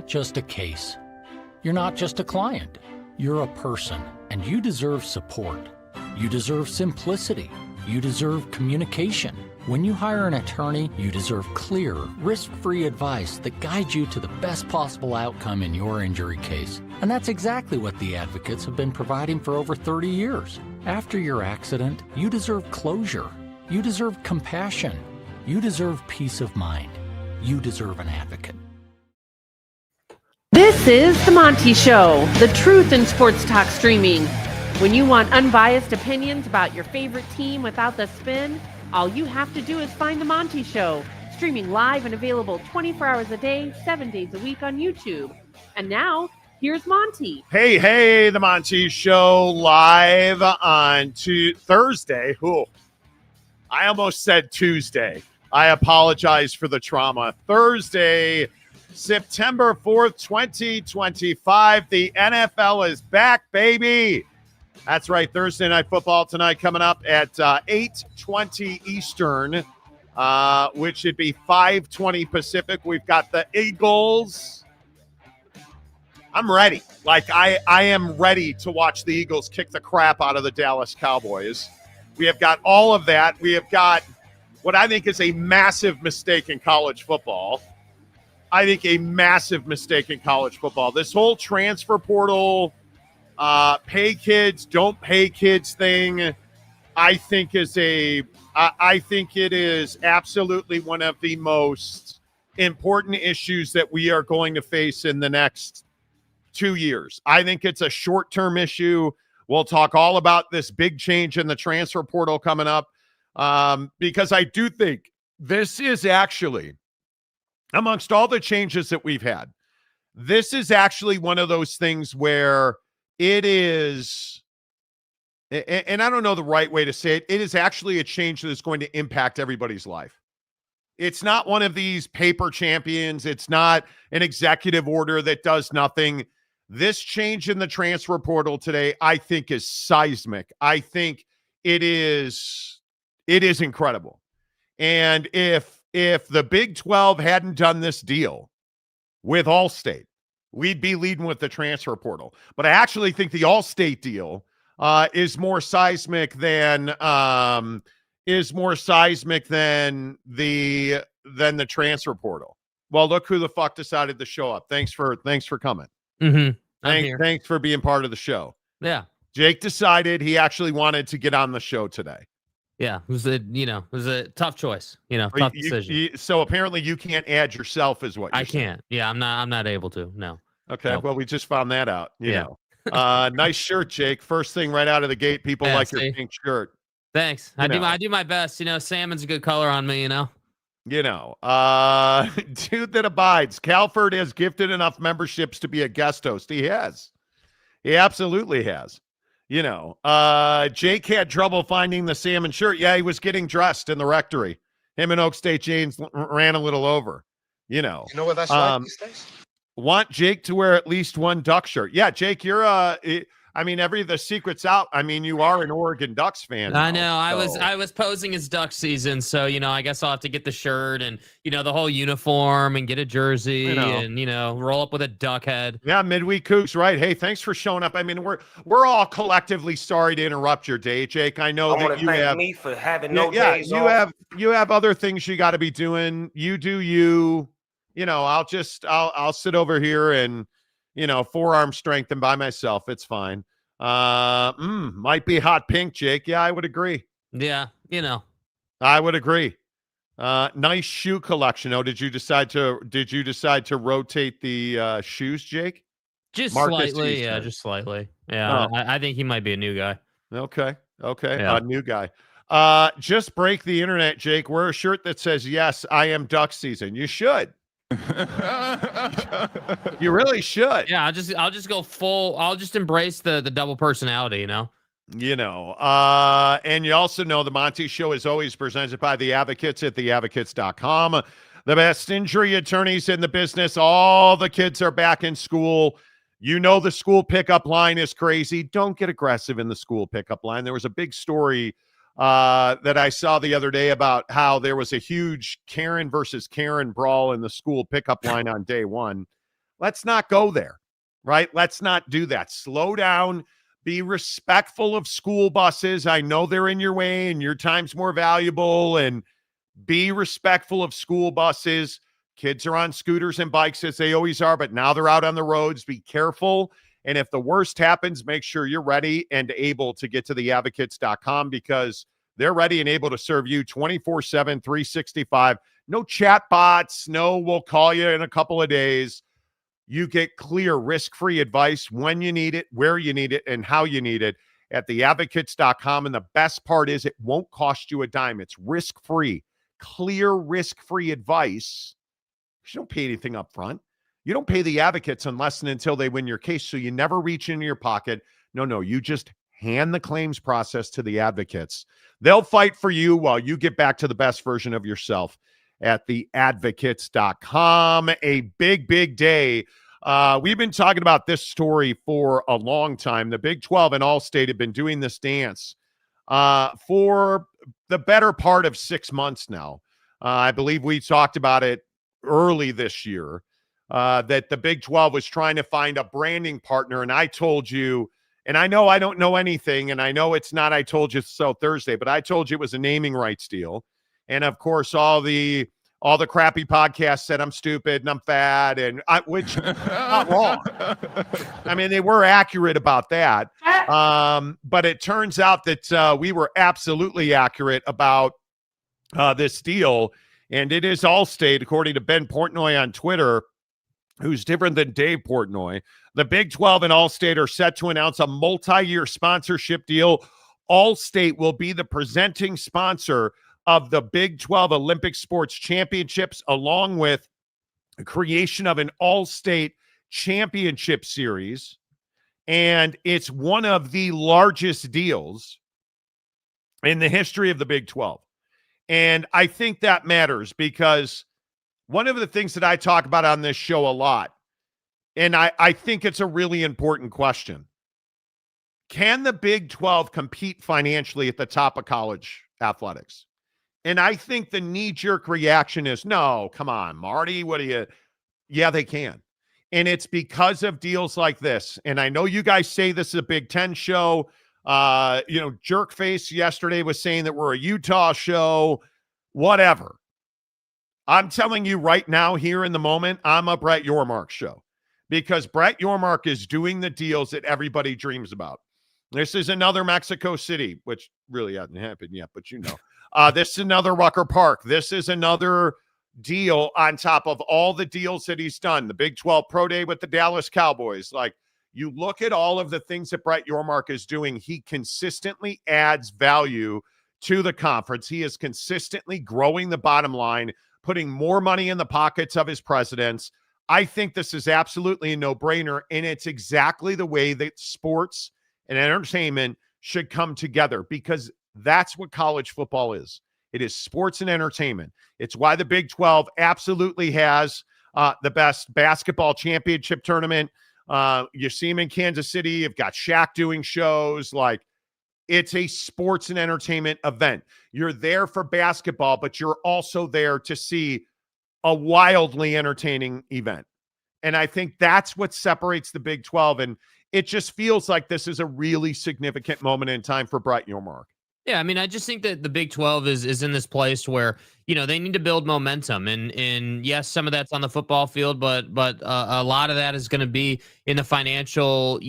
not just a case. You're not just a client. You're a person, and you deserve support. You deserve simplicity. You deserve communication. When you hire an attorney, you deserve clear, risk-free advice that guides you to the best possible outcome in your injury case. And that's exactly what the advocates have been providing for over 30 years. After your accident, you deserve closure. You deserve compassion. You deserve peace of mind. You deserve an advocate. This is The Monty Show, the truth in sports talk streaming. When you want unbiased opinions about your favorite team without the spin, all you have to do is find The Monty Show, streaming live and available 24 hours a day, 7 days a week on YouTube. And now, here's Monty. Hey, The Monty Show live on Thursday. Ooh, I almost said Tuesday. I apologize for the trauma. Thursday, September 4th, 2025. The NFL is back, baby. That's right. Thursday Night Football tonight coming up at 8:20 Eastern, which should be 5:20 Pacific. We've got the Eagles. I'm ready. I am ready to watch the Eagles kick the crap out of the Dallas Cowboys. We have got all of that. We have got what I think is a massive mistake in college football. This whole transfer portal, pay kids, don't pay kids thing, I think it is absolutely one of the most important issues that we are going to face in the next 2 years. I think it's a short-term issue. We'll talk all about this big change in the transfer portal coming up, because I do think this is actually, amongst all the changes that we've had, this is actually one of those things where it is, and I don't know the right way to say it, it is actually a change that is going to impact everybody's life. It's not one of these paper champions. It's not an executive order that does nothing. This change in the transfer portal today, I think, is seismic. I think it is incredible. And if the Big 12 hadn't done this deal with Allstate, we'd be leading with the transfer portal. But I actually think the Allstate deal is more seismic than the transfer portal. Well, look who the fuck decided to show up. Thanks for coming. Mm-hmm. Thanks for being part of the show. Yeah. Jake decided he actually wanted to get on the show today. Yeah, it was a tough choice. Tough decision. So apparently you can't add yourself, is what you're saying. Can't. Yeah, I'm not able to. No. Okay. Nope. Well, we just found that out. You know. Nice shirt, Jake. First thing right out of the gate, people like your pink shirt. Thanks. I do my best. Salmon's a good color on me. Dude that abides. Calford has gifted enough memberships to be a guest host. He has. He absolutely has. Jake had trouble finding the salmon shirt. Yeah, he was getting dressed in the rectory. Him and Oak State James ran a little over. You know what that's like these days? Want Jake to wear at least one Duck shirt. Yeah, Jake, you're the secret's out. You are an Oregon Ducks fan. I know. I was posing as Duck season, so I guess I'll have to get the shirt and the whole uniform and get a jersey and roll up with a duck head. Yeah, midweek Cougs, right? Hey, thanks for showing up. We're all collectively sorry to interrupt your day, Jake. I know that you have me for having no days off. You have other things you got to be doing. You do you. I'll sit over here and forearm strengthen by myself. It's fine. Might be hot pink, Jake. Yeah, I would agree. Yeah, I would agree. Nice shoe collection. Oh, did you decide to rotate the shoes, Jake? Just slightly, yeah, just slightly. Yeah, I think he might be a new guy. Okay. Yeah. New guy. Just break the internet, Jake. Wear a shirt that says, "Yes, I am Duck season." You should. You really should. Yeah, I'll just go full. I'll just embrace the double personality, and you also know the Monty Show is always presented by the Advocates at theadvocates.com. The best injury attorneys in the business. All the kids are back in school. The school pickup line is crazy. Don't get aggressive in the school pickup line. There was a big story that I saw the other day about how there was a huge Karen versus Karen brawl in the school pickup line on day one. Let's not go there, right? Let's not do that. Slow down. Be respectful of school buses. I know they're in your way and your time's more valuable, and be respectful of school buses. Kids are on scooters and bikes as they always are, but now they're out on the roads. Be careful. And if the worst happens, make sure you're ready and able to get to theadvocates.com, because they're ready and able to serve you 24/7, 365. No chat bots. No, we'll call you in a couple of days. You get clear, risk-free advice when you need it, where you need it, and how you need it at theadvocates.com. And the best part is it won't cost you a dime. It's risk-free, clear, risk-free advice. You don't pay anything up front. You don't pay the advocates unless and until they win your case, so you never reach into your pocket. No, you just hand the claims process to the advocates. They'll fight for you while you get back to the best version of yourself at theadvocates.com. A big day. We've been talking about this story for a long time. The Big 12 and Allstate have been doing this dance for the better part of 6 months now. I believe we talked about it early this year, that the Big 12 was trying to find a branding partner. And I told you, and I know I don't know anything, and I know it's not I told you so Thursday, but I told you it was a naming rights deal. And of course, all the crappy podcasts said I'm stupid and I'm fat, which not wrong. I mean, they were accurate about that. But it turns out that we were absolutely accurate about this deal. And it is Allstate, according to Ben Portnoy on Twitter, who's different than Dave Portnoy. The Big 12 and Allstate are set to announce a multi-year sponsorship deal. Allstate will be the presenting sponsor of the Big 12 Olympic Sports Championships, along with the creation of an Allstate Championship Series. And it's one of the largest deals in the history of the Big 12. And I think that matters, because one of the things that I talk about on this show a lot, and I think it's a really important question: can the Big 12 compete financially at the top of college athletics? And I think the knee-jerk reaction is, no, come on, Marty, what are you? Yeah, they can. And it's because of deals like this. And I know you guys say this is a Big Ten show. Jerkface yesterday was saying that we're a Utah show, whatever. I'm telling you right now, here in the moment, I'm a Brett Yormark show, because Brett Yormark is doing the deals that everybody dreams about. This is another Mexico City, which really hasn't happened yet, but this is another Rucker Park. This is another deal on top of all the deals that he's done. The Big 12 Pro Day with the Dallas Cowboys. Like, you look at all of the things that Brett Yormark is doing, he consistently adds value to the conference. He is consistently growing the bottom line, putting more money in the pockets of his presidents. I think this is absolutely a no-brainer, and it's exactly the way that sports and entertainment should come together, because that's what college football is. It is sports and entertainment. It's why the Big 12 absolutely has the best basketball championship tournament. You see him in Kansas City. You've got Shaq doing shows. Like, it's a sports and entertainment event. You're there for basketball, but you're also there to see a wildly entertaining event. And I think that's what separates the Big 12. And it just feels like this is a really significant moment in time for Brett Yormark. Yeah, I mean, I just think that the Big 12 is in this place where, they need to build momentum. And yes, some of that's on the football field, but a lot of that is going to be in the financial,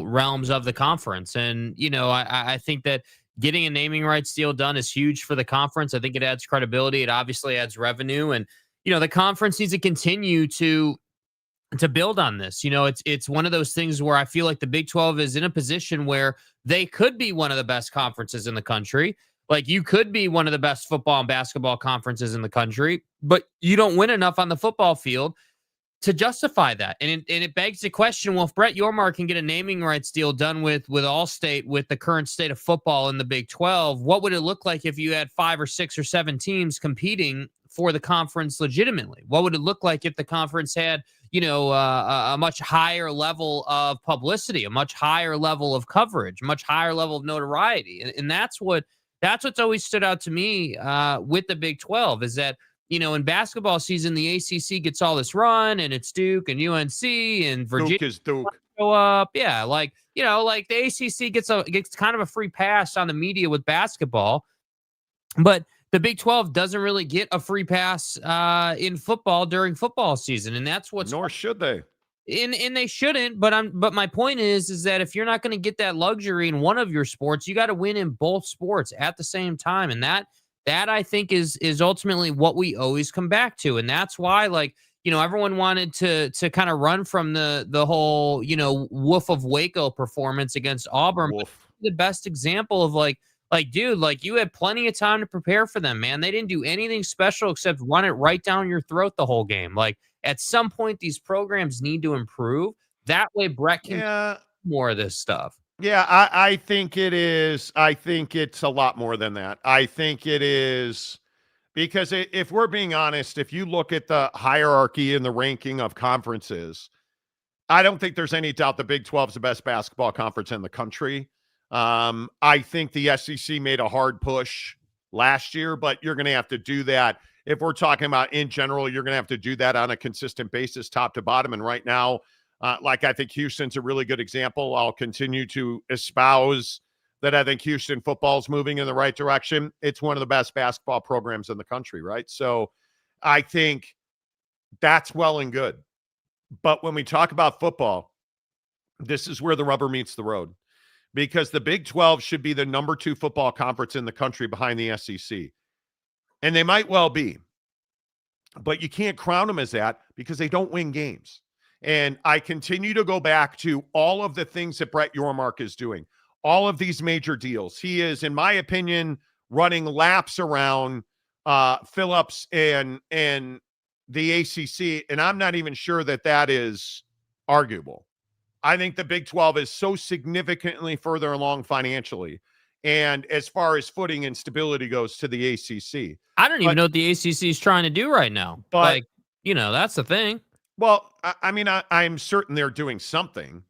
realms of the conference. And, I think that getting a naming rights deal done is huge for the conference. I think it adds credibility. It obviously adds revenue. And, the conference needs to continue to build on this. It's one of those things where I feel like the Big 12 is in a position where they could be one of the best conferences in the country. Like, you could be one of the best football and basketball conferences in the country, but you don't win enough on the football field to justify that. And it begs the question, well, if Brett Yormark can get a naming rights deal done with Allstate, with the current state of football in the Big 12, what would it look like if you had 5 or 6 or 7 teams competing for the conference legitimately? What would it look like if the conference had, a much higher level of publicity, a much higher level of coverage, a much higher level of notoriety? And that's what's always stood out to me with the Big 12, is that in basketball season, the ACC gets all this run, and it's Duke and UNC and Virginia. Duke is Duke. Go up. Yeah, like the ACC gets kind of a free pass on the media with basketball, but the Big 12 doesn't really get a free pass in football during football season, and that's what's nor should they. And they shouldn't, but my point is that if you're not going to get that luxury in one of your sports, you got to win in both sports at the same time, and that I think is ultimately what we always come back to, and that's why everyone wanted to kind of run from the whole Wolf of Waco performance against Auburn. The best example of dude, you had plenty of time to prepare for them, man. They didn't do anything special except run it right down your throat the whole game. At some point, these programs need to improve. That way, Brett can do more of this stuff. Yeah, I think it is. I think it's a lot more than that. I think it is because if we're being honest, if you look at the hierarchy and the ranking of conferences, I don't think there's any doubt the Big 12 is the best basketball conference in the country. I think the SEC made a hard push last year, but you're going to have to do that. If we're talking about in general, you're going to have to do that on a consistent basis, top to bottom. And right now, I think Houston's a really good example. I'll continue to espouse that I think Houston football is moving in the right direction. It's one of the best basketball programs in the country, right? So I think that's well and good. But when we talk about football, this is where the rubber meets the road, because the Big 12 should be the number 2 football conference in the country behind the SEC. And they might well be, but you can't crown them as that because they don't win games. And I continue to go back to all of the things that Brett Yormark is doing, all of these major deals. He is, in my opinion, running laps around Phillips and the ACC, and I'm not even sure that is arguable. I think the Big 12 is so significantly further along financially, and as far as footing and stability goes, to the ACC. I don't even know what the ACC is trying to do right now. But that's the thing. Well, I mean, I'm certain they're doing something,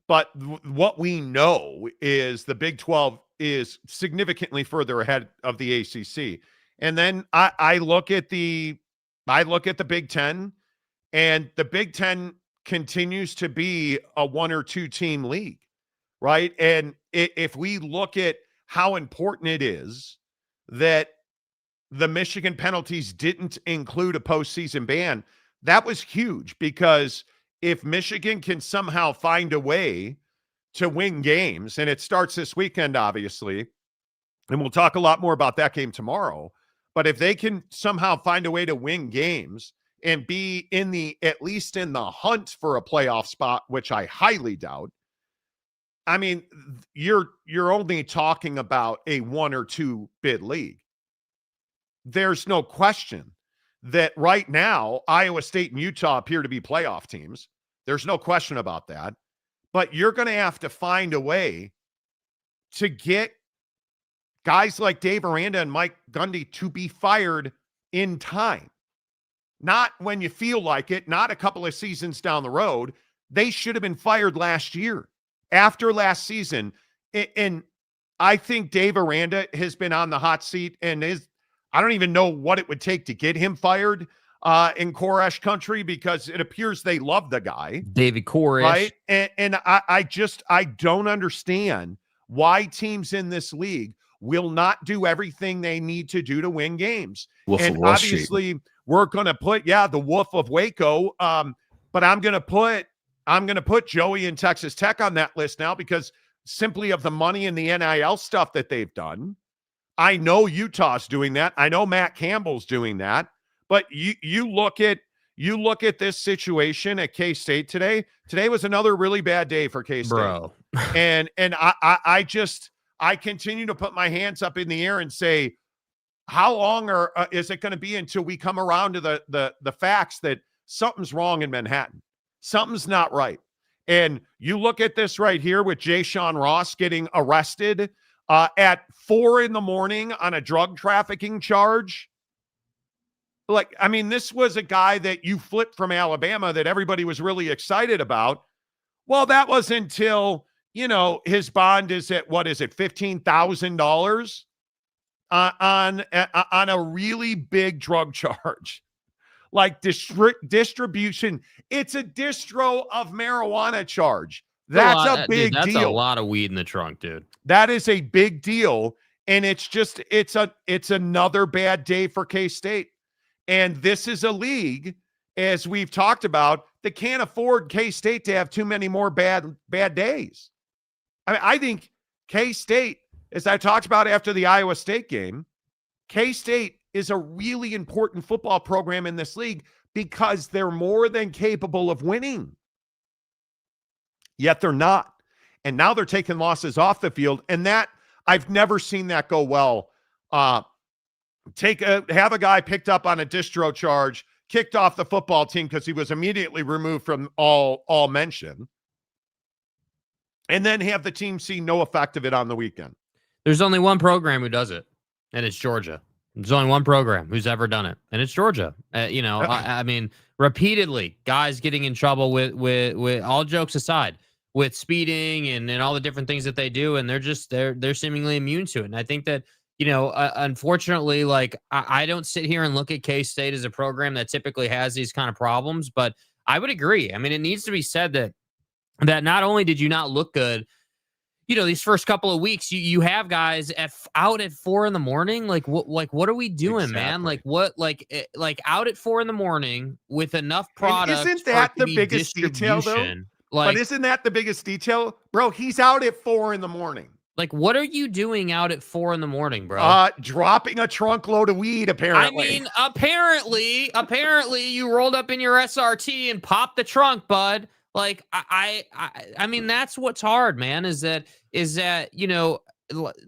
but what we know is the Big 12 is significantly further ahead of the ACC. And then I look at the Big Ten, and the Big Ten continues to be a 1 or 2 team league, right? And if we look at how important it is that the Michigan penalties didn't include a postseason ban, that was huge, because if Michigan can somehow find a way to win games, and it starts this weekend, obviously, and we'll talk a lot more about that game tomorrow, but if they can somehow find a way to win games and be at least in the hunt for a playoff spot, which I highly doubt, I mean, you're only talking about a 1 or 2 bid league. There's no question that right now, Iowa State and Utah appear to be playoff teams. There's no question about that. But you're going to have to find a way to get guys like Dave Aranda and Mike Gundy to be fired in time. Not when you feel like it, not a couple of seasons down the road. They should have been fired last year, after last season. And I think Dave Aranda has been on the hot seat, and I don't even know what it would take to get him fired in Koresh country, because it appears they love the guy. David Koresh. Right? And I don't understand why teams in this league will not do everything they need to do to win games. And obviously we're going to put, the Wolf of Waco. But I'm going to put Joey and Texas Tech on that list now, because simply of the money and the NIL stuff that they've done. I know Utah's doing that. I know Matt Campbell's doing that. But you look at this situation at K-State today. Today was another really bad day for K-State. Bro. and I continue to put my hands up in the air and say, how long is it going to be until we come around to the facts that something's wrong in Manhattan? Something's not right. And you look at this right here with Jay Sean Ross getting arrested at 4 a.m. on a drug trafficking charge. This was a guy that you flipped from Alabama that everybody was really excited about. Well, that was until, his bond is at, what is it, $15,000? on a really big drug charge, like distribution. It's a distro of marijuana charge. That's a big dude, that's deal. a lot of weed in the trunk, dude. That is a big deal. And it's another bad day for K-State. And this is a league, as we've talked about, that can't afford K-State to have too many more bad days. I mean, I think K-State, as I talked about after the Iowa State game, K-State is a really important football program in this league because they're more than capable of winning. Yet they're not. And now they're taking losses off the field. And that, I've never seen that go well. Have a guy picked up on a distro charge, kicked off the football team because he was immediately removed from all mention, and then have the team see no effect of it on the weekend. There's only one program who does it, and it's Georgia. There's only one program who's ever done it, and it's Georgia. I mean, repeatedly, guys getting in trouble with all jokes aside, with speeding and all the different things that they do, and they're seemingly immune to it. And I think that, unfortunately, like I don't sit here and look at K-State as a program that typically has these kind of problems, but I would agree. I mean, it needs to be said that not only did you not look good, these first couple of weeks, you have guys out at 4 a.m. Like what are we doing, man? Like what, like out at 4 a.m. with enough product. And isn't that the biggest detail though? But isn't that the biggest detail, bro? He's out at 4 a.m. Like, what are you doing out at 4 a.m, bro? Dropping a trunk load of weed, apparently. I mean, apparently you rolled up in your SRT and popped the trunk, bud. Like, I mean, that's what's hard, man, is that,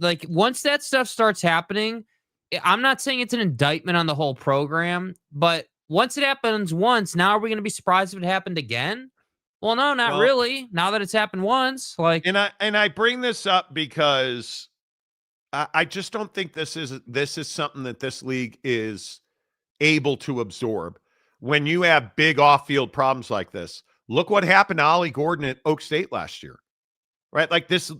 like, once that stuff starts happening, I'm not saying it's an indictment on the whole program, but once it happens once, now are we going to be surprised if it happened again? Well, no, not really. Now that it's happened once, like, and I bring this up because I just don't think this is something that this league is able to absorb. When you have big off-field problems like this, look what happened to Ollie Gordon at Oak State last year, right? Like this,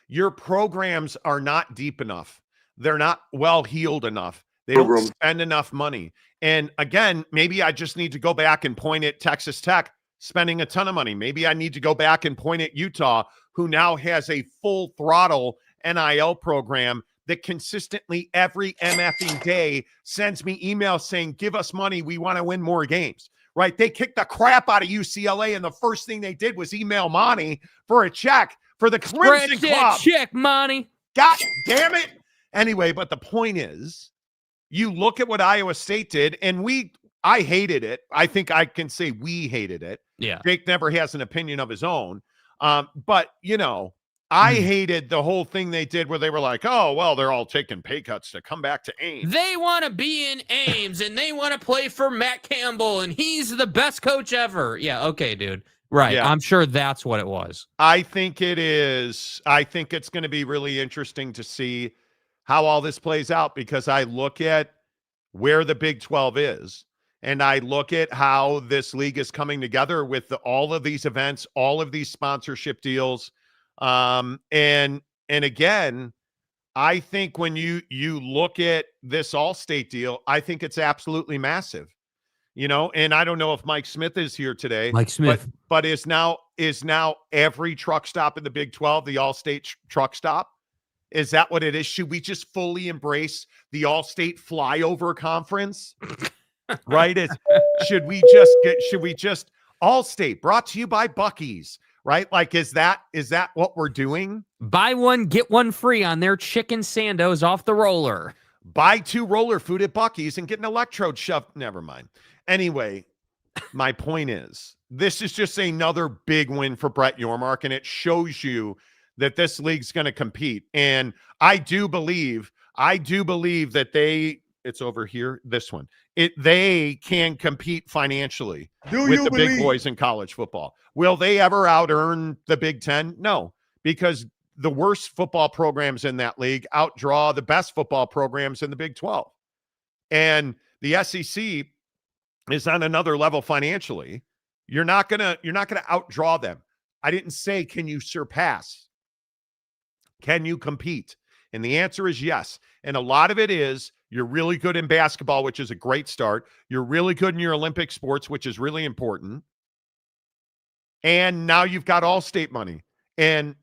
your programs are not deep enough. They're not well-heeled enough. They don't spend enough money. And again, maybe I just need to go back and point at Texas Tech spending a ton of money. Maybe I need to go back and point at Utah, who now has a full throttle NIL program that consistently every MFing day sends me emails saying, give us money. We want to win more games, right? They kicked the crap out of UCLA. And the first thing they did was email Monty for a check for the Crimson Club. Check, Monty. God damn it. Anyway, but the point is, you look at what Iowa State did, and I hated it. I think I can say we hated it. Yeah. Jake never has an opinion of his own. But, I hated the whole thing they did where they were like, oh, well, they're all taking pay cuts to come back to Ames. They want to be in Ames, and they want to play for Matt Campbell, and he's the best coach ever. Yeah, okay, dude. Right. Yeah. I'm sure that's what it was. I think it is. I think it's going to be really interesting to see how all this plays out, because I look at where the Big 12 is, and I look at how this league is coming together with all of these events, all of these sponsorship deals. And again, I think when you look at this Allstate deal, I think it's absolutely massive, and I don't know if Mike Smith is here today. Mike Smith. But is now every truck stop in the Big 12 the Allstate truck stop? Is that what it is? Should we just fully embrace the Allstate flyover conference? Right? Should we just Allstate brought to you by Buc-ee's, right? Like, is that what we're doing? Buy one, get one free on their chicken sandos off the roller. Buy 2 roller food at Buc-ee's and get an electrode shoved. Never mind. Anyway, my point is, this is just another big win for Brett Yormark, and it shows you that this league's going to compete. And I do believe that it's over here, this one. They can compete financially with the big boys in college football. Will they ever out-earn the Big Ten? No, because the worst football programs in that league outdraw the best football programs in the Big 12. And the SEC is on another level financially. You're not gonna outdraw them. I didn't say, can you surpass? Can you compete? And the answer is yes. And a lot of it is you're really good in basketball, which is a great start. You're really good in your Olympic sports, which is really important. And now you've got Allstate money. And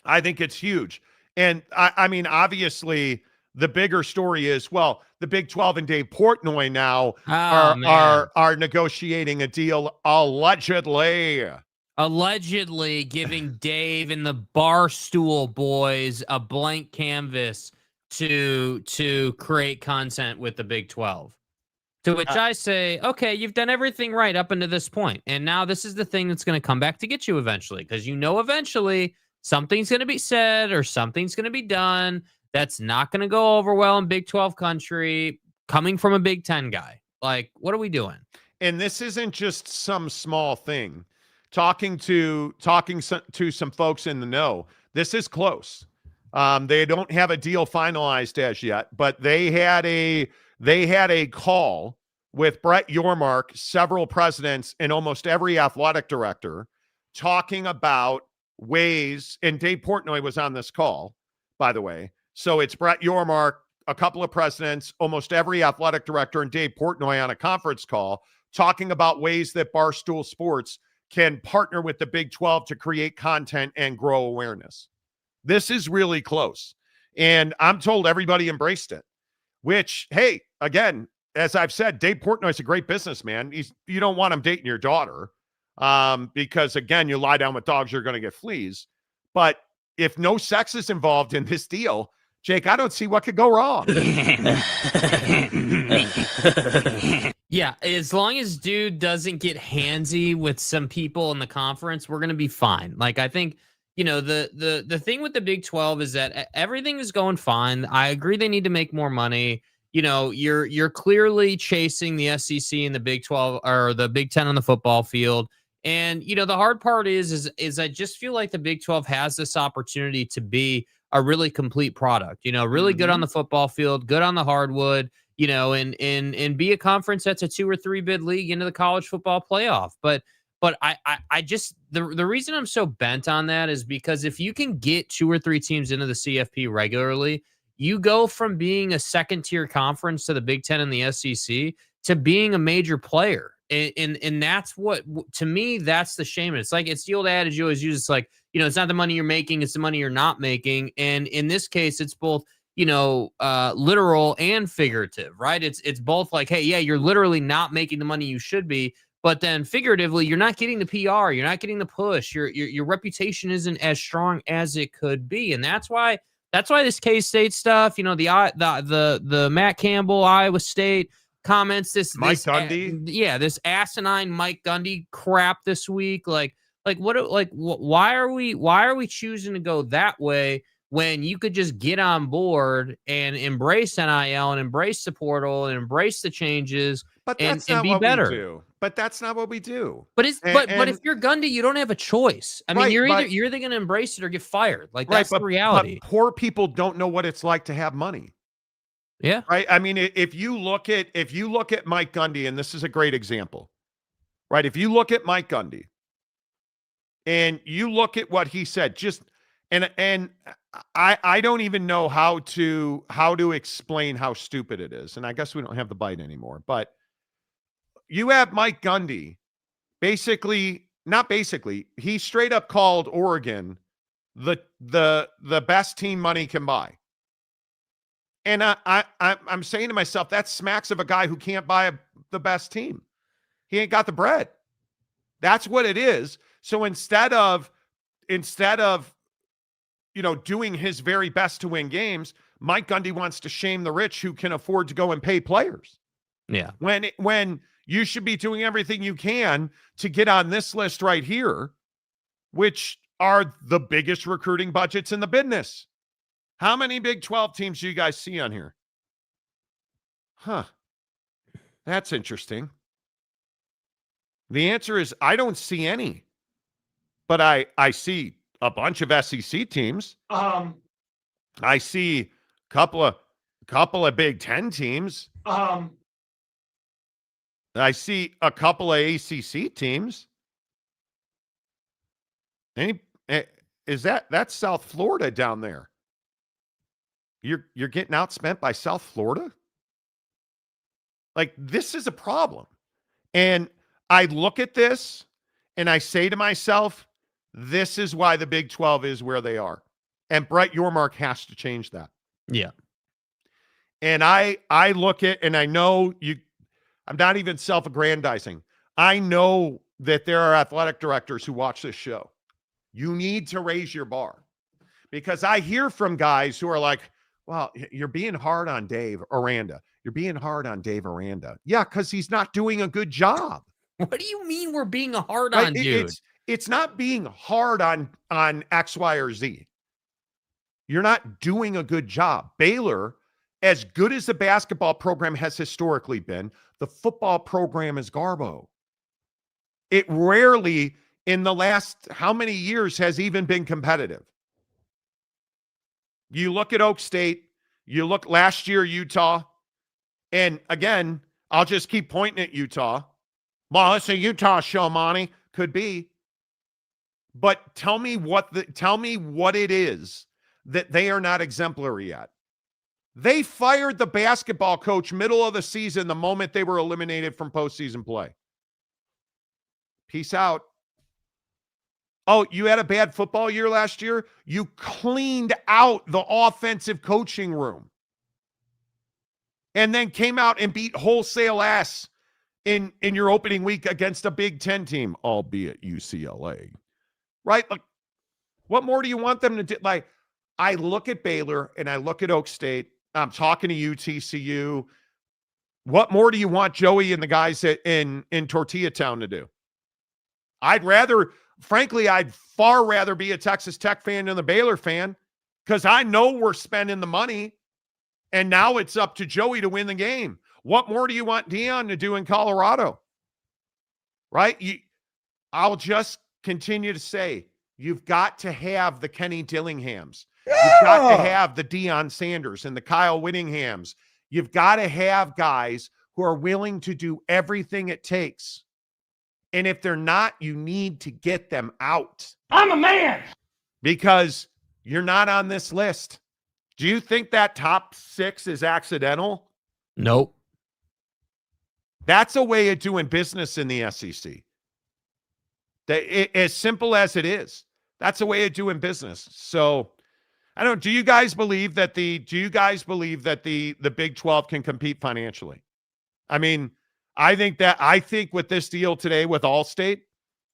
I think it's huge. And I mean, obviously, the bigger story is, well, the Big 12 and Dave Portnoy now are negotiating a deal allegedly giving Dave and the Barstool boys a blank canvas to create content with the Big 12. To which I say, okay, you've done everything right up until this point. And now this is the thing that's going to come back to get you eventually. Because eventually something's going to be said or something's going to be done that's not going to go over well in Big 12 country coming from a Big 10 guy. Like, what are we doing? And this isn't just some small thing. Talking to some folks in the know, this is close. They don't have a deal finalized as yet, but they had a call with Brett Yormark, several presidents, and almost every athletic director talking about ways, and Dave Portnoy was on this call, by the way. So it's Brett Yormark, a couple of presidents, almost every athletic director, and Dave Portnoy on a conference call talking about ways that Barstool Sports can partner with the Big 12 to create content and grow awareness. This is really close. And I'm told everybody embraced it, which, hey, again, as I've said, Dave Portnoy's a great businessman. You don't want him dating your daughter because, again, you lie down with dogs, you're going to get fleas. But if no sex is involved in this deal, Jake, I don't see what could go wrong. Yeah, as long as dude doesn't get handsy with some people in the conference, we're going to be fine. Like, I think, the thing with the Big 12 is that everything is going fine. I agree they need to make more money. You're clearly chasing the SEC and the Big 12 or the Big 10 on the football field. And, the hard part is I just feel like the Big 12 has this opportunity to be a really complete product, really good on the football field, good on the hardwood, and be a conference that's a 2 or 3 bid league into the college football playoff. But I just, the reason I'm so bent on that is because if you can get 2 or 3 teams into the CFP regularly, you go from being a second tier conference to the Big 10 and the SEC to being a major player. And that's what, to me, that's the shame. It's like, it's the old adage you always use. It's like, it's not the money you're making, it's the money you're not making. And in this case, it's both, literal and figurative, right? It's both like, hey, yeah, you're literally not making the money you should be, but then figuratively, you're not getting the PR, you're not getting the push, your reputation isn't as strong as it could be. And that's why this K-State stuff, the Matt Campbell, Iowa State comments, this Gundy, this asinine Mike Gundy crap this week, why are we choosing to go that way when you could just get on board and embrace NIL and embrace the portal and embrace the changes and be better? But that's not what we do. But if you're Gundy, you don't have a choice. I mean, you're either going to embrace it or get fired. Like, that's the reality. But poor people don't know what it's like to have money. Yeah. Right. I mean, if you look at Mike Gundy, and this is a great example, right? If you look at Mike Gundy and you look at what he said, and I don't even know how to explain how stupid it is. And I guess we don't have the bite anymore, but you have Mike Gundy he straight up called Oregon the best team money can buy. And I'm saying to myself, that smacks of a guy who can't buy the best team. He ain't got the bread. That's what it is. So instead of doing his very best to win games, Mike Gundy wants to shame the rich who can afford to go and pay players. Yeah. When you should be doing everything you can to get on this list right here, which are the biggest recruiting budgets in the business. How many Big 12 teams do you guys see on here? Huh. That's interesting. The answer is I don't see any. But I see a bunch of SEC teams. I see a couple of Big 10 teams. I see a couple of ACC teams. That's South Florida down there. You're getting outspent by South Florida? Like, this is a problem. And I look at this and I say to myself, this is why the Big 12 is where they are. And Brett Yormark has to change that. Yeah. And I look at, and I know I'm not even self-aggrandizing. I know that there are athletic directors who watch this show. You need to raise your bar, because I hear from guys who are like, well, you're being hard on Dave Aranda. You're being hard on Dave Aranda. Yeah, because he's not doing a good job. What do you mean we're being hard on, dude? It's not being hard on X, Y, or Z. You're not doing a good job. Baylor, as good as the basketball program has historically been, the football program is garbo. It rarely, in the last how many years, has even been competitive. You look at Oak State, you look last year, Utah, and again, I'll just keep pointing at Utah. Well, it's a Utah show, Monty. Could be. But tell me what it is that they are not exemplary at. They fired the basketball coach middle of the season the moment they were eliminated from postseason play. Peace out. Oh, you had a bad football year last year? You cleaned out the offensive coaching room and then came out and beat wholesale ass in your opening week against a Big Ten team, albeit UCLA. Right? Like, what more do you want them to do? Like, I look at Baylor and I look at Oak State. I'm talking to UTCU. What more do you want Joey and the guys in Tortilla Town to do? I'd far rather be a Texas Tech fan than the Baylor fan, because I know we're spending the money and now it's up to Joey to win the game. What more do you want Deion to do in Colorado? Right? I'll just continue to say, you've got to have the Kenny Dillinghams. You've got to have the Deion Sanders and the Kyle Whittinghams. You've got to have guys who are willing to do everything it takes. And if they're not, you need to get them out. I'm a man. Because you're not on this list. Do you think that top 6 is accidental? Nope. That's a way of doing business in the SEC. As simple as it is. That's a way of doing business. So, I don't. Do you guys believe that the Big 12 can compete financially? I mean, I think with this deal today with Allstate,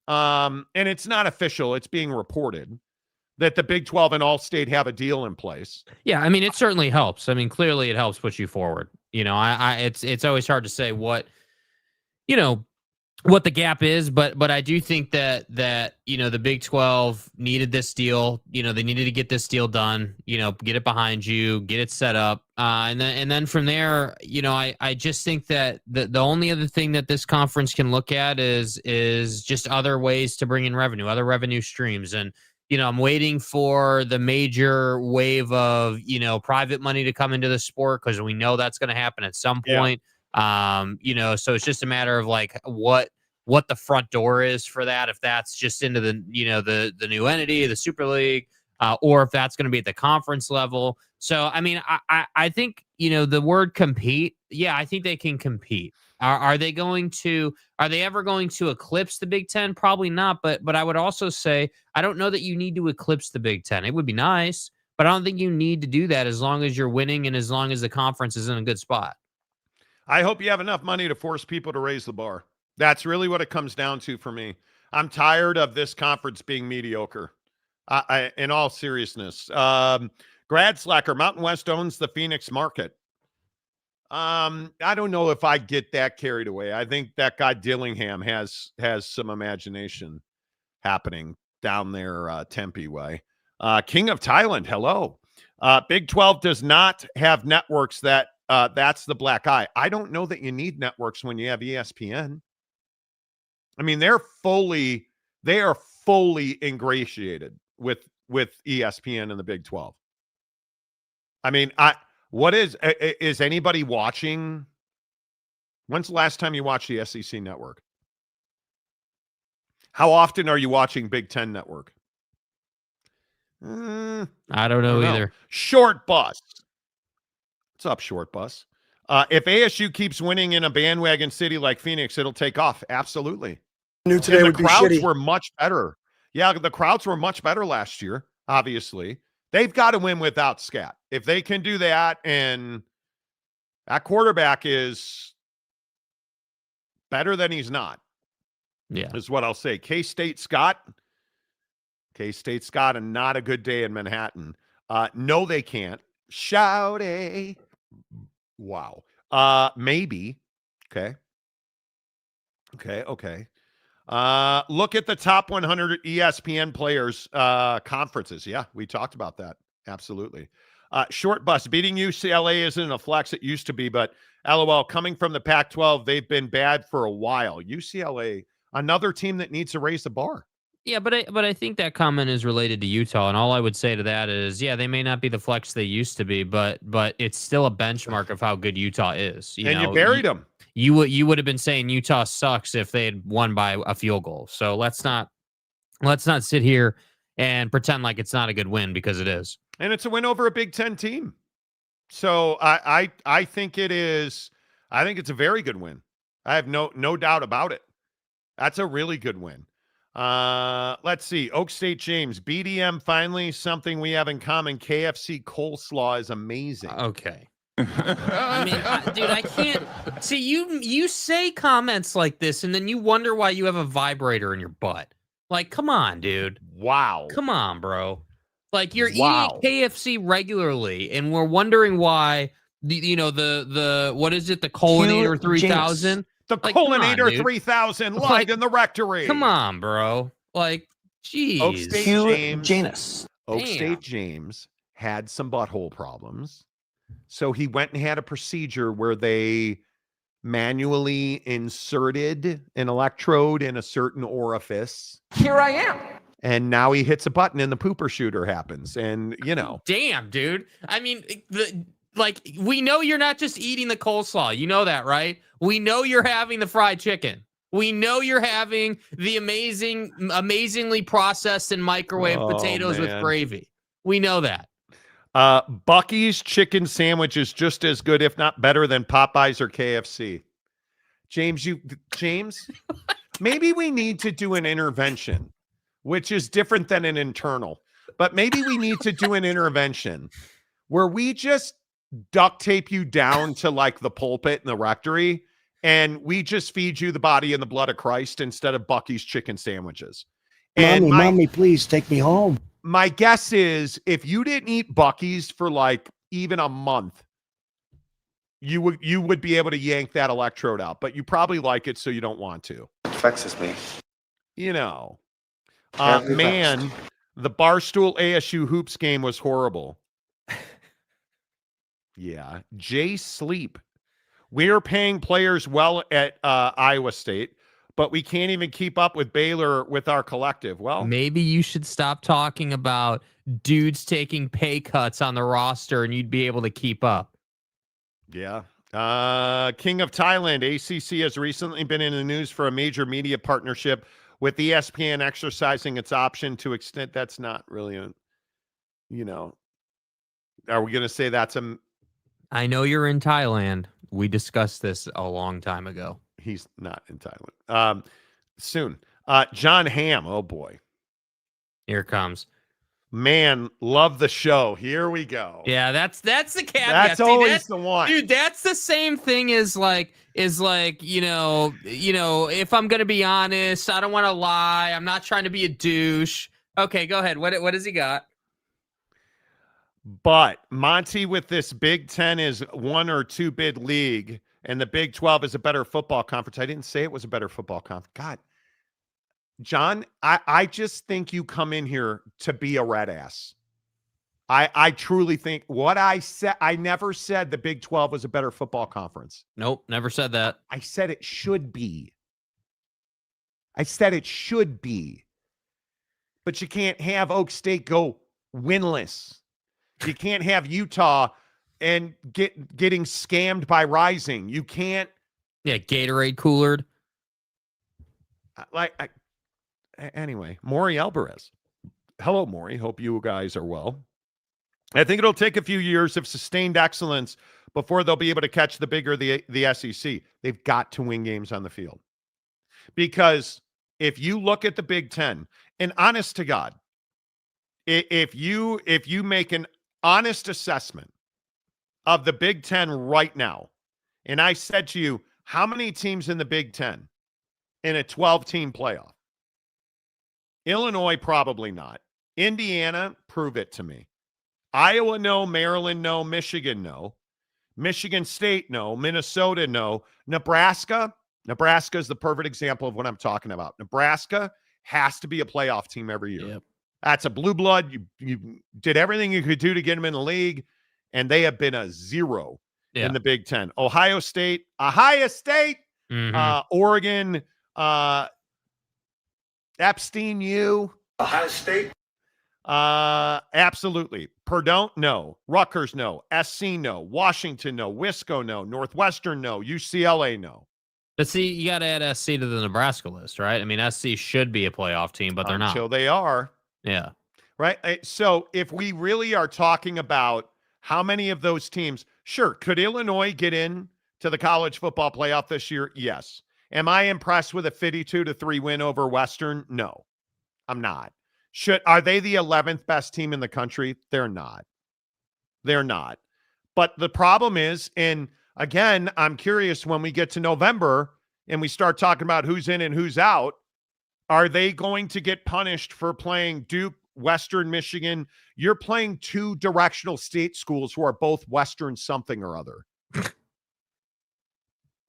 and it's not official, it's being reported that the Big 12 and Allstate have a deal in place. Yeah, I mean, it certainly helps. I mean, clearly it helps push you forward. You know, it's always hard to say what the gap is, but I do think that the Big 12 needed this deal. You know, they needed to get this deal done. You know, get it behind you, get it set up, and then from there, you know, I just think that the only other thing that this conference can look at is just other ways to bring in revenue, other revenue streams, and you know, I'm waiting for the major wave of private money to come into the sport, because we know that's going to happen at some point. Yeah. So it's just a matter of like what the front door is for that. If that's just into the new entity, the Super League, or if that's going to be at the conference level. So, I mean, I think, the word compete. Yeah, I think they can compete. Are they ever going to eclipse the Big Ten? Probably not. But I would also say, I don't know that you need to eclipse the Big Ten. It would be nice, but I don't think you need to do that as long as you're winning and as long as the conference is in a good spot. I hope you have enough money to force people to raise the bar. That's really what it comes down to for me. I'm tired of this conference being mediocre. In all seriousness, Grad Slacker, Mountain West owns the Phoenix market. I don't know if I get that carried away. I think that guy Dillingham has some imagination happening down there, Tempe way. King of Thailand, hello. Big 12 does not have networks that's the black eye. I don't know that you need networks when you have ESPN. I mean, they are fully ingratiated with ESPN and the Big 12. I mean, is anybody watching? When's the last time you watched the SEC network? How often are you watching Big 10 network? I don't know either. Short bus. What's up, Short Bus? If ASU keeps winning in a bandwagon city like Phoenix, it'll take off. Absolutely. Knew today would be The crowds shitty. were much better. Yeah, the crowds were much better last year, obviously. They've got to win without Scat. If they can do that, and that quarterback is better than he's not, is what I'll say. K-State Scott, and not a good day in Manhattan. No, they can't. Shouty. Wow. Maybe. Okay. Look at the top 100 ESPN players conferences. Yeah, we talked about that. Absolutely. Short Bus, beating UCLA isn't a flex it used to be, but LOL, coming from the Pac-12, they've been bad for a while. UCLA, another team that needs to raise the bar. Yeah, but I think that comment is related to Utah, and all I would say to that is, yeah, they may not be the flex they used to be, but it's still a benchmark of how good Utah is. You buried them. You would have been saying Utah sucks if they had won by a field goal. So let's not sit here and pretend like it's not a good win, because it is. And it's a win over a Big Ten team. So I think it is. I think it's a very good win. I have no doubt about it. That's a really good win. Let's see. Oak State James, BDM, finally something we have in common. KFC coleslaw is amazing. Okay. I mean, dude, I can't see you say comments like this, and then you wonder why you have a vibrator in your butt. Like, come on, dude. Wow. Come on, bro. Like, you're eating KFC regularly, and we're wondering why the what is it? The Colinator 3000. The Colinator 3000 live in the rectory. Come on, bro. Like, geez. Oak State James had some butthole problems. So he went and had a procedure where they manually inserted an electrode in a certain orifice. Here I am. And now he hits a button and the pooper shooter happens. And, Damn, dude. I mean, we know you're not just eating the coleslaw. You know that, right? We know you're having the fried chicken. We know you're having the amazingly processed and microwaved potatoes with gravy. We know that. Bucky's chicken sandwich is just as good, if not better, than Popeyes or KFC. James, maybe we need to do an intervention, which is different than an internal. But maybe we need to do an intervention where we just duct tape you down to like the pulpit in the rectory, and we just feed you the body and the blood of Christ instead of Bucky's chicken sandwiches. And Mommy, please take me home. My guess is if you didn't eat Bucky's for like even a month, you would be able to yank that electrode out, but you probably like it, so you don't want to. It vexes me. Man, the Barstool ASU hoops game was horrible. Yeah. Jay Sleep. We're paying players well at Iowa State, but we can't even keep up with Baylor with our collective. Well, maybe you should stop talking about dudes taking pay cuts on the roster and you'd be able to keep up. Yeah. King of Thailand, ACC has recently been in the news for a major media partnership with ESPN exercising its option to extend. That's not really are we going to say that's a... I know you're in Thailand. We discussed this a long time ago. He's not in Thailand. Soon. John Hamm. Oh, boy. Here it comes. Man, love the show. Here we go. Yeah, that's the caveat. That's always the one. Dude, that's the same thing as if I'm going to be honest, I don't want to lie. I'm not trying to be a douche. Okay, go ahead. What does he got? But Monty, with this Big Ten is 1 or 2 bid league, and the Big 12 is a better football conference. I didn't say it was a better football conference. God, John, I just think you come in here to be a red ass. I truly think what I said. I never said the Big 12 was a better football conference. Nope, never said that. I said it should be. But you can't have Oak State go winless. You can't have Utah and getting scammed by Rising. You can't. Yeah, Gatorade coolered. Anyway, Maury Alvarez. Hello, Maury. Hope you guys are well. I think it'll take a few years of sustained excellence before they'll be able to catch the Big or the SEC. They've got to win games on the field. Because if you look at the Big Ten, and honest to God, if you make an honest assessment of the Big Ten right now, and I said to you, how many teams in the Big Ten in a 12-team playoff? Illinois, probably not. Indiana, prove it to me. Iowa, no. Maryland, no. Michigan, no. Michigan State, no. Minnesota, no. Nebraska is the perfect example of what I'm talking about. Nebraska has to be a playoff team every year. Yep. That's a blue blood. You did everything you could do to get them in the league, and they have been a zero in the Big Ten. Ohio State, Oregon, Epstein U. Ohio State. Absolutely. Purdue, no. Rutgers, no. SC, no. Washington, no. Wisco, no. Northwestern, no. UCLA, no. But see, you got to add SC to the Nebraska list, right? I mean, SC should be a playoff team, but they're not. Until they are. Yeah. Right? So if we really are talking about how many of those teams, sure, could Illinois get in to the college football playoff this year? Yes. Am I impressed with a 52-3 win over Western? No, I'm not. Are they the 11th best team in the country? They're not. They're not. But the problem is, and again, I'm curious when we get to November and we start talking about who's in and who's out, are they going to get punished for playing Duke, Western Michigan? You're playing two directional state schools who are both Western something or other.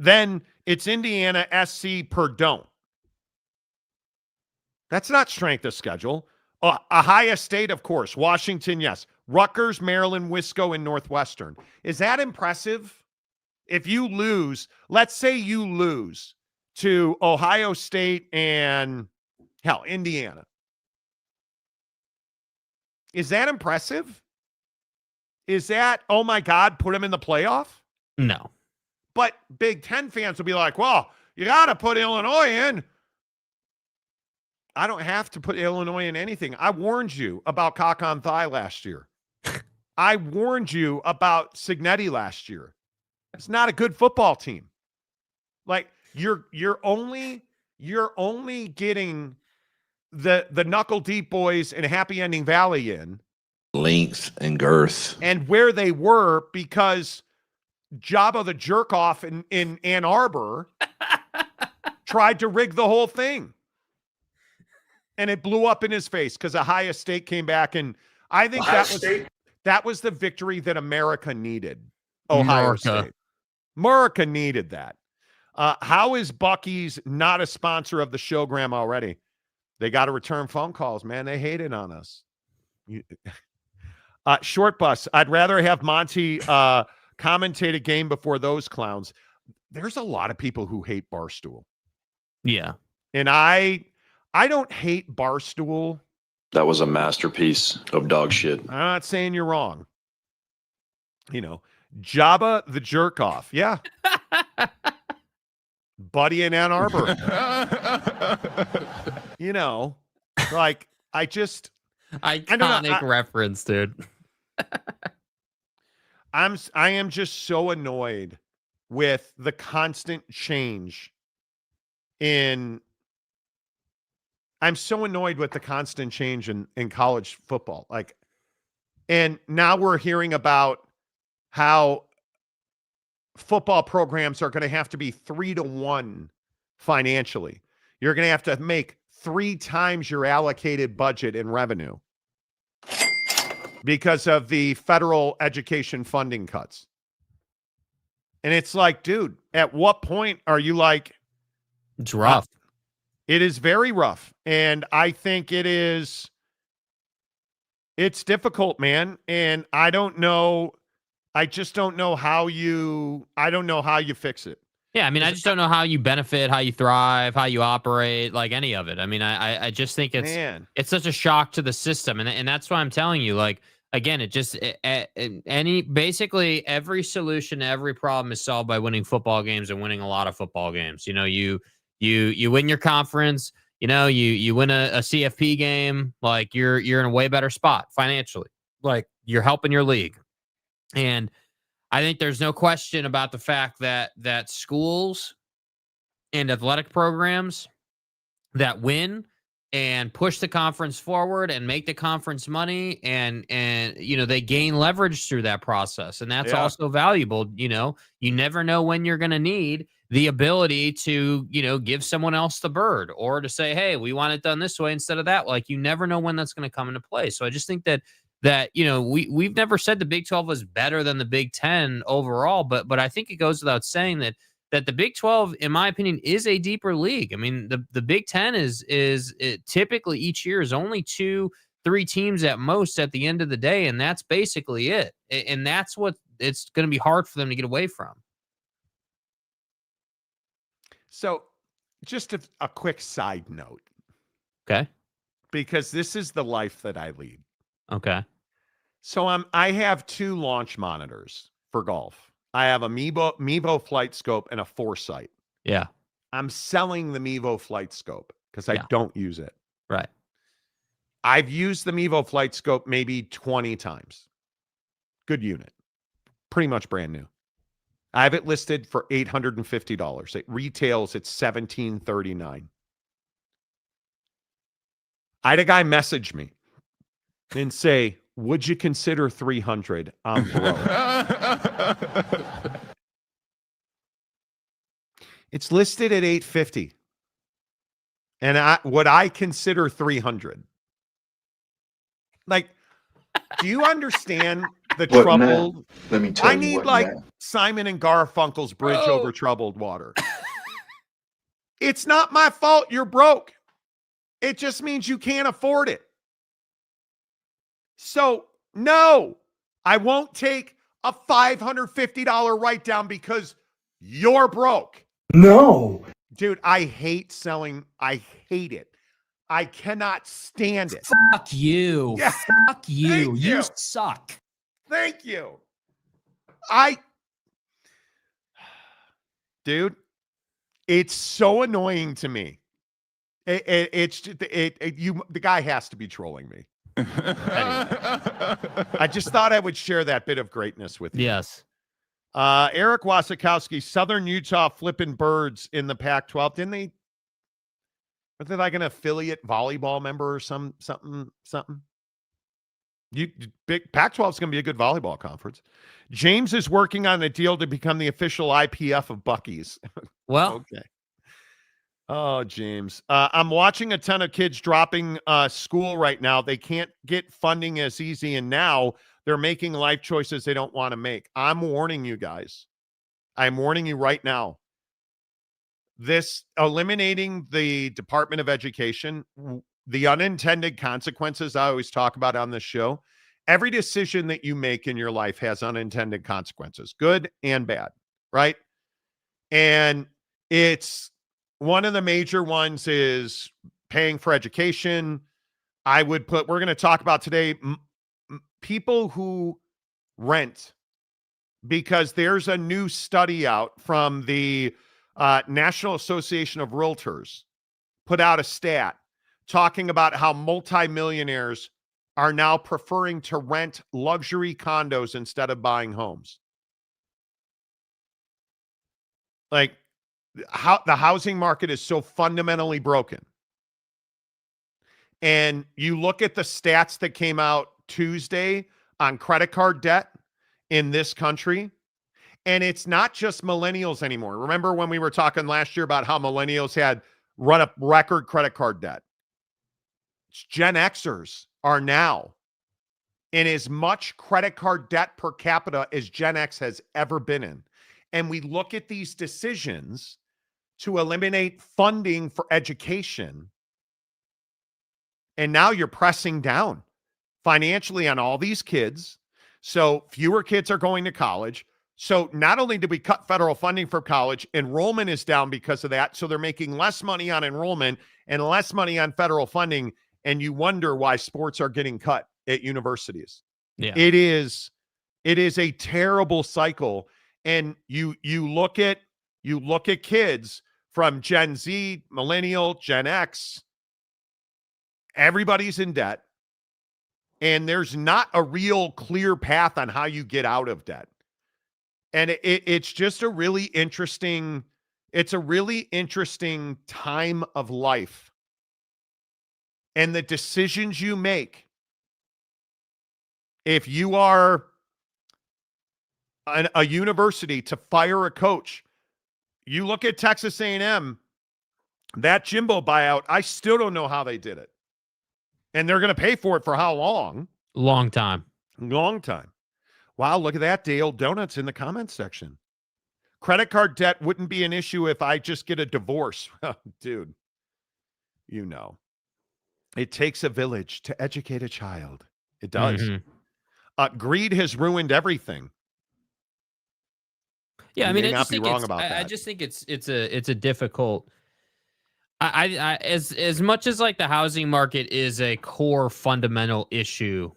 Then it's Indiana, SC, Purdue. That's not strength of schedule. Ohio State, of course. Washington, yes. Rutgers, Maryland, Wisco, and Northwestern. Is that impressive? If you lose, let's say you lose to Ohio State and, hell, Indiana. Is that impressive? Is that, oh my God, put them in the playoff? No. But Big Ten fans will be like, well, you got to put Illinois in. I don't have to put Illinois in anything. I warned you about cock on thigh last year. I warned you about Signetti last year. It's not a good football team. Like you're only getting the knuckle deep boys and Happy Ending Valley in Length and girth. and where they were because Jabba the jerk off in Ann Arbor tried to rig the whole thing. And it blew up in his face because Ohio State came back, and I think that was the victory that America needed. Ohio State. America needed that. How is Buc-ee's not a sponsor of the show, Graham, already? They got to return phone calls, man. They hated on us. Short bus. I'd rather have Monty commentate a game before those clowns. There's a lot of people who hate Barstool. Yeah. And I don't hate Barstool. That was a masterpiece of dog shit. I'm not saying you're wrong. You know, Jabba the jerk off. Yeah. Buddy in Ann Arbor. You know, like iconic reference, dude. I am just so annoyed with the constant change in college football. Like, and now we're hearing about how football programs are going to have to be 3-1 financially. You're going to have to make 3 times your allocated budget in revenue because of the federal education funding cuts. And it's like, dude, at what point are you like, It's rough. It is very rough. And I think it's difficult, man. And I just don't know how you fix it. Yeah, I mean, I just don't know how you benefit, how you thrive, how you operate, like any of it. I mean, I just think it's such a shock to the system, and that's why I'm telling you. Like again, basically every solution to every problem is solved by winning football games and winning a lot of football games. You know, you win your conference. You know, you win a CFP game. Like you're in a way better spot financially. Like you're helping your league, and I think there's no question about the fact that schools and athletic programs that win and push the conference forward and make the conference money and they gain leverage through that process, and that's also valuable. You never know when you're going to need the ability to give someone else the bird, or to say, hey, we want it done this way instead of that. Like, you never know when that's going to come into play. So I just think that we've never said the Big 12 was better than the Big 10 overall, but I think it goes without saying that the Big 12, in my opinion, is a deeper league. I mean, the Big 10 is typically each year is only 2-3 teams at most at the end of the day, and that's basically it. And that's what it's going to be hard for them to get away from. So, just a quick side note. Okay. Because this is the life that I lead. Okay. So I have 2 launch monitors for golf. I have a Mevo Flight Scope and a Foresight. Yeah. I'm selling the Mevo Flight Scope because I don't use it. Right. I've used the Mevo Flight Scope maybe 20 times. Good unit. Pretty much brand new. I have it listed for $850. It retails at $1,739. I had a guy message me and say, would you consider $300? I'm broke. It's listed at $850. And would I consider $300? Like, do you understand the trouble? Let me tell I you need what, Matt. Simon and Garfunkel's Bridge Over Troubled Water. It's not my fault you're broke. It just means you can't afford it. So, no, I won't take a $550 write down because you're broke. No. Dude, I hate selling. I hate it. I cannot stand it. Fuck you. Yeah. Fuck you. Thank You you. suck. Thank you. Dude, it's so annoying to me. The guy has to be trolling me. Anyway, I just thought I would share that bit of greatness with you. Yes. Eric Wasikowski, Southern Utah flipping birds in the Pac-12. Didn't they? Were they like an affiliate volleyball member or something? Big Pac-12 is going to be a good volleyball conference. James is working on a deal to become the official IPF of Buc-ee's. Well, Okay. Oh, James. I'm watching a ton of kids dropping school right now. They can't get funding as easy, and now they're making life choices they don't want to make. I'm warning you guys. I'm warning you right now. This eliminating the Department of Education, the unintended consequences I always talk about on this show. Every decision that you make in your life has unintended consequences, good and bad, right? And it's one of the major ones is paying for education. We're going to talk about today, people who rent, because there's a new study out from the National Association of Realtors, put out a stat talking about how multimillionaires are now preferring to rent luxury condos instead of buying homes. Like, how the housing market is so fundamentally broken. And you look at the stats that came out Tuesday on credit card debt in this country, and it's not just millennials anymore. Remember when we were talking last year about how millennials had run up record credit card debt? Gen Xers are now in as much credit card debt per capita as Gen X has ever been in. And we look at these decisions to eliminate funding for education, and now you're pressing down financially on all these kids. So fewer kids are going to college. So not only did we cut federal funding for college, enrollment is down because of that. So they're making less money on enrollment and less money on federal funding. And you wonder why sports are getting cut at universities. Yeah. It is a terrible cycle. And you look at kids from Gen Z, Millennial, Gen X, everybody's in debt. And there's not a real clear path on how you get out of debt. And it's just a really interesting, it's a really interesting time of life. And the decisions you make, if you are a university to fire a coach, you look at Texas A&M, that Jimbo buyout, I still don't know how they did it. And they're going to pay for it for how long? Long time. Long time. Wow, look at that. Dale Donuts in the comments section. Credit card debt wouldn't be an issue if I just get a divorce. Dude, you know. It takes a village to educate a child. It does. Mm-hmm. Greed has ruined everything. Yeah, You may not be wrong about that. I just think it's a difficult. As much as like the housing market is a core fundamental issue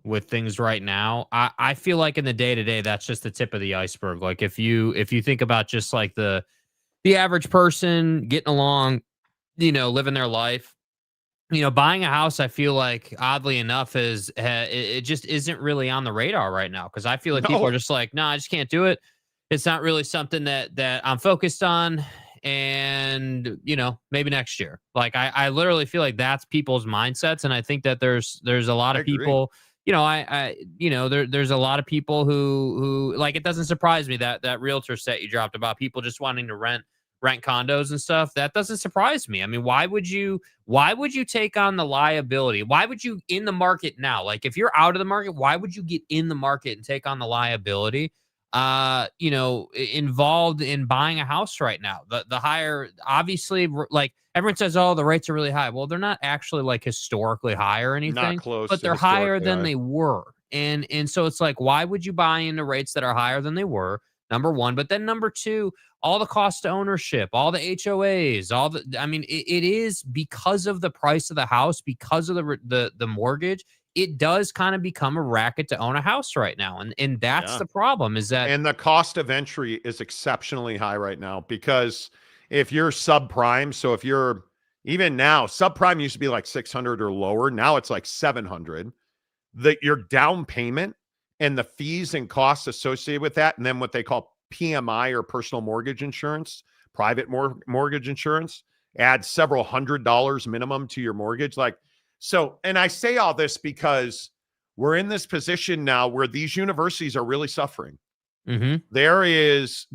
with things right now, I feel like in the day to day that's just the tip of the iceberg. Like if you think about just like the average person getting along, living their life, buying a house, I feel like oddly enough it just isn't really on the radar right now, because I feel like people are just like, no, I just can't do it. It's not really something that I'm focused on. And, maybe next year. Like I literally feel like that's people's mindsets. And I think that there's a lot of people, there's a lot of people who like, it doesn't surprise me that realtor set you dropped about people just wanting to rent condos and stuff. That doesn't surprise me. I mean, why would you take on the liability? Why would you in the market now? Like if you're out of the market, why would you get in the market and take on the liability? Involved in buying a house right now. The higher, obviously, like everyone says, oh, the rates are really high. Well, they're not actually like historically high or anything, not close, but they're higher than they were. And so it's like, why would you buy into rates that are higher than they were? Number one. But then number two, all the cost of ownership, all the HOAs, it is because of the price of the house, because of the mortgage. It does kind of become a racket to own a house right now. And that's the problem, is that. And the cost of entry is exceptionally high right now, because if you're subprime, so if you're even now, subprime used to be like 600 or lower. Now it's like 700. Your down payment and the fees and costs associated with that, and then what they call PMI or personal mortgage insurance, private mortgage insurance, adds several $100s minimum to your mortgage. So, and I say all this because we're in this position now where these universities are really suffering. Mm-hmm. There is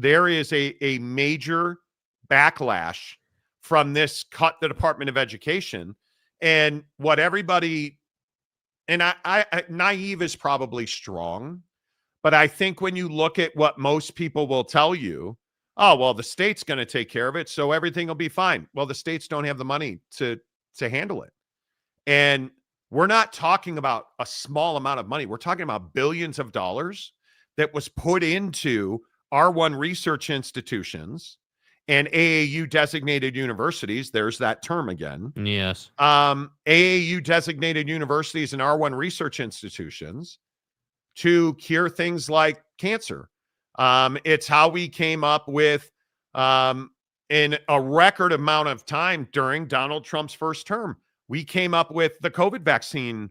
a major backlash from this cut the Department of Education, and what everybody, and I naive is probably strong, but I think when you look at what most people will tell you, oh, well, the state's going to take care of it, so everything will be fine. Well, the states don't have the money to handle it. And we're not talking about a small amount of money. We're talking about billions of dollars that was put into R1 research institutions and AAU designated universities. There's that term again. Yes. AAU designated universities and R1 research institutions to cure things like cancer. It's how we came up with, in a record amount of time during Donald Trump's first term, we came up with the COVID vaccine,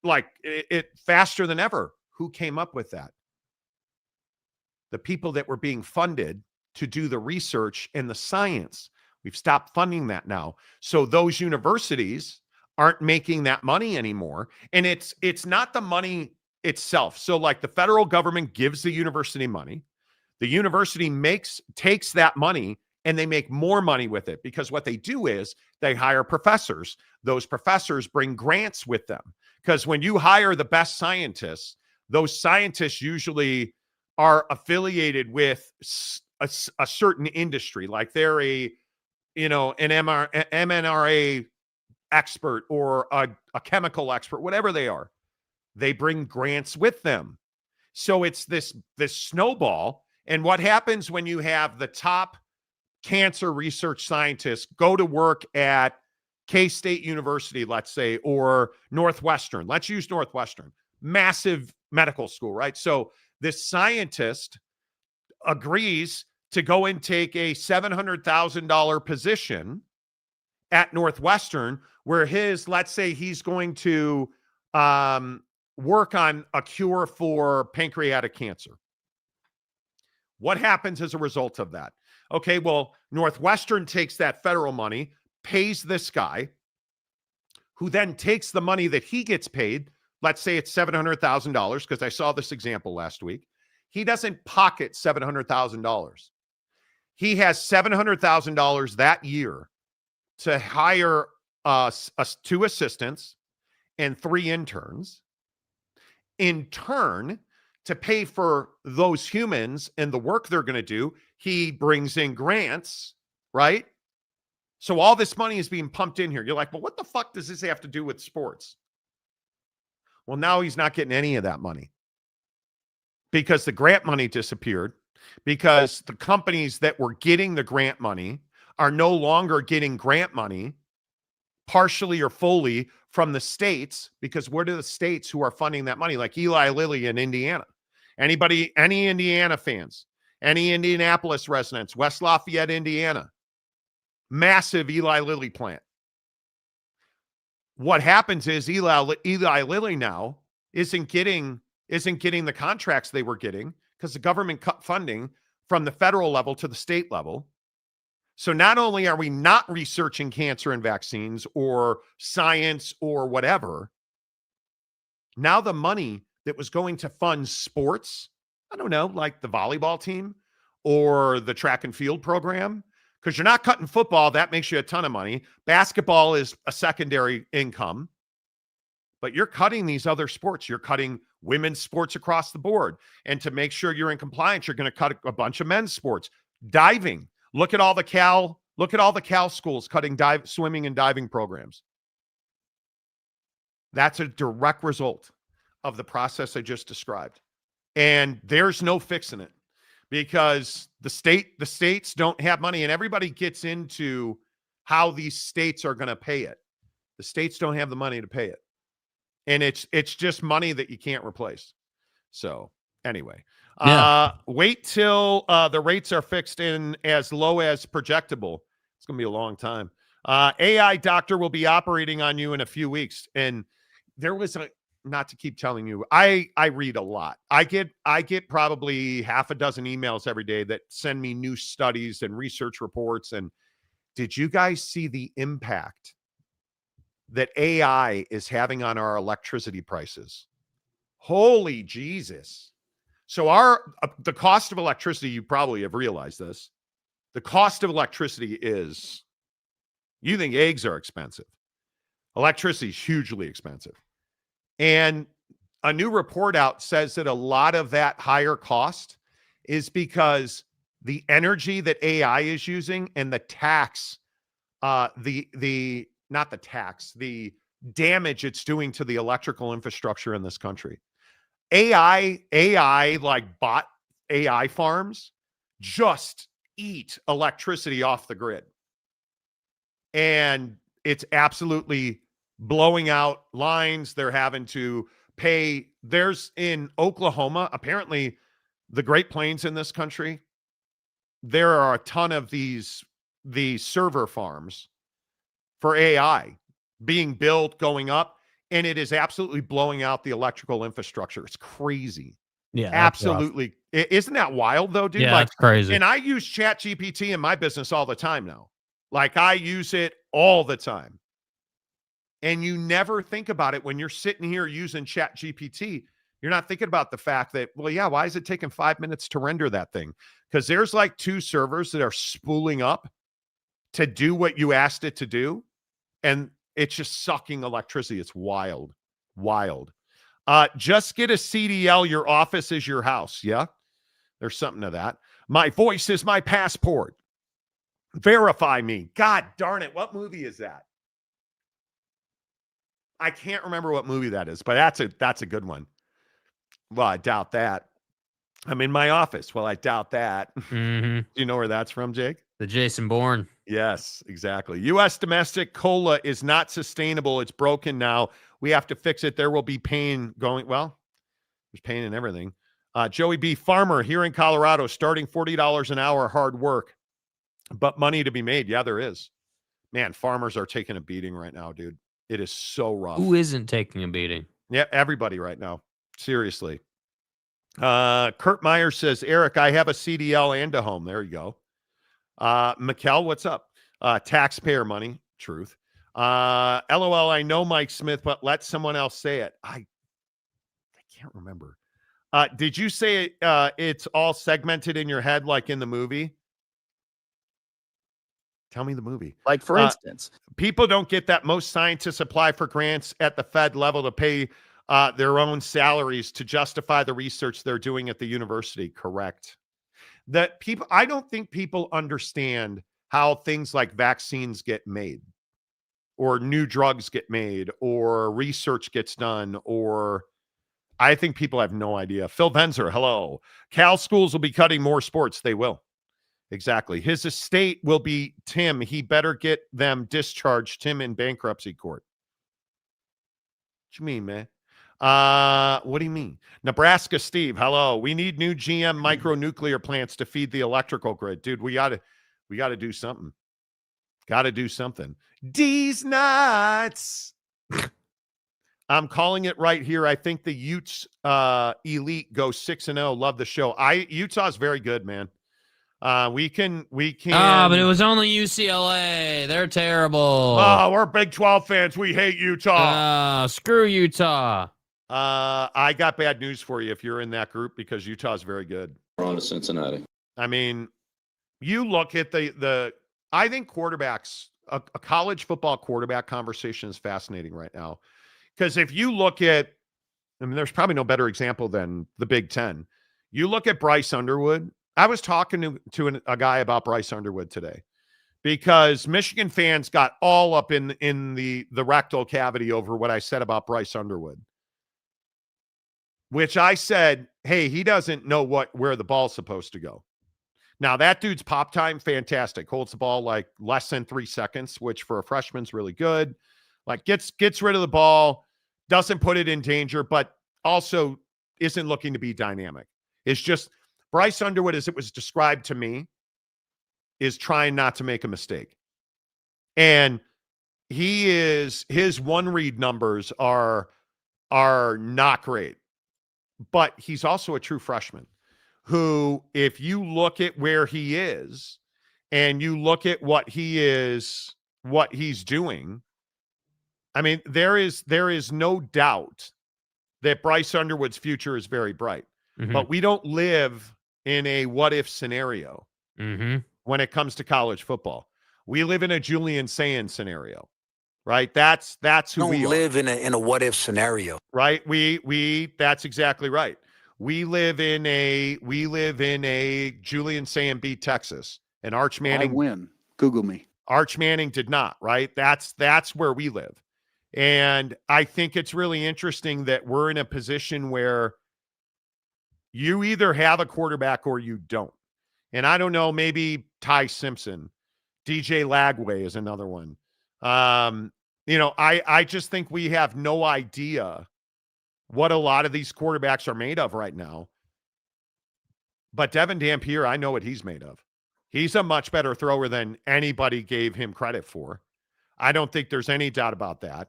like it faster than ever. Who came up with that? The people that were being funded to do the research and the science. We've stopped funding that now. So those universities aren't making that money anymore. And it's not the money itself. So like the federal government gives the university money. The university takes that money and they make more money with it, because what they do is they hire professors. Those professors bring grants with them, because when you hire the best scientists, those scientists usually are affiliated with a certain industry, like they're an mRNA expert or a chemical expert, whatever they are. They bring grants with them. So it's this snowball. And what happens when you have the top cancer research scientists go to work at K-State University, let's say, or Northwestern. Let's use Northwestern. Massive medical school, right? So this scientist agrees to go and take a $700,000 position at Northwestern, where let's say he's going to work on a cure for pancreatic cancer. What happens as a result of that? Okay, well, Northwestern takes that federal money, pays this guy, who then takes the money that he gets paid. Let's say it's $700,000, because I saw this example last week. He doesn't pocket $700,000. He has $700,000 that year to hire 2 assistants and 3 interns. In turn, to pay for those humans and the work they're going to do, he brings in grants, right? So all this money is being pumped in here. You're like, well, what the fuck does this have to do with sports? Well, now he's not getting any of that money because the grant money disappeared, because the companies that were getting the grant money are no longer getting grant money, partially or fully, from the states, because where do the states who are funding that money, like Eli Lilly in Indiana? Anybody, any Indiana fans, any Indianapolis residents, West Lafayette, Indiana, massive Eli Lilly plant. What happens is Eli Lilly now isn't getting the contracts they were getting because the government cut funding from the federal level to the state level. So not only are we not researching cancer and vaccines or science or whatever, now the money that was going to fund sports, I don't know, like the volleyball team or the track and field program, because you're not cutting football, that makes you a ton of money. Basketball is a secondary income, but you're cutting these other sports. You're cutting women's sports across the board. And to make sure you're in compliance, you're going to cut a bunch of men's sports. Diving. Look at all the Cal schools cutting swimming and diving programs. That's a direct result of the process I just described. And there's no fixing it because the states don't have money, and everybody gets into how these states are going to pay it. The states don't have the money to pay it. And it's just money that you can't replace. So anyway, wait till the rates are fixed in as low as projectable. It's going to be a long time. AI doctor will be operating on you in a few weeks. And there was not to keep telling you, I read a lot. I get probably half a dozen emails every day that send me new studies and research reports. And did you guys see the impact that AI is having on our electricity prices? Holy Jesus. So the cost of electricity, you probably have realized this. The cost of electricity is, you think eggs are expensive. Electricity is hugely expensive. And a new report out says that a lot of that higher cost is because the energy that AI is using and the tax, the damage it's doing to the electrical infrastructure in this country. AI like bot AI farms just eat electricity off the grid. And it's absolutely blowing out lines. They're having to pay. There's in Oklahoma, apparently the Great Plains in this country, there are a ton of these server farms for AI being built, going up, and it is absolutely blowing out the electrical infrastructure. It's crazy. Yeah, absolutely. Isn't that wild though, dude? Yeah, like, that's crazy. And I use ChatGPT in my business all the time now. Like I use it all the time. And you never think about it when you're sitting here using ChatGPT. You're not thinking about the fact that, well, yeah, why is it taking 5 minutes to render that thing? Because there's like 2 servers that are spooling up to do what you asked it to do. And it's just sucking electricity. It's wild. Wild. Just get a CDL. Your office is your house. Yeah, there's something to that. My voice is my passport. Verify me. God darn it. What movie is that? I can't remember what movie that is, but that's a good one. Well, I doubt that. I'm in my office. Well, I doubt that. Mm-hmm. Do you know where that's from, Jake? The Jason Bourne. Yes, exactly. U.S. domestic cola is not sustainable. It's broken now. We have to fix it. There will be pain going. Well, there's pain in everything. Joey B. Farmer here in Colorado, starting $40 an hour, hard work, but money to be made. Yeah, there is. Man, farmers are taking a beating right now, dude. It is so rough. Who isn't taking a beating? Yeah, everybody right now. Seriously. Kurt Meyer says, Eric, I have a CDL and a home. There you go. Mikkel, what's up? Taxpayer money. Truth. LOL, I know Mike Smith, but let someone else say it. I can't remember. Did you say it's all segmented in your head like in the movie? Tell me the movie. Like, for instance, people don't get that. Most scientists apply for grants at the Fed level to pay their own salaries to justify the research they're doing at the university. Correct. That people, I don't think people understand how things like vaccines get made, or new drugs get made, or research gets done, or I think people have no idea. Phil Venzer, hello. Cal schools will be cutting more sports. They will. Exactly. His estate will be Tim. He better get them discharged. Tim in bankruptcy court. What you mean, man? What do you mean? Nebraska Steve, hello. We need new GM micronuclear plants to feed the electrical grid. Dude, we gotta do something. Gotta do something. D's nuts. I'm calling it right here. I think the Utes elite go 6-0. Love the show. Utah's very good, man. We can. But it was only UCLA. They're terrible. Oh, we're Big 12 fans. We hate Utah. Screw Utah. I got bad news for you if you're in that group, because Utah's very good. We're on to Cincinnati. I mean, you look at I think quarterbacks, a college football quarterback conversation is fascinating right now. Because if you look at, I mean, there's probably no better example than the Big Ten. You look at Bryce Underwood. I was talking to a guy about Bryce Underwood today, because Michigan fans got all up in the rectal cavity over what I said about Bryce Underwood, which I said, hey, he doesn't know where the ball's supposed to go. Now, that dude's pop time, fantastic. Holds the ball like less than 3 seconds, which for a freshman's really good. Like gets rid of the ball, doesn't put it in danger, but also isn't looking to be dynamic. It's just Bryce Underwood, as it was described to me, is trying not to make a mistake. And his one read numbers are not great. But he's also a true freshman who, if you look at where he is and you look at what he's doing, I mean, there is no doubt that Bryce Underwood's future is very bright. Mm-hmm. But we don't live in a what-if scenario when it comes to college football. We live in a Julian Sand scenario, right? That's who we live in a what-if scenario, right? We that's exactly right. We live in a Julian Sand beat Texas, and Arch Manning. I win. Google me. Arch Manning did not, right? That's where we live. And I think it's really interesting that we're in a position where you either have a quarterback or you don't. And I don't know, maybe Ty Simpson, DJ Lagway is another one. I just think we have no idea what a lot of these quarterbacks are made of right now. But Devin Dampier, I know what he's made of. He's a much better thrower than anybody gave him credit for. I don't think there's any doubt about that.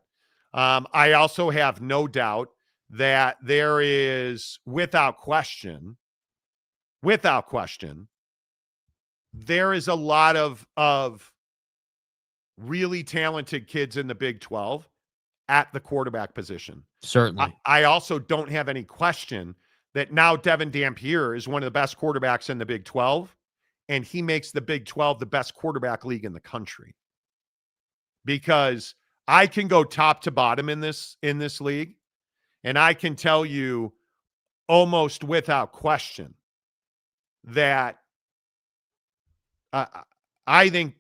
I also have no doubt that there is, without question, there is a lot of really talented kids in the Big 12 at the quarterback position. Certainly. I also don't have any question that now Devin Dampier is one of the best quarterbacks in the Big 12, and he makes the Big 12 the best quarterback league in the country. Because I can go top to bottom in this league, and I can tell you almost without question that I think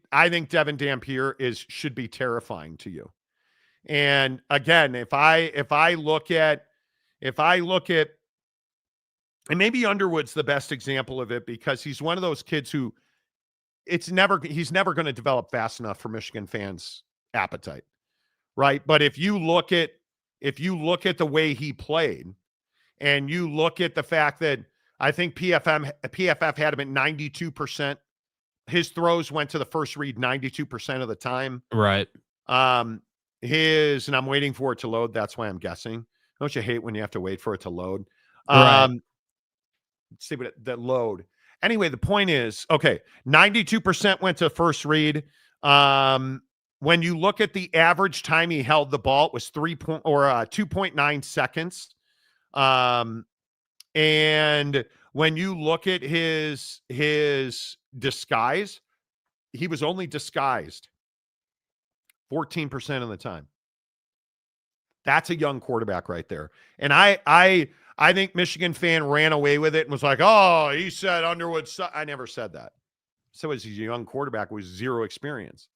Devin Dampier should be terrifying to you. And again, if I look at, and maybe Underwood's the best example of it, because he's one of those kids who he's never going to develop fast enough for Michigan fans' appetite, right? But if you look at the way he played, and you look at the fact that I think PFF had him at 92%. His throws went to the first read 92% of the time. Right. And I'm waiting for it to load. That's why I'm guessing. Don't you hate when you have to wait for it to load? Right. see what that load. Anyway, the point is, okay, 92% went to first read. When you look at the average time he held the ball, it was 2.9 seconds. And when you look at his disguise, he was only disguised 14% of the time. That's a young quarterback right there. And I think Michigan fan ran away with it and was like, oh, he said Underwood. I never said that. So as a young quarterback with zero experience.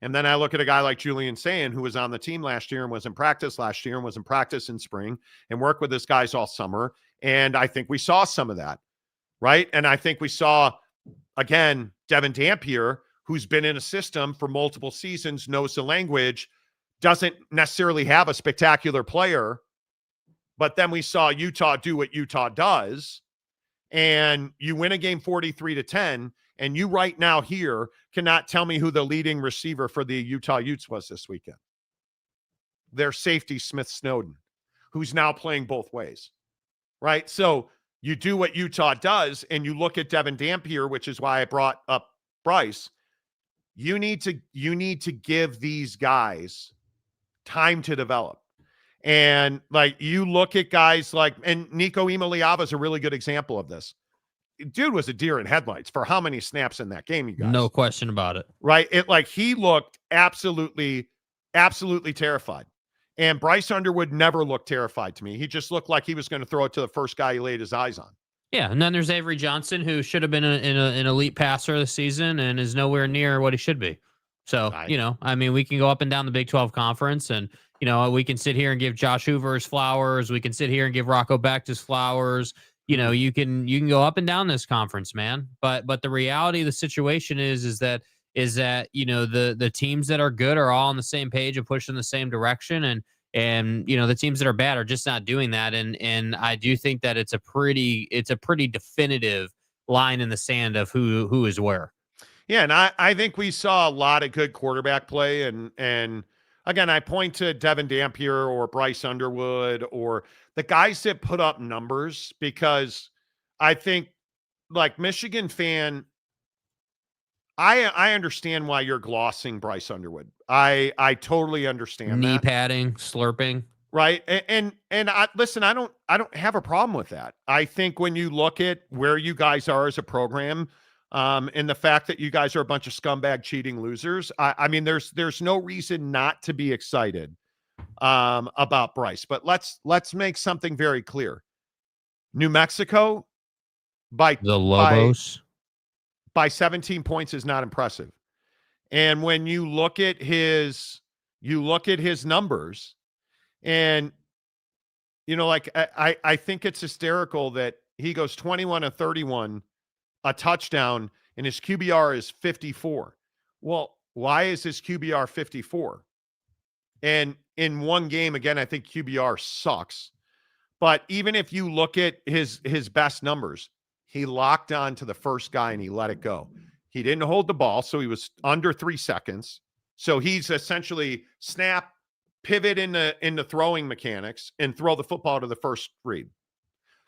And then I look at a guy like Julian Sayin, who was on the team last year and was in practice last year and was in practice in spring and worked with this guys all summer. And I think we saw some of that, right? And I think we saw, again, Devin Dampier, who's been in a system for multiple seasons, knows the language, doesn't necessarily have a spectacular player. But then we saw Utah do what Utah does, and you win a game 43-10, and you right now here cannot tell me who the leading receiver for the Utah Utes was this weekend. Their safety, Smith Snowden, who's now playing both ways, right? So you do what Utah does, and you look at Devin Dampier, which is why I brought up Bryce. You need to give these guys time to develop. And like you look at guys like, and Nico Imaliava is a really good example of this. Dude was a deer in headlights for how many snaps in that game, you guys? No question about it. Right? He looked absolutely terrified. And Bryce Underwood never looked terrified to me. He just looked like he was going to throw it to the first guy he laid his eyes on. Yeah, and then there's Avery Johnson, who should have been an elite passer this season and is nowhere near what he should be. So, we can go up and down the Big 12 conference, and, we can sit here and give Josh Hoover his flowers. We can sit here and give Rocco Becht his flowers. You can go up and down this conference, man. But the reality of the situation is that the teams that are good are all on the same page and pushing the same direction, and the teams that are bad are just not doing that. And I do think that it's a pretty definitive line in the sand of who is where. Yeah, and I think we saw a lot of good quarterback play, and again, I point to Devin Dampier or Bryce Underwood or the guys that put up numbers, because I think, like, Michigan fan, I understand why you're glossing Bryce Underwood. I totally understand knee that. padding, slurping, right? And listen, I don't have a problem with that. I think when you look at where you guys are as a program, and the fact that you guys are a bunch of scumbag cheating losers, I mean, there's no reason not to be excited about Bryce. But let's make something very clear. New Mexico by 17 points is not impressive. And when you look at his numbers, and I think it's hysterical that he goes 21-31, a touchdown, and his QBR is 54. Well, why is his QBR 54? And in one game, again, I think QBR sucks. But even if you look at his best numbers, he locked on to the first guy and he let it go. He didn't hold the ball, so he was under 3 seconds. So he's essentially snap, pivot in the throwing mechanics, and throw the football to the first read.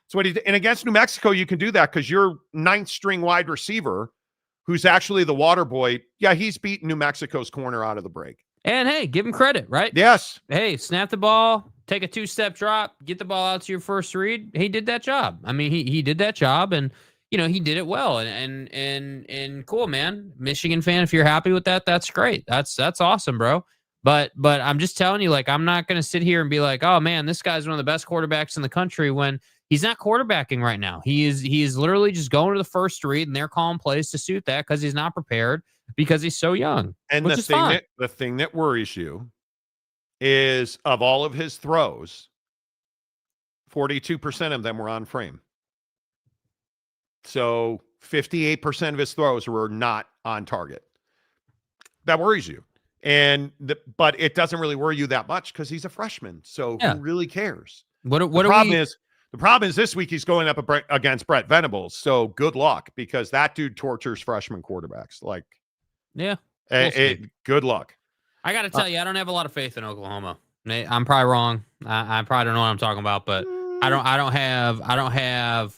So what he did. And against New Mexico, you can do that because your 9th string wide receiver, who's actually the water boy, he's beating New Mexico's corner out of the break. And hey, give him credit, right? Yes. Hey, snap the ball, take a 2-step drop, get the ball out to your first read. He did that job. I mean, he did that job, and he did it well. And cool, man. Michigan fan, if you're happy with that, that's great. That's awesome, bro. But I'm just telling you, like, I'm not going to sit here and be like, oh man, this guy's one of the best quarterbacks in the country, when he's not quarterbacking right now. He is literally just going to the first read, and they're calling plays to suit that because he's not prepared, because he's so young. And the thing that worries you is, of all of his throws, 42% of them were on frame. So 58% of his throws were not on target. That worries you. But it doesn't really worry you that much because he's a freshman. So who really cares? The problem is this week he's going up against Brett Venables. So good luck, because that dude tortures freshman quarterbacks. Like, yeah, good luck. I got to tell you, I don't have a lot of faith in Oklahoma. I'm probably wrong. I probably don't know what I'm talking about, but I don't have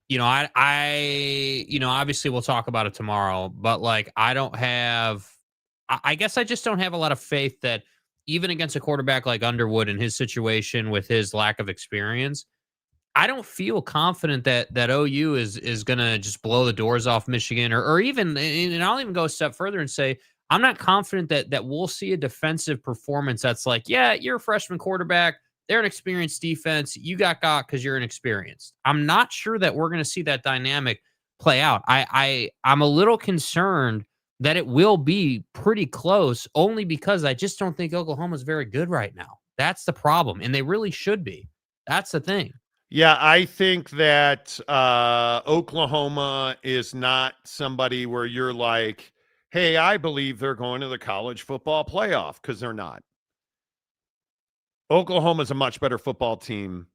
Obviously we'll talk about it tomorrow, but like, I guess I just don't have a lot of faith that even against a quarterback like Underwood in his situation with his lack of experience, I don't feel confident that OU is gonna just blow the doors off Michigan, or even, and I'll even go a step further and say I'm not confident that we'll see a defensive performance that's like, yeah, you're a freshman quarterback, they're an experienced defense, you got because you're inexperienced. I'm not sure that we're gonna see that dynamic play out. I'm a little concerned that it will be pretty close, only because I just don't think Oklahoma's very good right now. That's the problem, and they really should be. That's the thing. Yeah, I think that Oklahoma is not somebody where you're like, hey, I believe they're going to the college football playoff, because they're not. Oklahoma's a much better football team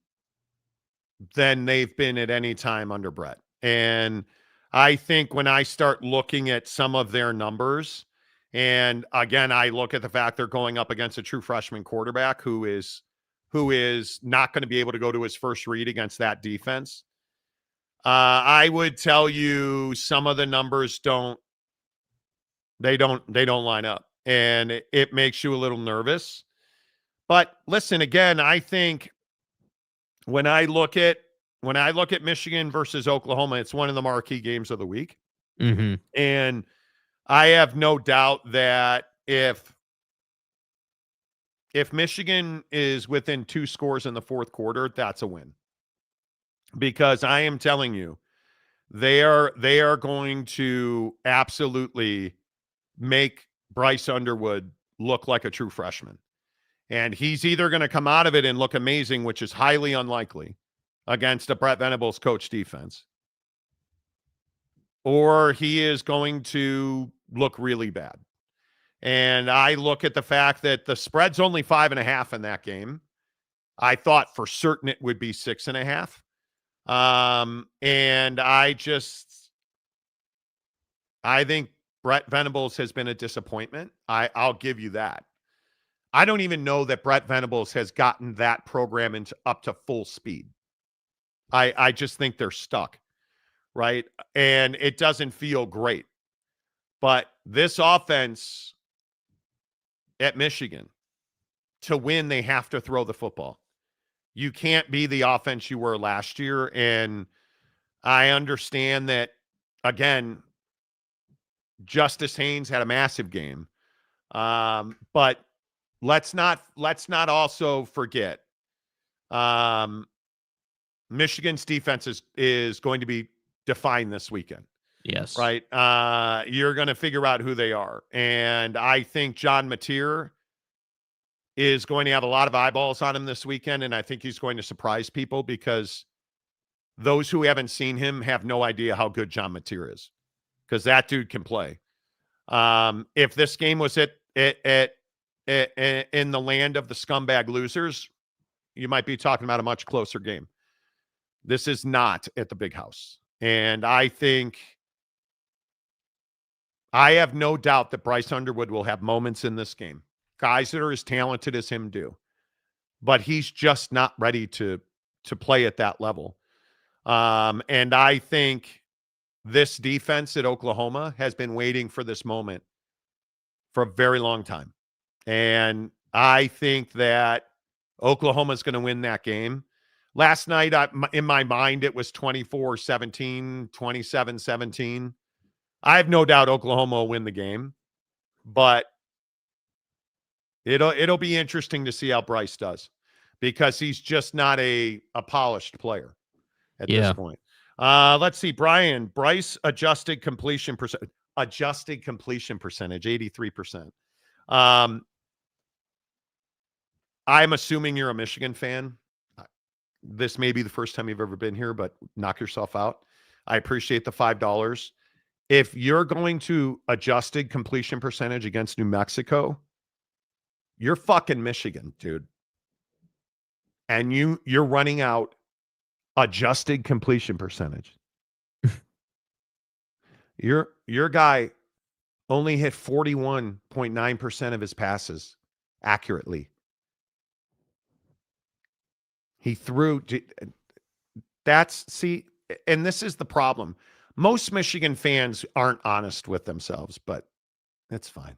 than they've been at any time under Brett. And I think when I start looking at some of their numbers, and again, I look at the fact they're going up against a true freshman quarterback who is not going to be able to go to his first read against that defense. I would tell you some of the numbers don't line up, and it makes you a little nervous. But listen, again, I think when I look at Michigan versus Oklahoma, it's one of the marquee games of the week. Mm-hmm. And I have no doubt that if Michigan is within 2 scores in the fourth quarter, that's a win. Because I am telling you, they are going to absolutely make Bryce Underwood look like a true freshman. And he's either going to come out of it and look amazing, which is highly unlikely against a Brett Venables coach defense, or he is going to look really bad. And I look at the fact that the spread's only 5.5 in that game. I thought for certain it would be 6.5. And I think Brett Venables has been a disappointment. I'll give you that. I don't even know that Brett Venables has gotten that program up to full speed. I just think they're stuck, right? And it doesn't feel great. But this offense at Michigan, to win, they have to throw the football. You can't be the offense you were last year. And I understand that, again, Justice Haynes had a massive game. But let's not also forget Michigan's defense is going to be defined this weekend. Yes. Right. You're going to figure out who they are. And I think John Mateer is going to have a lot of eyeballs on him this weekend. And I think he's going to surprise people, because those who haven't seen him have no idea how good John Mateer is, because that dude can play. If this game was in the land of the scumbag losers, you might be talking about a much closer game. This is not at the Big House. And I have no doubt that Bryce Underwood will have moments in this game. Guys that are as talented as him do. But he's just not ready to play at that level. And I think this defense at Oklahoma has been waiting for this moment for a very long time. And I think that Oklahoma is going to win that game. Last night, in my mind, it was 24-17, 27-17. I have no doubt Oklahoma will win the game, but it'll be interesting to see how Bryce does, because he's just not a polished player at this point. Let's see, Brian. Bryce adjusted completion percentage, 83%. I'm assuming you're a Michigan fan. This may be the first time you've ever been here, but knock yourself out. I appreciate the $5. If you're going to adjusted completion percentage against New Mexico, you're fucking Michigan, dude. And you're running out adjusted completion percentage. Your guy only hit 41.9% of his passes accurately. He threw. and this is the problem. Most Michigan fans aren't honest with themselves, but it's fine.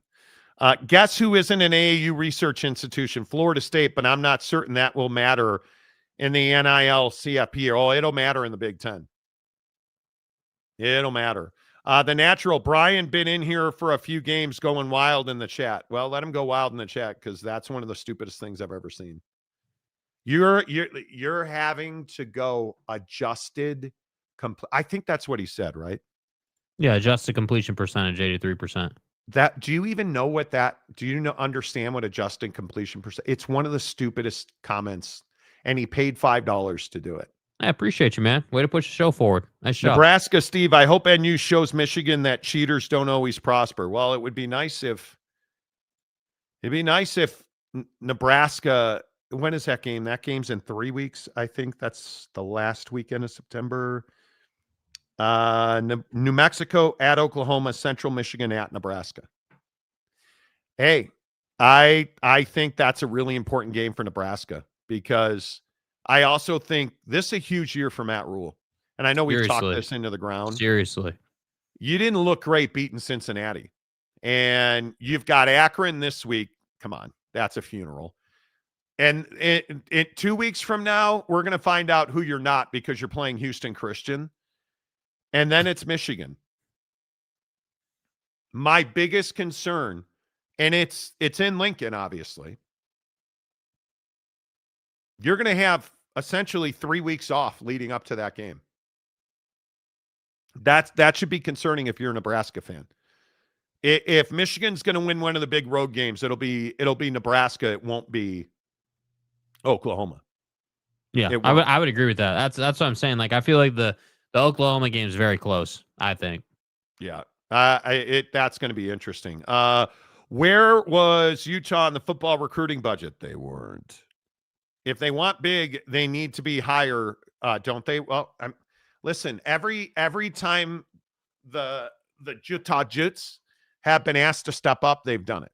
Guess who isn't an AAU research institution? Florida State, but I'm not certain that will matter in the NIL CFP. Oh, it'll matter in the Big Ten. It'll matter. The natural Brian been in here for a few games going wild in the chat. Well, let him go wild in the chat because that's one of the stupidest things I've ever seen. You're having to go adjusted. I think that's what he said, right? Yeah, adjusted completion percentage, 83%. That do you even know what that? Do you understand what adjusted completion percent? It's one of the stupidest comments, and he paid $5 to do it. I appreciate you, man. Way to push the show forward. Nice job. Nebraska, Steve. I hope NU shows Michigan that cheaters don't always prosper. Well, it would be nice if. It'd be nice if Nebraska. When is that game? That game's in 3 weeks. I think that's the last weekend of September. New Mexico at Oklahoma, Central Michigan at Nebraska. Hey, I think that's a really important game for Nebraska because I also think this is a huge year for Matt Rule. And I know we've talked this into the ground. Seriously. You didn't look great beating Cincinnati. And you've got Akron this week. Come on. That's a funeral. And in 2 weeks from now, we're going to find out who you're not because you're playing Houston Christian. And then it's Michigan. My biggest concern, and it's in Lincoln, obviously. You're going to have essentially 3 weeks off leading up to that game. That should be concerning if you're a Nebraska fan. If Michigan's going to win one of the big road games, it'll be Nebraska. It won't be Oklahoma. Yeah, I would agree with that. That's what I'm saying. Like I feel like the Oklahoma game is very close, I think. Yeah. That's going to be interesting. Where was Utah in the football recruiting budget? They weren't. If they want big, they need to be higher, don't they? Well, listen, every time the Utah Jutes have been asked to step up, they've done it.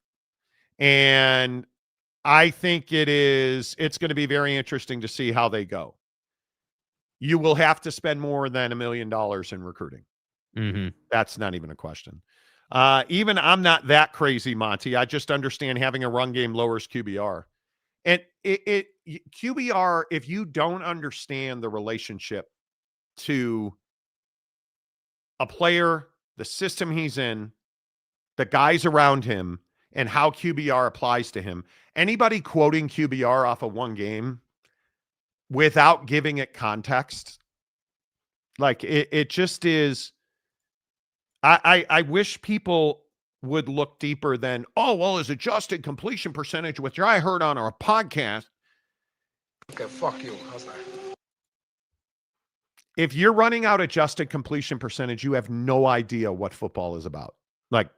And I think it's going to be very interesting to see how they go. You will have to spend more than $1 million in recruiting. Mm-hmm. That's not even a question. Even I'm not that crazy, Monty. I just understand having a run game lowers QBR. And QBR, if you don't understand the relationship to a player, the system he's in, the guys around him, and how QBR applies to him, anybody quoting QBR off of one game without giving it context, like it just is. I wish people would look deeper than, oh, well, his adjusted completion percentage, which I heard on our podcast. Okay, fuck you. How's that? If you're running out adjusted completion percentage, you have no idea what football is about. Like,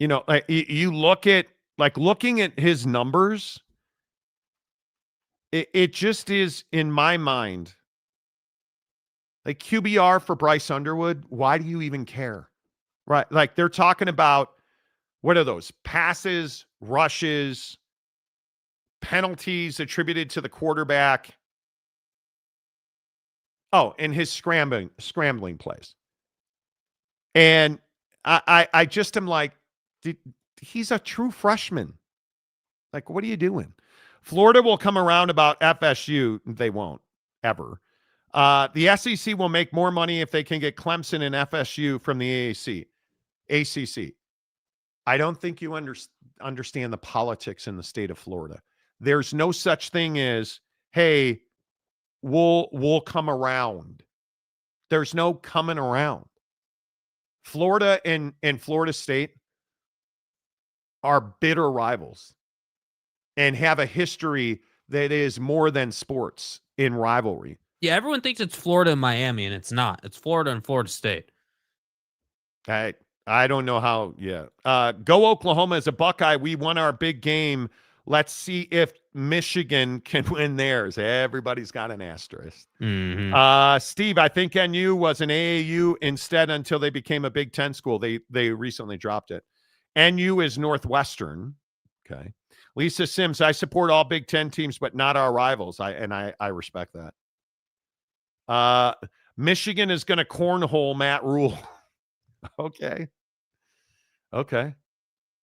like you look at, like looking at his numbers, it just is, in my mind, like QBR for Bryce Underwood. Why do you even care? Right. Like they're talking about, what are those? Passes, rushes, penalties attributed to the quarterback. Oh, and his scrambling plays. And I just am like, he's a true freshman. Like, what are you doing? Florida will come around about FSU. They won't, ever. The SEC will make more money if they can get Clemson and FSU from the ACC. I don't think you understand the politics in the state of Florida. There's no such thing as, hey, we'll come around. There's no coming around. Florida and Florida State are bitter rivals and have a history that is more than sports in rivalry. Yeah, everyone thinks it's Florida and Miami, and it's not. It's Florida and Florida State. I don't know how. Yeah. Go Oklahoma as a Buckeye. We won our big game. Let's see if Michigan can win theirs. Everybody's got an asterisk. Mm-hmm. Steve, I think NU was an AAU instead until they became a Big Ten school. They recently dropped it. NU is Northwestern. Okay. Lisa Sims, I support all Big Ten teams, but not our rivals. I respect that. Michigan is going to cornhole Matt Rule. Okay.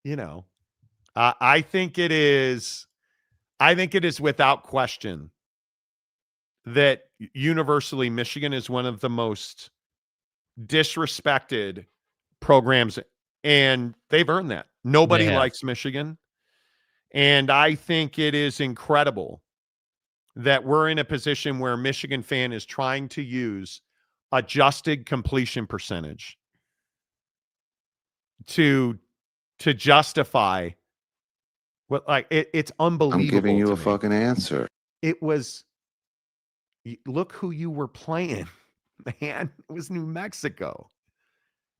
You know, I think it is without question that universally Michigan is one of the most disrespected programs, and they've earned that. Nobody likes Michigan. And I think it is incredible that we're in a position where Michigan fan is trying to use adjusted completion percentage to justify what, like, it's unbelievable. I'm giving you to a me. fucking answer. It was, look who you were playing, man. It was New Mexico.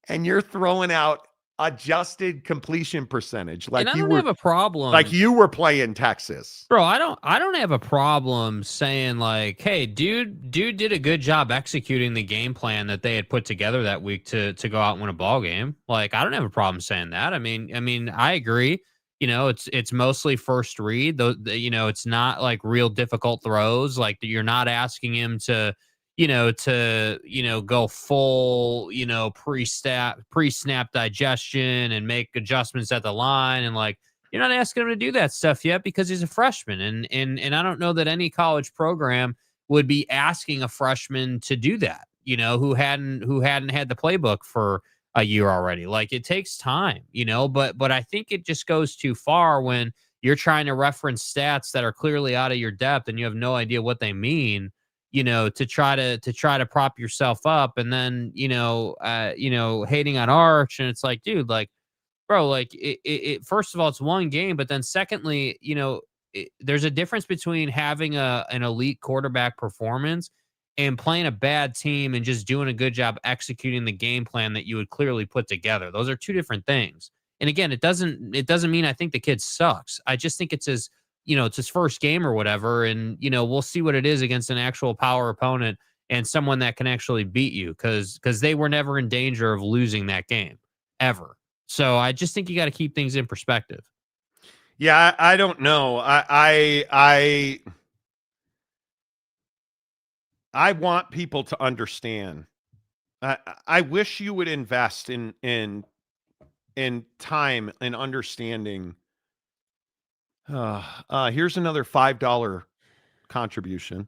And you're throwing out adjusted completion percentage like and I you don't were have a problem. like you were playing Texas. Bro, I don't have a problem saying like, hey, dude did a good job executing the game plan that they had put together that week to go out and win a ball game. Like, I don't have a problem saying that. I mean, I agree. You know, it's mostly first read. Though, you know, it's not like real difficult throws. Like, you're not asking him to go full, pre-snap digestion and make adjustments at the line. And like, you're not asking him to do that stuff yet because he's a freshman. And I don't know that any college program would be asking a freshman to do that, who hadn't had the playbook for a year already. Like, it takes time, but I think it just goes too far when you're trying to reference stats that are clearly out of your depth and you have no idea what they mean, to try to prop yourself up, and then, hating on Arch. And it's like, dude, like, bro, like it first of all, it's one game, but then secondly, there's a difference between having an elite quarterback performance and playing a bad team and just doing a good job executing the game plan that you would clearly put together. Those are two different things. And again, it doesn't mean I think the kid sucks. I just think it's his first game or whatever. And, we'll see what it is against an actual power opponent and someone that can actually beat you, because they were never in danger of losing that game ever. So I just think you got to keep things in perspective. Yeah, I don't know. I want people to understand. I wish you would invest in time and understanding. Here's another $5 contribution.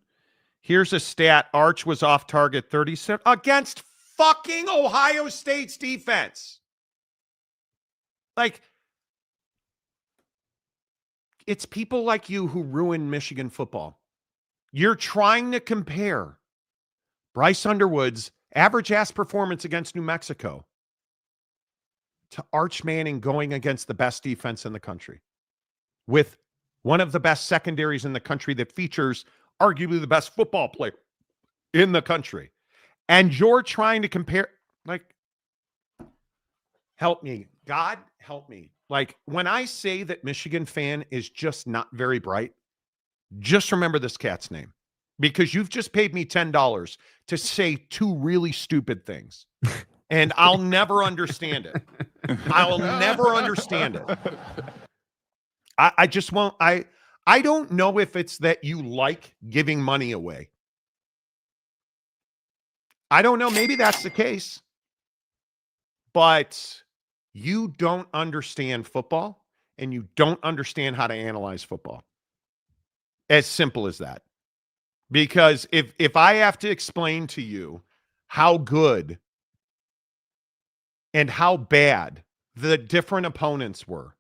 Here's a stat. Arch was off target 37 against fucking Ohio State's defense. Like, it's people like you who ruin Michigan football. You're trying to compare Bryce Underwood's average ass performance against New Mexico to Arch Manning going against the best defense in the country, with one of the best secondaries in the country that features arguably the best football player in the country. And you're trying to compare, like, help me. God, help me. Like, when I say that Michigan fan is just not very bright, just remember this cat's name, because you've just paid me $10 to say two really stupid things. And I'll never understand it. I'll never understand it. I just won't. I don't know if it's that you like giving money away. I don't know. Maybe that's the case. But you don't understand football, and you don't understand how to analyze football. As simple as that. Because if I have to explain to you how good and how bad the different opponents were,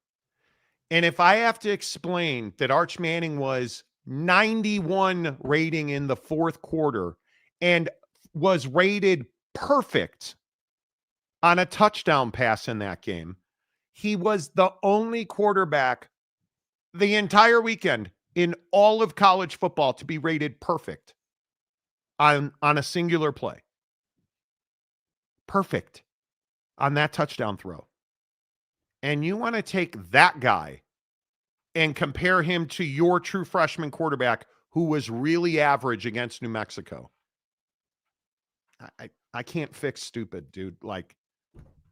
and if I have to explain that Arch Manning was 91 rating in the fourth quarter and was rated perfect on a touchdown pass in that game, he was the only quarterback the entire weekend in all of college football to be rated perfect on a singular play. Perfect on that touchdown throw. And you want to take that guy and compare him to your true freshman quarterback who was really average against New Mexico. I can't fix stupid, dude. Like,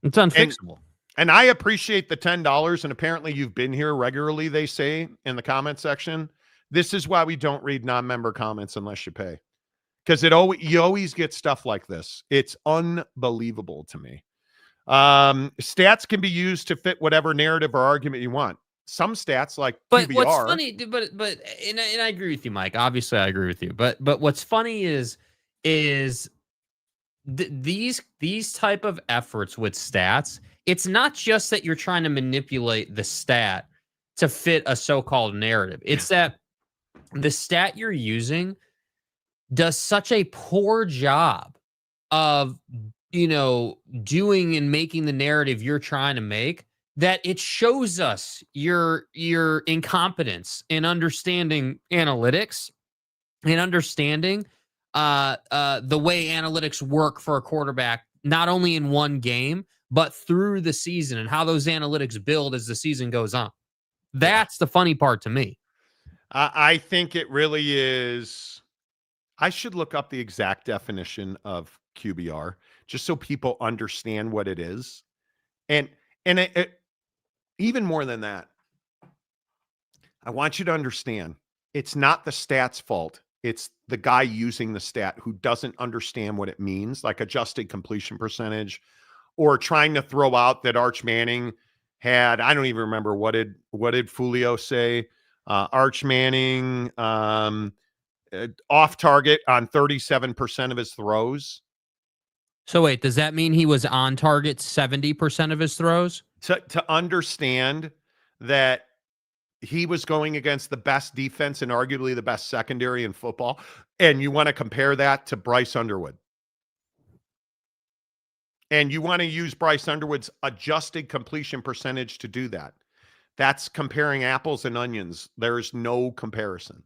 it's unfixable. And I appreciate the $10, and apparently you've been here regularly, they say in the comment section. This is why we don't read non-member comments unless you pay. because you always get stuff like this. It's unbelievable to me. Stats can be used to fit whatever narrative or argument you want. Some stats like But QBR. what's funny, and I agree with you, Mike. Obviously, I agree with you. But what's funny is these type of efforts with stats. It's not just that you're trying to manipulate the stat to fit a so-called narrative. It's that the stat you're using does such a poor job of, doing and making the narrative you're trying to make that it shows us your incompetence in understanding analytics and understanding the way analytics work for a quarterback, not only in one game, but through the season and how those analytics build as the season goes on. That's the funny part to me. I think it really is. I should look up the exact definition of QBR just so people understand what it is. And even more than that, I want you to understand it's not the stat's fault. It's the guy using the stat who doesn't understand what it means, like adjusted completion percentage, or trying to throw out that Arch Manning had, I don't even remember what did Fulio say? Arch Manning off target on 37% of his throws. So wait, does that mean he was on target 70% of his throws? To understand that he was going against the best defense and arguably the best secondary in football, and you want to compare that to Bryce Underwood. And you want to use Bryce Underwood's adjusted completion percentage to do that. That's comparing apples and onions. There's no comparison.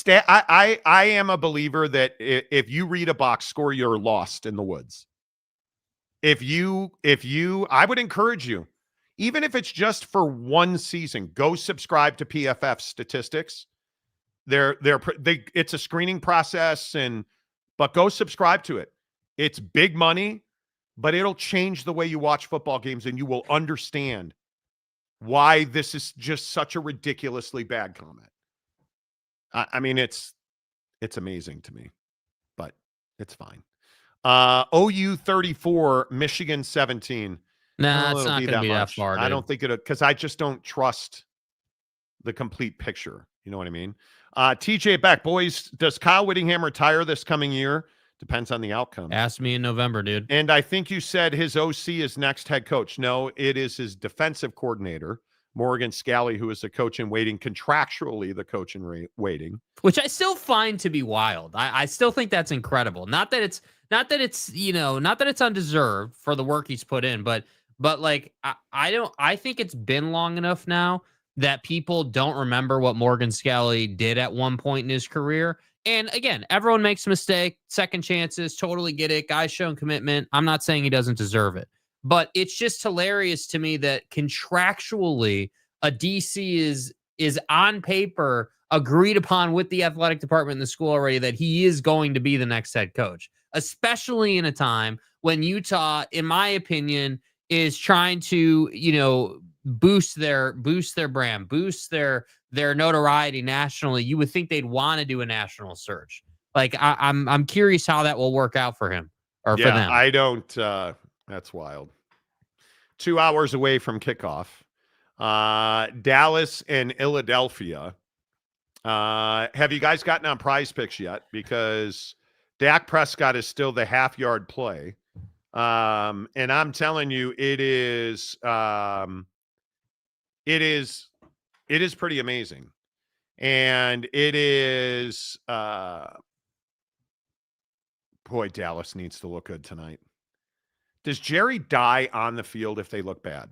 I am a believer that if you read a box score, you're lost in the woods. I would encourage you, even if it's just for one season, go subscribe to PFF statistics. It's a screening process, but go subscribe to it. It's big money, but it'll change the way you watch football games, and you will understand why this is just such a ridiculously bad comment. I mean, it's amazing to me, but it's fine. OU 34, Michigan 17. Nah, it's not going to be that far. I don't think because I just don't trust the complete picture. You know what I mean? TJ Beck, boys, does Kyle Whittingham retire this coming year? Depends on the outcome. Ask me in November, dude. And I think you said his OC is next head coach. No, it is his defensive coordinator, Morgan Scalley, who is the coach in waiting, contractually the coach in waiting. Which I still find to be wild. I still think that's incredible. Not that it's undeserved for the work he's put in, but like I think it's been long enough now that people don't remember what Morgan Scalley did at one point in his career. And again, everyone makes a mistake, second chances, totally get it. Guy's shown commitment. I'm not saying he doesn't deserve it, but it's just hilarious to me that contractually a DC is on paper agreed upon with the athletic department in the school already that he is going to be the next head coach, especially in a time when Utah, in my opinion, is trying to, boost their brand, boost their notoriety nationally. You would think they'd want to do a national search. Like I'm curious how that will work out for him or for them. I don't. That's wild. 2 hours away from kickoff, Dallas and Philadelphia. Have you guys gotten on Prize Picks yet? Because Dak Prescott is still the half-yard play. And I'm telling you, it is pretty amazing. And it is, boy, Dallas needs to look good tonight. Does Jerry die on the field if they look bad?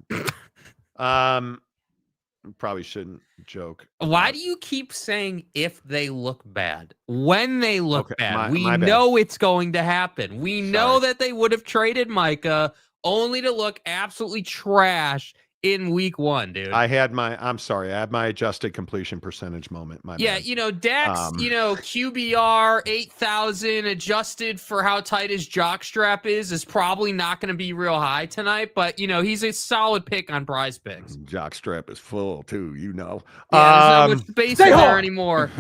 Probably shouldn't joke. Why do you keep saying if they look bad? When they look bad, we my bad. know it's going to happen. We know that they would have traded Micah only to look absolutely trash in week 1, dude. I had my adjusted completion percentage moment. My bad. Dak's, QBR 8,000 adjusted for how tight his jock strap is probably not going to be real high tonight, but he's a solid pick on Prize Picks. Jock strap is full too, Yeah, there's not much space in there anymore.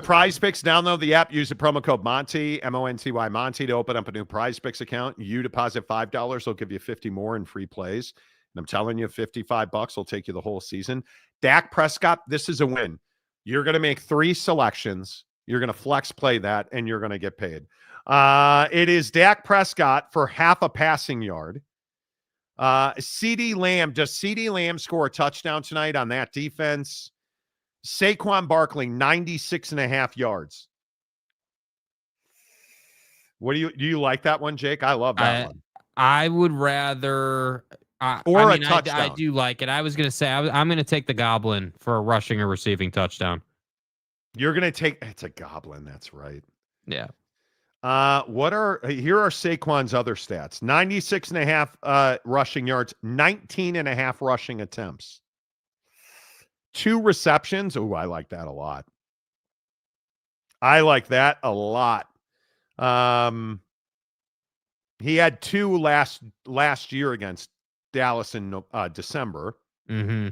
Prize Picks, download the app, use the promo code Monty, Monty Monty, to open up a new Prize Picks account. You deposit $5, they'll give you 50 more in free plays. And I'm telling you, $55 will take you the whole season. Dak Prescott, this is a win. You're going to make 3 selections. You're going to flex play that, and you're going to get paid. It is Dak Prescott for half a passing yard. CeeDee Lamb, does CeeDee Lamb score a touchdown tonight on that defense? Saquon Barkley, 96.5 yards. What do you like that one, Jake? I love that one. I would rather... a touchdown. I do like it. I was going to say, I'm going to take the Goblin for a rushing or receiving touchdown. You're going to take... It's a Goblin. That's right. Yeah. Here are Saquon's other stats. 96.5 rushing yards, 19.5 rushing attempts. 2 receptions. Oh, I like that a lot. He had 2 last year against Dallas in December. Mm-hmm.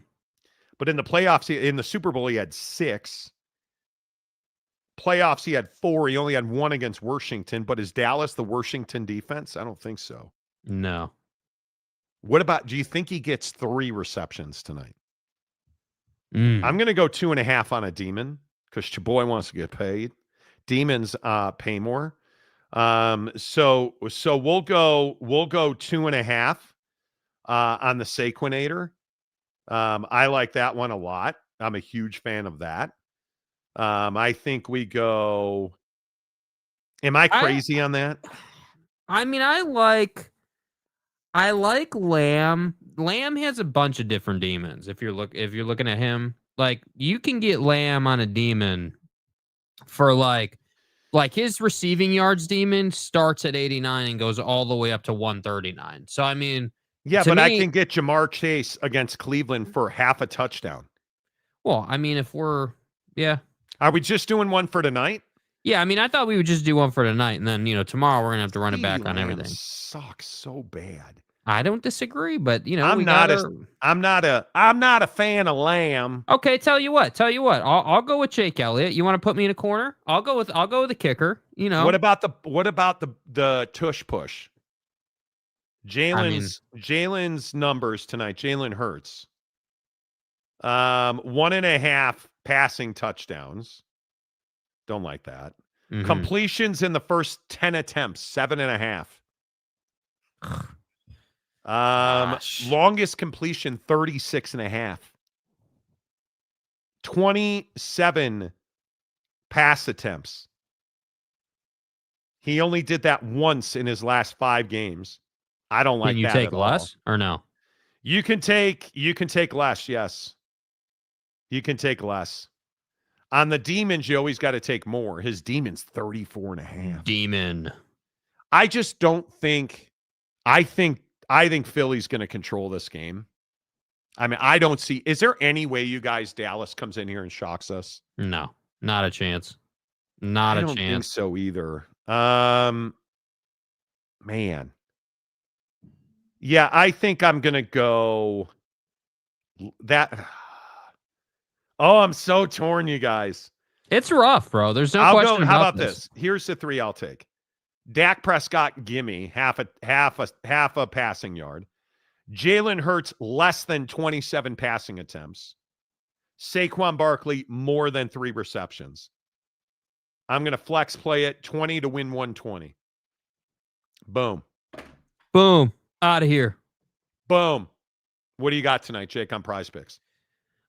But in the playoffs, in the Super Bowl, he had 6. Playoffs, he had 4. He only had 1 against Washington. But is Dallas the Washington defense? I don't think so. No. What about, do you think he gets 3 receptions tonight? I'm going to go 2.5 on a Demon because your boy wants to get paid. Demons pay more. So we'll go 2.5 on the Saquonator. I like that one a lot. I'm a huge fan of that. I think we go. Am I crazy on that? I mean, I like Lamb. Lamb has a bunch of different demons. If you're looking at him, like you can get Lamb on a demon for like his receiving yards demon starts at 89 and goes all the way up to 139. So I mean, yeah, but I can get Jamar Chase against Cleveland for half a touchdown. Well, I mean, are we just doing one for tonight? Yeah, I mean, I thought we would just do one for tonight, and then tomorrow we're gonna have to run it back on everything. Sucks so bad. I don't disagree, but I'm not a fan of Lamb. Okay, tell you what. I'll go with Jake Elliott. You want to put me in a corner? I'll go with the kicker. What about the tush push? Jalen's numbers tonight. Jalen Hurts. 1.5 passing touchdowns. Don't like that. Mm-hmm. Completions in the first 10 attempts, 7.5. Longest completion, 36.5. 27 pass attempts. He only did that once in his last 5 games. I don't like that. Can you take less or no? You can take less, yes. You can take less. On the demons, you always got to take more. His demon's 34.5. Demon. I just don't think. I think Philly's going to control this game. I mean, I don't see. Is there any way you guys, Dallas comes in here and shocks us? No, not a chance. Not a chance. I don't think so either. Man. Yeah, I think I'm going to go that. Oh, I'm so torn, you guys. It's rough, bro. There's no question. How about this? Here's the 3 I'll take. Dak Prescott, gimme half a passing yard. Jalen Hurts, less than 27 passing attempts. Saquon Barkley, more than 3 receptions. I'm going to flex play it 20 to win 120. Boom. Boom. Out of here. Boom. What do you got tonight, Jake, on Prize Picks?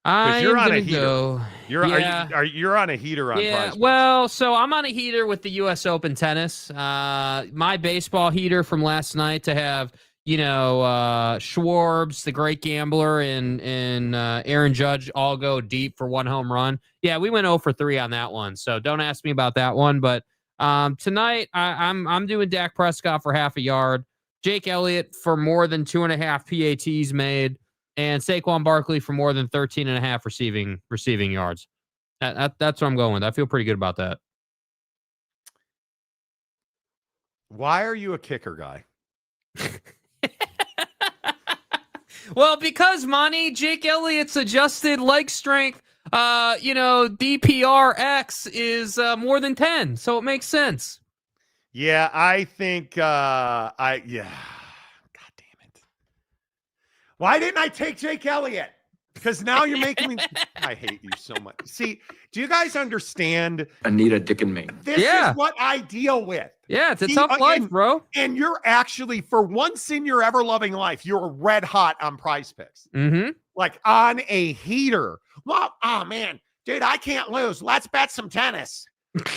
You're on a heater. You're on a heater on Prize Picks. Well, so I'm on a heater with the U.S. Open tennis. My baseball heater from last night to have, Schwarbs, the great gambler, and Aaron Judge all go deep for 1 home run. Yeah, we went 0 for 3 on that one. So don't ask me about that one. But tonight I'm doing Dak Prescott for half a yard. Jake Elliott for more than 2.5 PATs made, and Saquon Barkley for more than 13.5 receiving yards. That's what I'm going with. I feel pretty good about that. Why are you a kicker guy? Well, because Monty, Jake Elliott's adjusted leg strength, DPRX is more than 10, so it makes sense. Yeah, I think God damn it. Why didn't I take Jake Elliott? Because now you're making me I hate you so much. See, do you guys understand? Anita Dick and me. This is what I deal with. Yeah, it's a tough life, bro. And you're actually, for once in your ever-loving life, you're red hot on Prize Picks. Mm-hmm. Like on a heater. Well, oh man, dude, I can't lose. Let's bet some tennis.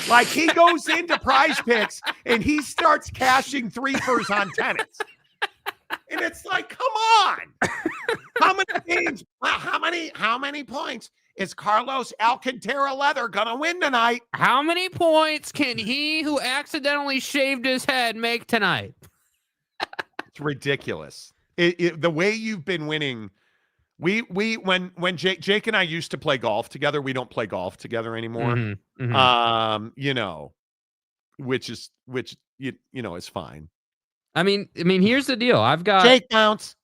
Like he goes into Prize Picks and he starts cashing threefers on tennis. And it's like, come on. How many games? How many points is Carlos Alcantara Leather gonna win tonight? How many points can he who accidentally shaved his head make tonight? It's ridiculous. The way you've been winning. When Jake and I used to play golf together, we don't play golf together anymore. Mm-hmm. Mm-hmm. Which is fine. I mean, here's the deal. I've got Jake bounce.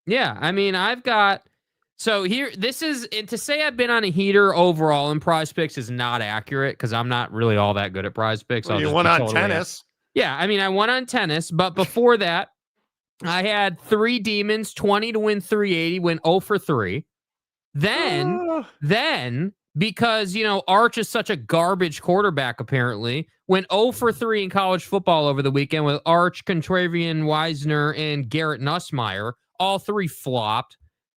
Yeah, I've got. So here, this is, and to say I've been on a heater overall in Prize Picks is not accurate because I'm not really all that good at Prize Picks. Well, you won on tennis. Yeah, I won on tennis, but before that, I had 3 demons, 20 to win 380, went 0 for 3. Then because Arch is such a garbage quarterback, apparently went 0 for 3 in college football over the weekend with Arch, Contravian Wisner, and Garrett Nussmeier. All 3 flopped.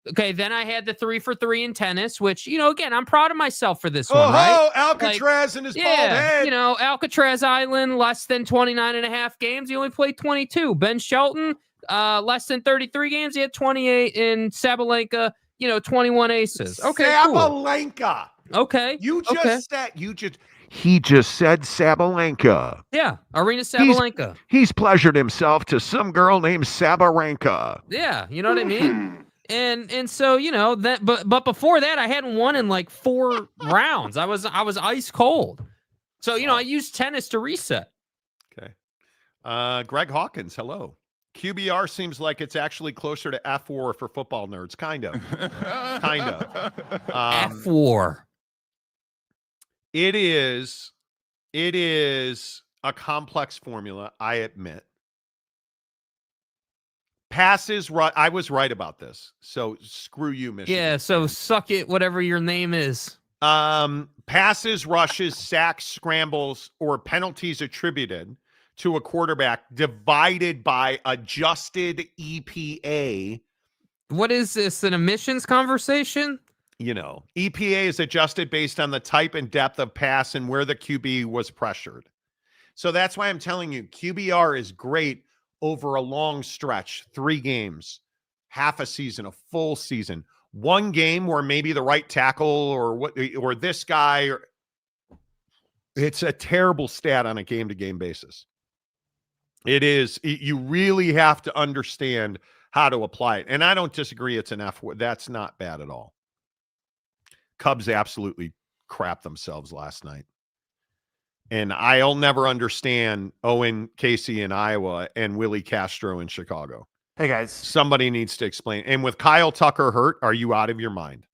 Okay, then I had the 3 for 3 in tennis, which, again, I'm proud of myself for this one, right? Oh, Alcatraz and his bald head. Alcatraz Island, less than 29.5 games. He only played 22. Ben Shelton, less than 33 games. He had 28. In Sabalenka, 21 aces. Okay, Sabalenka. Cool. Okay. He just said Sabalenka. Yeah, Arena Sabalenka. He's pleasured himself to some girl named Sabalenka. Yeah, you know what I mean? And so, but before that, I hadn't won in like 4 rounds. I was ice cold. So, I used tennis to reset. Okay. Greg Hawkins, hello. QBR seems like it's actually closer to F4 for football nerds. Kind of. F4. It is a complex formula, I admit. Passes, I was right about this. So screw you, Michigan. Yeah, so suck it, whatever your name is. Passes, rushes, sacks, scrambles, or penalties attributed to a quarterback divided by adjusted EPA. What is this, an emissions conversation? EPA is adjusted based on the type and depth of pass and where the QB was pressured. So that's why I'm telling you, QBR is great over a long stretch, 3 games, half a season, a full season, 1 game where maybe the right tackle or this guy, it's a terrible stat on a game-to-game basis. It is. You really have to understand how to apply it. And I don't disagree. It's an F. That's not bad at all. Cubs absolutely crap themselves last night. And I'll never understand Owen Casey in Iowa and Willie Castro in Chicago. Hey, guys. Somebody needs to explain. And with Kyle Tucker hurt, are you out of your mind?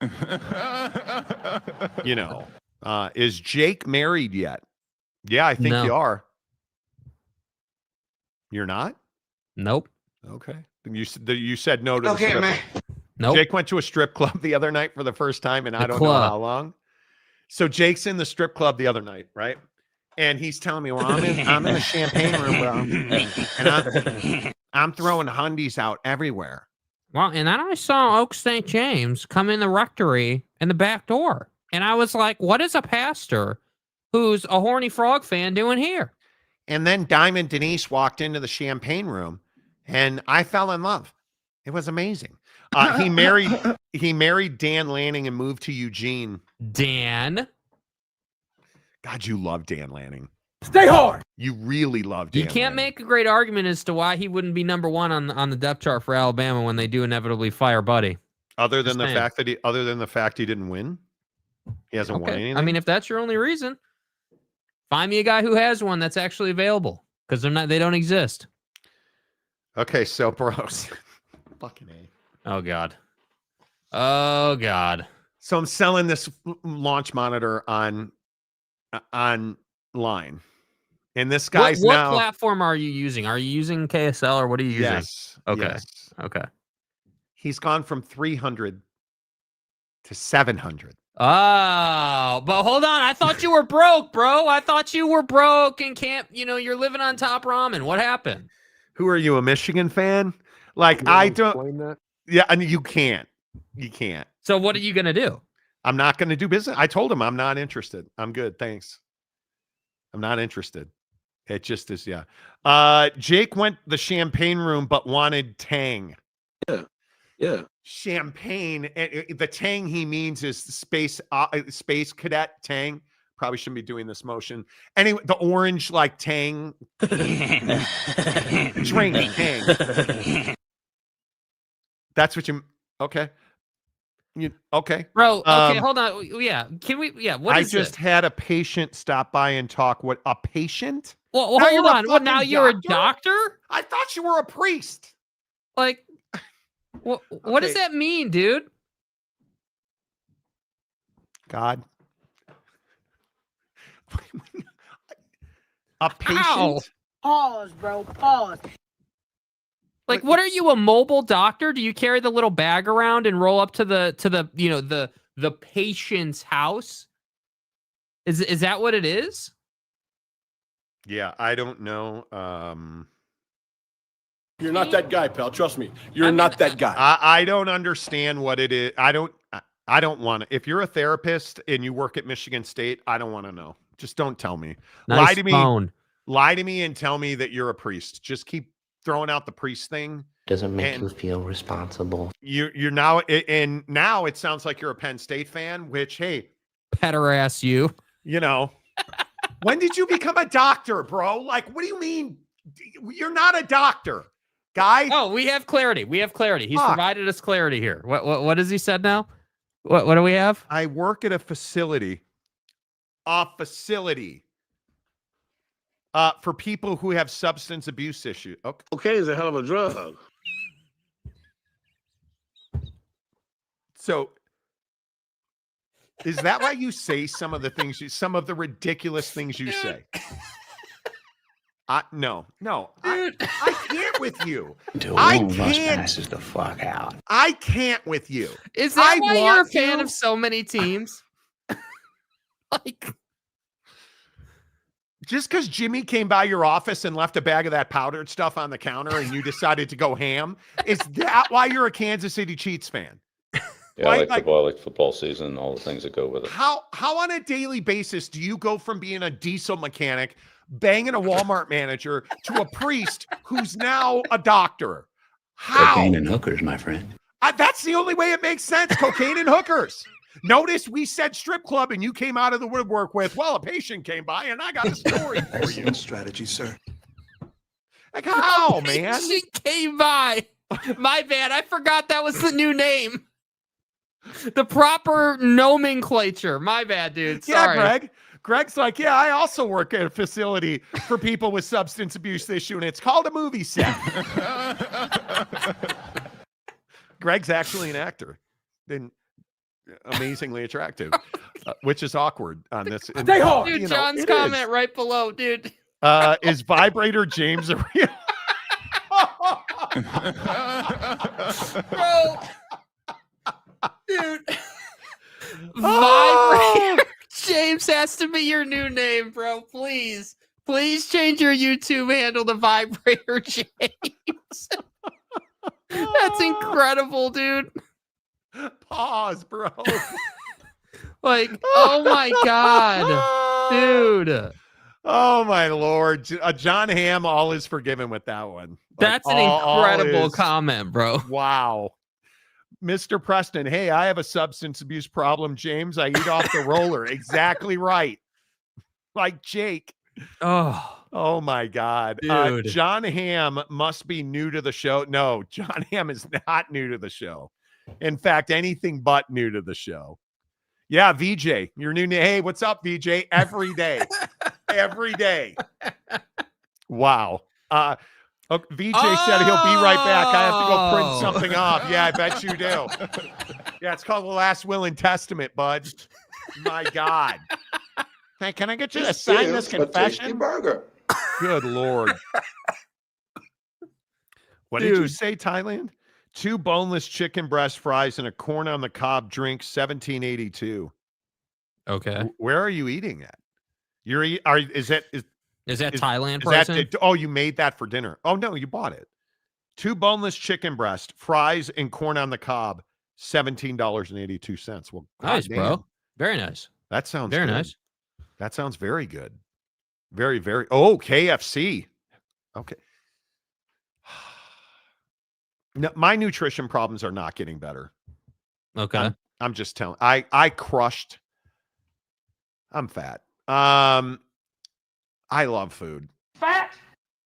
Is Jake married yet? Yeah, I think you are. You're not? Nope. Okay. You said no to the strip. Man. Nope. Jake went to a strip club the other night for the first time, and I don't know how long. So Jake's in the strip club the other night, right? And he's telling me, well, I'm in the champagne room, bro. And I'm throwing hundies out everywhere. Well, and then I saw Oak St. James come in the rectory in the back door. And I was like, what is a pastor who's a horny frog fan doing here? And then Diamond Denise walked into the champagne room, and I fell in love. It was amazing. He married Dan Lanning and moved to Eugene. Dan? God, you love Dan Lanning. Stay hard. You really love Dan You can't Lanning. make a great argument as to why he wouldn't be number one on the depth chart for Alabama when they do inevitably fire Buddy. Other than the Just fact he didn't win. He hasn't won anything. I mean, if that's your only reason, find me a guy who has one that's actually available because they don't exist. Okay, so bros. Fucking A. Oh God. Oh God. So I'm selling this launch monitor online. And this guy's what now platform are you using? Are you using KSL or what are you using? Yes. Okay. Yes. Okay. He's gone from 300 to 700. Oh, but hold on. I thought you were broke, bro. I thought you were broke and can't, you're living on top ramen. What happened? Who are you, a Michigan fan? Like, I don't. Explain that. Yeah, and you can't. You can't. So what are you going to do? I'm not going to do business. I told him I'm not interested. I'm good. Thanks. I'm not interested. It just is, yeah. Jake went the champagne room, but wanted Tang. Yeah. Champagne. And the Tang he means is space cadet Tang. Probably shouldn't be doing this motion. Anyway, the orange like Tang. Drink Tang. That's what you. Okay. Okay. Bro, okay, hold on. Yeah. Can we? Yeah. What is I just had a patient stop by and talk. What, a patient? Well, Now hold you're a on. Well, now fucking you're a doctor? doctor? I thought you were a priest. Like, what does Okay. that mean, dude? God. A patient? Ow. Pause, bro. Pause. Like, what are you, a mobile doctor? Do you carry the little bag around and roll up to the patient's house? Is that what it is? Yeah, I don't know. You're not that guy, pal. Trust me. You're not that guy. I don't understand what it is. I don't want to. If you're a therapist and you work at Michigan State, I don't want to know. Just don't tell me. Nice Lie to me. phone. Lie to me and tell me that you're a priest. Just keep throwing out the priest thing. Doesn't make you feel responsible. You're now, and now it sounds like you're a Penn State fan, which, hey, Pederass you. When did you become a doctor, bro? Like, what do you mean? You're not a doctor, guy. Oh, we have clarity. He's Fuck. provided us clarity here. What has he said now? What do we have? I work at a facility. For people who have substance abuse issues. Okay. Cocaine is a hell of a drug. So is that why you say some of the ridiculous things you say? No, I can't with you. Dude, I one of us can't. passes the fuck out. I can't with you. Is that I why you're a want fan to. of so many teams? Like, Just because Jimmy came by your office and left a bag of that powdered stuff on the counter and you decided to go ham, is that why you're a Kansas City Chiefs fan? Yeah, Right, I like football season, all the things that go with it. How on a daily basis do you go from being a diesel mechanic, banging a Walmart manager, to a priest who's now a doctor? How? Cocaine and hookers, my friend. That's the only way it makes sense. Cocaine and hookers. Notice we said strip club and you came out of the woodwork with, well, a patient came by and I got a story for you. Strategy, sir. Like, how, man? She came by. My bad. I forgot that was the new name. The proper nomenclature. My bad, dude. Sorry. Yeah, Greg. Greg's like, yeah, I also work at a facility for people with substance abuse issue, and it's called a movie set. Greg's actually an actor. And amazingly attractive, which is awkward on this. Stay hard. Dude, You know, John's it comment right below, dude. Is Vibrator James a real? Bro. Dude. Oh! Vibrator James has to be your new name, bro. Please. Please change your YouTube handle to Vibrator James. That's incredible, dude. Pause, bro. Like, oh my God. Dude. Oh my Lord. John Hamm, all is forgiven with that one. That's an incredible comment, bro. Wow. Mr. Preston, hey, I have a substance abuse problem, James. I eat off the roller. Exactly right. Like Jake. Oh my God. Dude. John Hamm must be new to the show. No, John Hamm is not new to the show. In fact, anything but new to the show. Yeah, VJ, you're new. Hey, what's up, VJ? Every day. Every day. Wow. VJ said he'll be right back. I have to go print something off. Yeah, I bet you do. Yeah, it's called The Last Will and Testament, bud. My God. Hey, can I get you to sign this confession? Burger. Good Lord. What did you say, Thailand? 2 boneless chicken breast fries and a corn on the cob drink, $17.82. Okay. Where are you eating at? Is that Thailand is person? that, oh, you made that for dinner. Oh no, you bought it. 2 boneless chicken breast, fries, and corn on the cob, $17.82. Well, nice, goddamn. bro. Very nice. That sounds very good. nice. That sounds very good. Very, very. Oh, KFC. Okay. No, my nutrition problems are not getting better. Okay. I'm just telling. I crushed. I'm fat. I love food. Fat.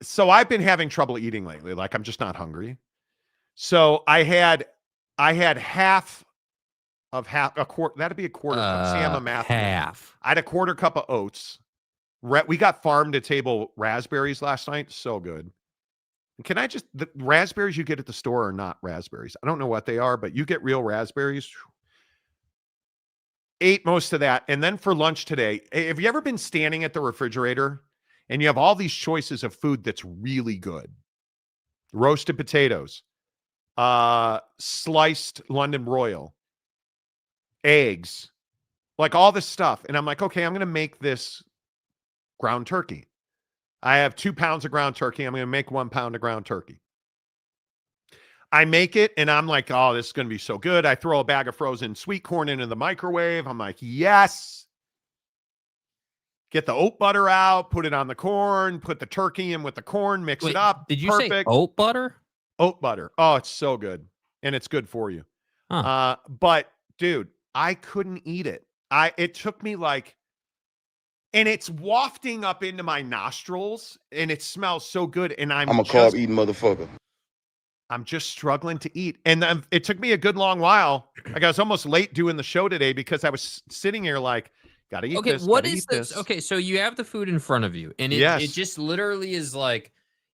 So I've been having trouble eating lately. Like I'm just not hungry. So I had half a quarter. That'd be a quarter cup. See, I'm a math man. Half. I had a quarter cup of oats. We got farm to table raspberries last night. So good. Can I the raspberries you get at the store are not raspberries. I don't know what they are, but you get real raspberries. Ate most of that. And then for lunch today, have you ever been standing at the refrigerator and you have all these choices of food that's really good? Roasted potatoes, sliced London Royal, eggs, like all this stuff. And I'm like, okay, I'm going to make this ground turkey. I have 2 pounds of ground turkey. I'm going to make 1 pound of ground turkey. I make it and I'm like, oh, this is going to be so good. I throw a bag of frozen sweet corn into the microwave. I'm like, yes. Get the oat butter out, put it on the corn, put the turkey in with the corn, mix it up. Did you say oat butter? Oat butter. Oh, it's so good. And it's good for you. Huh. But dude, I couldn't eat it. It took me and it's wafting up into my nostrils and it smells so good. And I'm a carb eating motherfucker. I'm just struggling to eat. And it took me a good long while. Like I was almost late doing the show today because I was sitting here like, gotta eat this. What is this? Okay, so you have the food in front of you, and it just literally is like,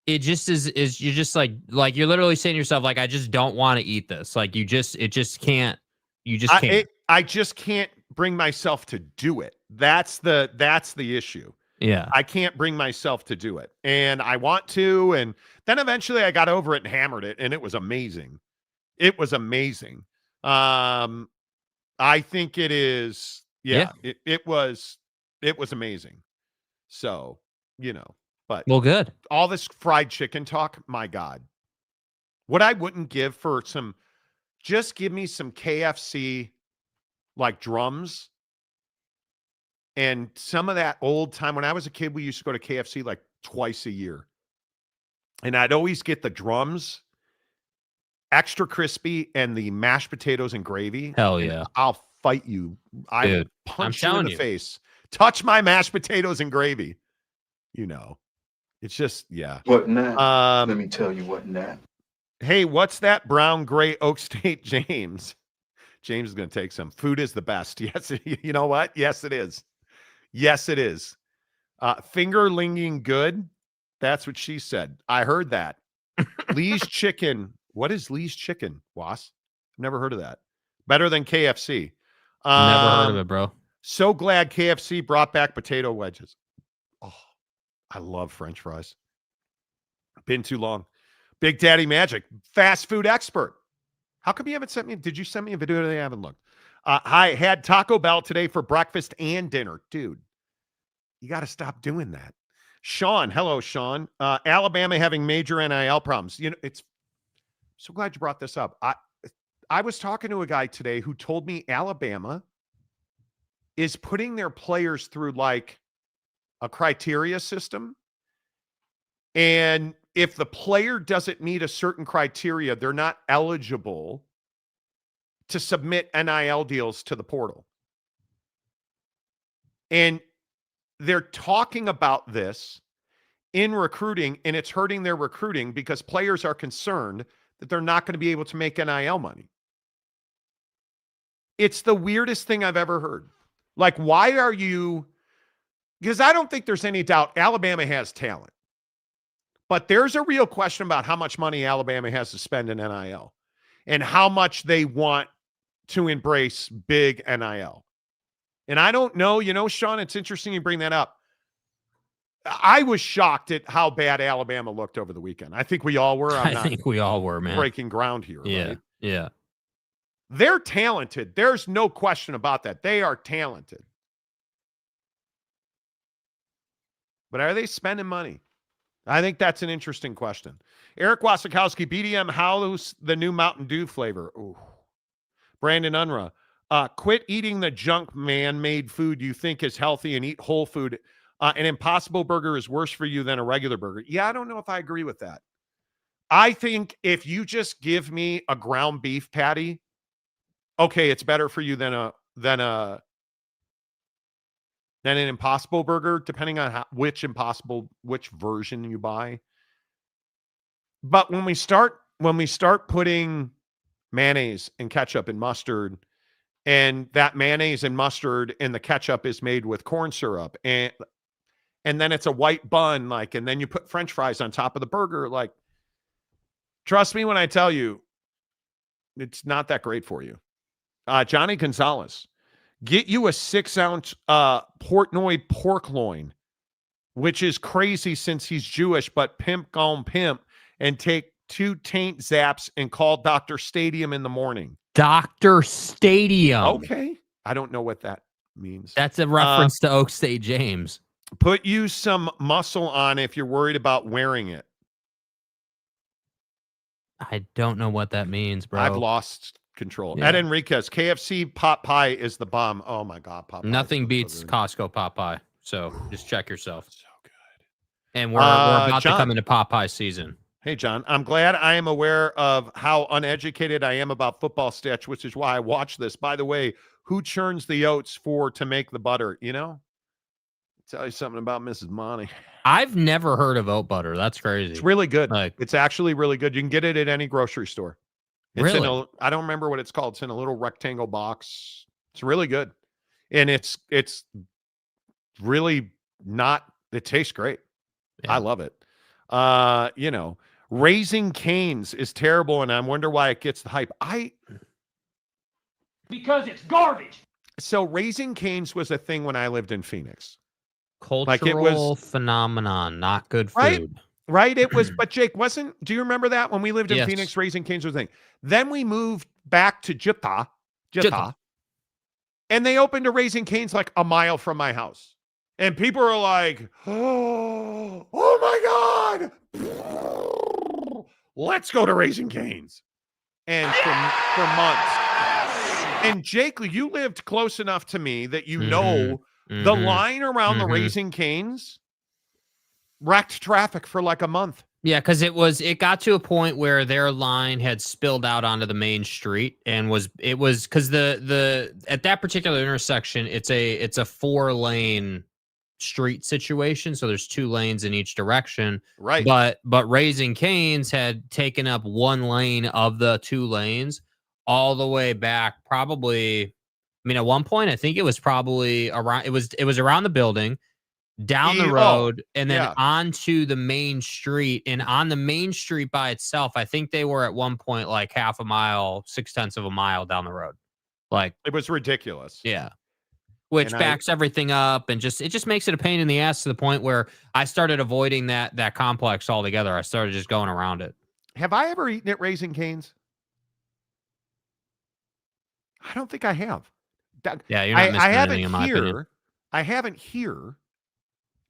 it just is you're just like you're literally saying to yourself, like, I just don't want to eat this. Like you just can't. I just can't bring myself to do it. That's the issue. Yeah. I can't bring myself to do it. And I want to. And then eventually I got over it and hammered it. And it was amazing. It was amazing. I think it is. Yeah. It was amazing. So, but well, good. All this fried chicken talk, my God. What I wouldn't give for just give me some KFC like drums. And some of that old time, when I was a kid, we used to go to KFC like twice a year. And I'd always get the drums, extra crispy, and the mashed potatoes and gravy. Hell yeah. I'll fight you. I will punch you in the face. Touch my mashed potatoes and gravy. It's just, yeah. What now? Let me tell you what now. Hey, what's that brown, gray Oak State James? James is going to take some. Food is the best. Yes. You know what? Yes, it is. Yes, it is. Fingerlinging good. That's what she said. I heard that. Lee's Chicken. What is Lee's Chicken, Was? I've never heard of that. Better than KFC. Never heard of it, bro. So glad KFC brought back potato wedges. Oh, I love French fries. Been too long. Big Daddy Magic, fast food expert. How come you haven't sent me? Did you send me a video that I haven't looked? I had Taco Bell today for breakfast and dinner. Dude, you got to stop doing that. Sean, hello, Sean. Alabama having major NIL problems. It's so glad you brought this up. I was talking to a guy today who told me Alabama is putting their players through like a criteria system. And if the player doesn't meet a certain criteria, they're not eligible to submit NIL deals to the portal. And they're talking about this in recruiting, and it's hurting their recruiting because players are concerned that they're not going to be able to make NIL money. It's the weirdest thing I've ever heard. Like, why are you... Because I don't think there's any doubt Alabama has talent. But there's a real question about how much money Alabama has to spend in NIL and how much they want to embrace big NIL. And I don't know, Sean, it's interesting you bring that up. I was shocked at how bad Alabama looked over the weekend. I think we all were. I think we all were, man. Breaking ground here. Yeah, right? yeah. They're talented. There's no question about that. They are talented. But are they spending money? I think that's an interesting question. Eric Wasikowski, BDM, how's the new Mountain Dew flavor? Ooh. Brandon Unruh, quit eating the junk man-made food you think is healthy and eat whole food. An Impossible Burger is worse for you than a regular burger. Yeah, I don't know if I agree with that. I think if you just give me a ground beef patty, okay, it's better for you than an Impossible Burger, depending on which version you buy. But when we start putting mayonnaise and ketchup and mustard, and that mayonnaise and mustard and the ketchup is made with corn syrup, and then it's a white bun, and then you put French fries on top of the burger, trust me when I tell you, it's not that great for you. Johnny Gonzalez, get you a 6-ounce Portnoy pork loin, which is crazy since he's Jewish, but pimp gone pimp, and take 2 taint zaps and call Dr. Stadium in the morning. Dr. Stadium. Okay. I don't know what that means. That's a reference to Oak State James. Put you some muscle on if you're worried about wearing it. I don't know what that means, bro. I've lost control. Yeah. Ed Enriquez, KFC pot pie is the bomb. Oh my God, pot pie. Nothing beats Costco pot pie. So just check yourself. So good. And we're about John, to come into pot pie season. Hey, John, I'm glad I am aware of how uneducated I am about football, Stitch, which is why I watch this. By the way, who churns the oats to make the butter? Tell you something about Mrs. Monty. I've never heard of oat butter. That's crazy. It's really good. It's actually really good. You can get it at any grocery store. It's really? I don't remember what it's called. It's in a little rectangle box. It's really good. And it's really not, it tastes great. Yeah. I love it. Raising Cane's is terrible, and I wonder why it gets the hype. Because it's garbage. So Raising Cane's was a thing when I lived in Phoenix. Cultural phenomenon, not good food. Right? It was, but Jake, do you remember that when we lived in Yes. Phoenix, Raising Cane's was a thing? Then we moved back to Jita, and they opened a Raising Cane's a mile from my house. And people are like, oh my God, let's go to Raising Cane's. And for months. And Jake, you lived close enough to me that the line around the Raising Cane's wrecked traffic for a month. Yeah, because it got to a point where their line had spilled out onto the main street, and it was because the at that particular intersection, it's a 4-lane street situation, so there's 2 lanes in each direction. Right. But Raising Cane's had taken up 1 lane of the 2 lanes all the way back, probably. I mean, at one point, I think it was probably around. It was around the building, down the road, and then onto the main street. And on the main street by itself, I think they were at one point half a mile, 0.6 of a mile down the road. It was ridiculous. Yeah, which backs everything up, and it just makes it a pain in the ass to the point where I started avoiding that complex altogether. I started just going around it. Have I ever eaten at Raising Cane's? I don't think I have. Yeah, you're not missing anything in my opinion. I haven't here.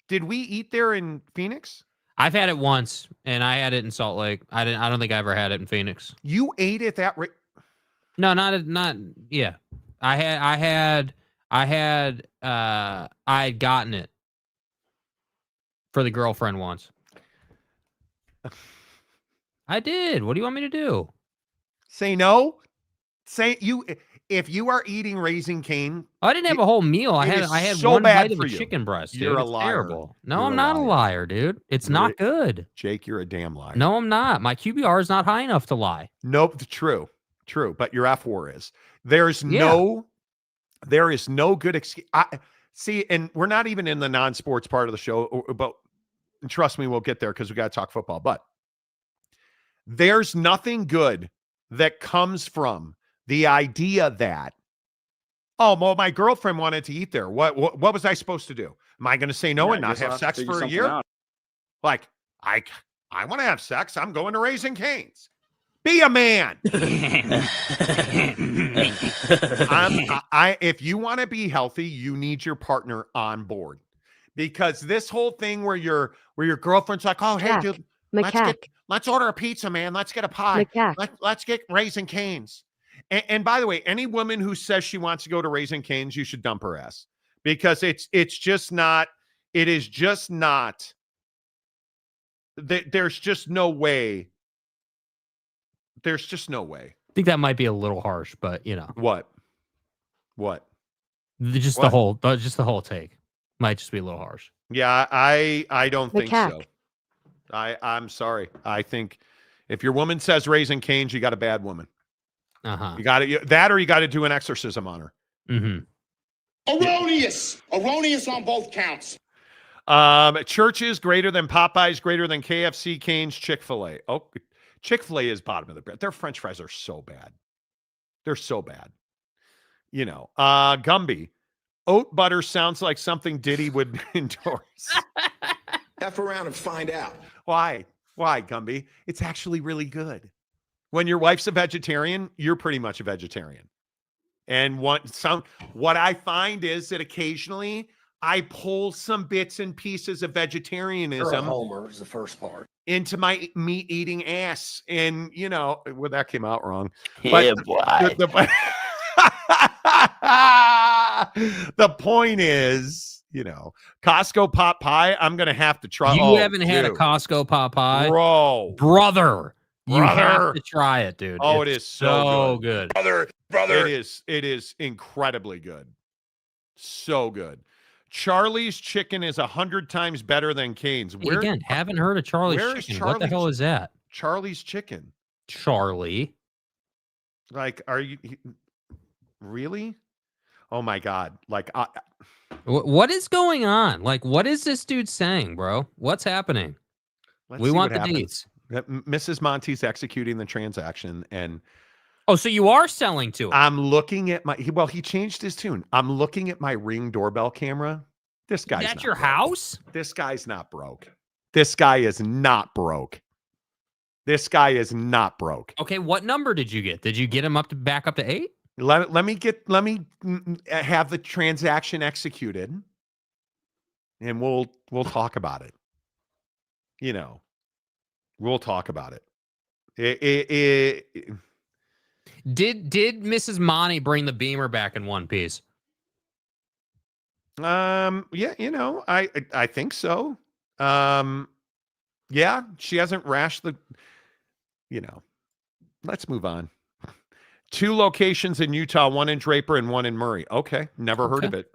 Did we eat there in Phoenix? I've had it once, and I had it in Salt Lake. I don't think I ever had it in Phoenix. You ate it that? No, not. Yeah, I had gotten it for the girlfriend once. I did. What do you want me to do? Say no. Say you. if you are eating Raising Cane, I didn't have a whole meal. I it had is so one bad bite of for a you. chicken breast. Dude. You're a It's liar. terrible. No, You're I'm a not a liar. liar, dude. It's You're not good. Jake, you're a damn liar. No, I'm not. My QBR is not high enough to lie. Nope, true. But your F4 is. There is no good excuse. See, and we're not even in the non-sports part of the show, but trust me, we'll get there because we got to talk football. But there's nothing good that comes from the idea that, oh, well, my girlfriend wanted to eat there. What was I supposed to do? Am I going to say no and not have sex for a year? Like, I want to have sex. I'm going to Raising Cane's. Be a man. If you want to be healthy, you need your partner on board, because this whole thing where your girlfriend's like, oh, hey, dude, let's order a pizza, man. Let's get a pie. Let's get Raising Cane's. And by the way, any woman who says she wants to go to Raising Cane's, you should dump her ass, because it's just not. It is just not. There's just no way. There's just no way. I think that might be a little harsh, but What? Just the whole take might just be a little harsh. Yeah, I don't think so. I'm sorry. I think if your woman says Raising Cane's, you got a bad woman. You got to that, or you got to do an exorcism on her. Erroneous on both counts. Churches greater than Popeyes, greater than KFC, Cane's, Chick-fil-A. Oh, Chick-fil-A is bottom of the bread. Their French fries are so bad. They're so bad. Gumby, oat butter sounds like something Diddy would endorse. F around and find out. Why, Gumby? It's actually really good. When your wife's a vegetarian, you're pretty much a vegetarian. And what I find is that occasionally I pull some bits and pieces of vegetarianism. Homer is the first part. Into my meat-eating ass. And, well, that came out wrong. Yeah, but boy. The point is, Costco pot pie, I'm going to have to try. You haven't had a Costco pot pie? Brother. You have to try it, dude. Oh, it is so good. Brother. It is incredibly good. So good. Charlie's chicken is 100 times better than Cane's. Again, haven't heard of Charlie's chicken. What the hell is that? Charlie's chicken. Charlie. Like, are you really? Oh my God. Like, what is going on? Like, what is this dude saying, bro? What's happening? We want the deets. Mrs. Monty's executing the transaction, and oh, so you are selling to him. I'm looking at he changed his tune. I'm looking at my Ring doorbell camera. This guy's at not your broke. house? This guy's not broke. This guy is not broke. This guy is not broke. Okay, what number did you get? Did you get him back up to 8? Let me have the transaction executed, and we'll talk about it. We'll talk about it. Did Mrs. Monty bring the Beamer back in one piece? Yeah, I think so. Yeah, she hasn't rashed the. Let's move on. 2 locations in Utah, 1 in Draper and 1 in Murray. Okay, never heard of it.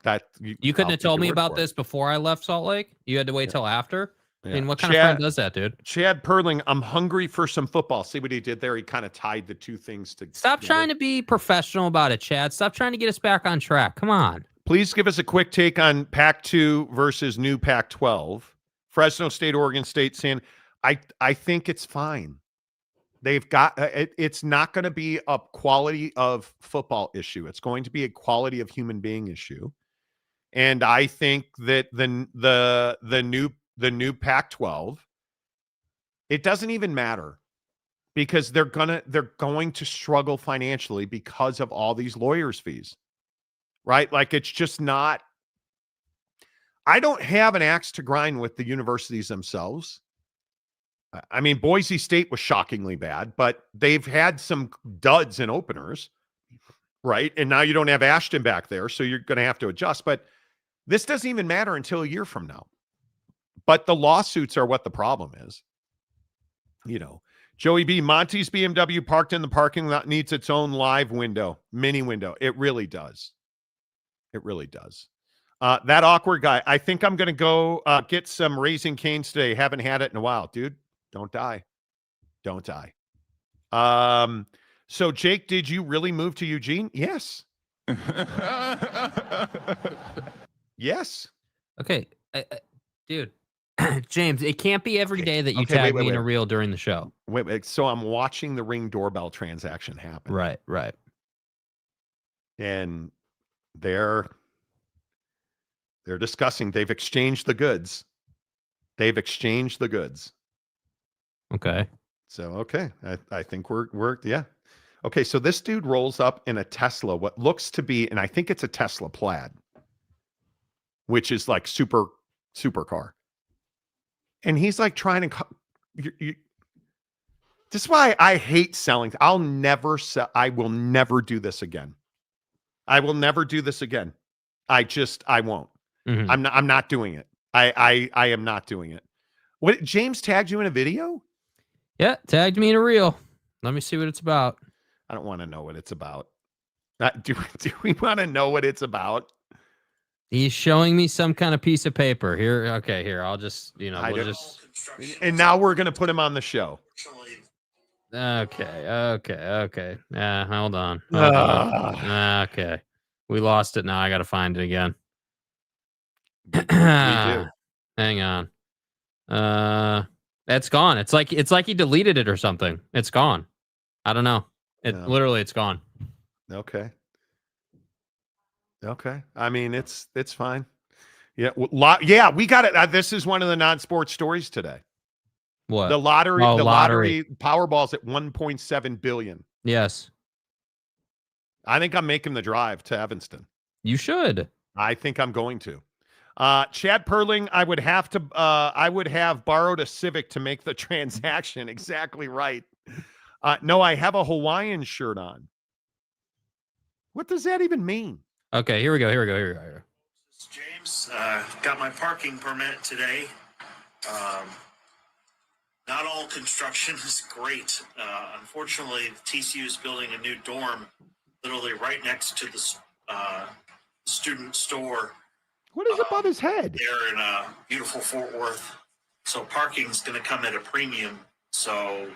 That you couldn't have told me about this before I left Salt Lake. You had to wait till after. Yeah. I mean, what kind of friend does that, dude? Chad Perling, I'm hungry for some football. See what he did there? He kind of tied the two things together. Stop trying to be professional about it, Chad. Stop trying to get us back on track. Come on. Please give us a quick take on Pac-2 versus new Pac-12. Fresno State, Oregon State, saying, I think it's fine. They've got it's not going to be a quality of football issue. It's going to be a quality of human being issue. And I think that the new Pac-12, it doesn't even matter, because they're going to struggle financially because of all these lawyers' fees. Right? Like, it's just not. I don't have an axe to grind with the universities themselves. I mean, Boise State was shockingly bad, but they've had some duds and openers, right? And now you don't have Ashton back there, so you're going to have to adjust. But this doesn't even matter until a year from now. But the lawsuits are what the problem is. Joey B, Monty's BMW parked in the parking lot needs its own live window, mini window. It really does. It really does. That awkward guy. I think I'm going to go get some Raising Cane's today. Haven't had it in a while. Dude, don't die. Don't die. So, Jake, did you really move to Eugene? Yes. Yes. Okay. Dude. James, it can't be every day that you tag me in a reel during the show. Wait. So I'm watching the Ring doorbell transaction happen. Right. And they're discussing. They've exchanged the goods. Okay. So, okay. I think we're yeah. Okay, so this dude rolls up in a Tesla, what looks to be, and I think it's a Tesla Plaid, which is like super car. And he's like trying to this is why I hate selling. I'll never sell. I will never do this again. I will never do this again. I won't. Mm-hmm. I'm not doing it. I am not doing it. What, James tagged you in a video? Yeah, tagged me in a reel. Let me see what it's about. I don't want to know what it's about. Do we want to know what it's about? He's showing me some kind of piece of paper here. Okay, here. I'll just, And now we're going to put him on the show. Okay. Hold on. Okay. We lost it now. I got to find it again. We do. Hang on. It's gone. It's like he deleted it or something. It's gone. I don't know. Literally, it's gone. Okay. I mean, it's fine. Yeah. We got it. This is one of the non-sports stories today. What? The lottery. Oh, the lottery. Powerball's at 1.7 billion. Yes. I think I'm making the drive to Evanston. You should. I think I'm going to. Chad Perling, I would have borrowed a Civic to make the transaction. Exactly right. No, I have a Hawaiian shirt on. What does that even mean? Okay, here we go. James, got my parking permit today. Not all construction is great. Unfortunately, TCU is building a new dorm literally right next to the student store. What is above his head? They're in beautiful Fort Worth. So parking's going to come at a premium. So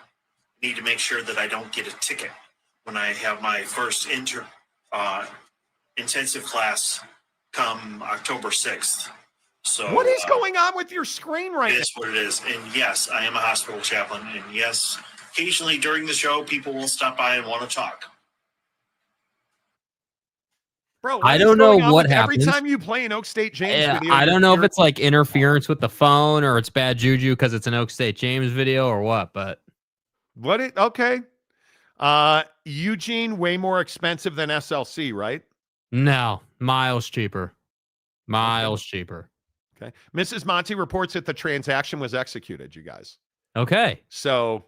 need to make sure that I don't get a ticket when I have my first intensive class come October 6th. So what is going on with your screen right now? It is what it is. And yes, I am a hospital chaplain. And yes, occasionally during the show, people will stop by and want to talk. Bro, I don't know what every happens. time you play an Oak State James video. I don't know if it's like interference with the phone or it's bad juju because it's an Oak State James video or what, but okay. Eugene, way more expensive than SLC, right? No, miles cheaper. Cheaper. Okay. Mrs. Monty reports that the transaction was executed, you guys. Okay. So,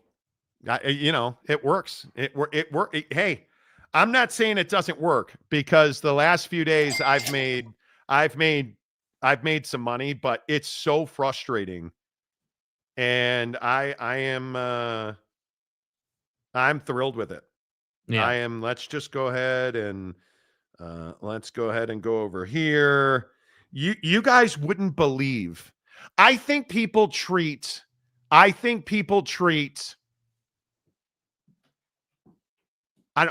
it works. Hey, I'm not saying it doesn't work because the last few days I've made some money, but it's so frustrating. And I'm thrilled with it. Yeah. Let's just go ahead and go over here. You guys wouldn't believe. I think people treat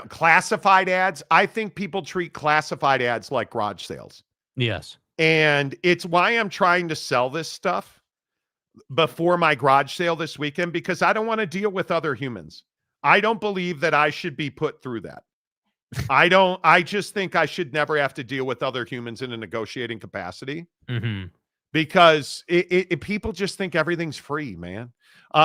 classified ads. I think people treat classified ads like garage sales. Yes. And it's why I'm trying to sell this stuff before my garage sale this weekend, because I don't want to deal with other humans. I don't believe that I should be put through that. I just think I should never have to deal with other humans in a negotiating capacity. Mm-hmm. Because people just think everything's free, man.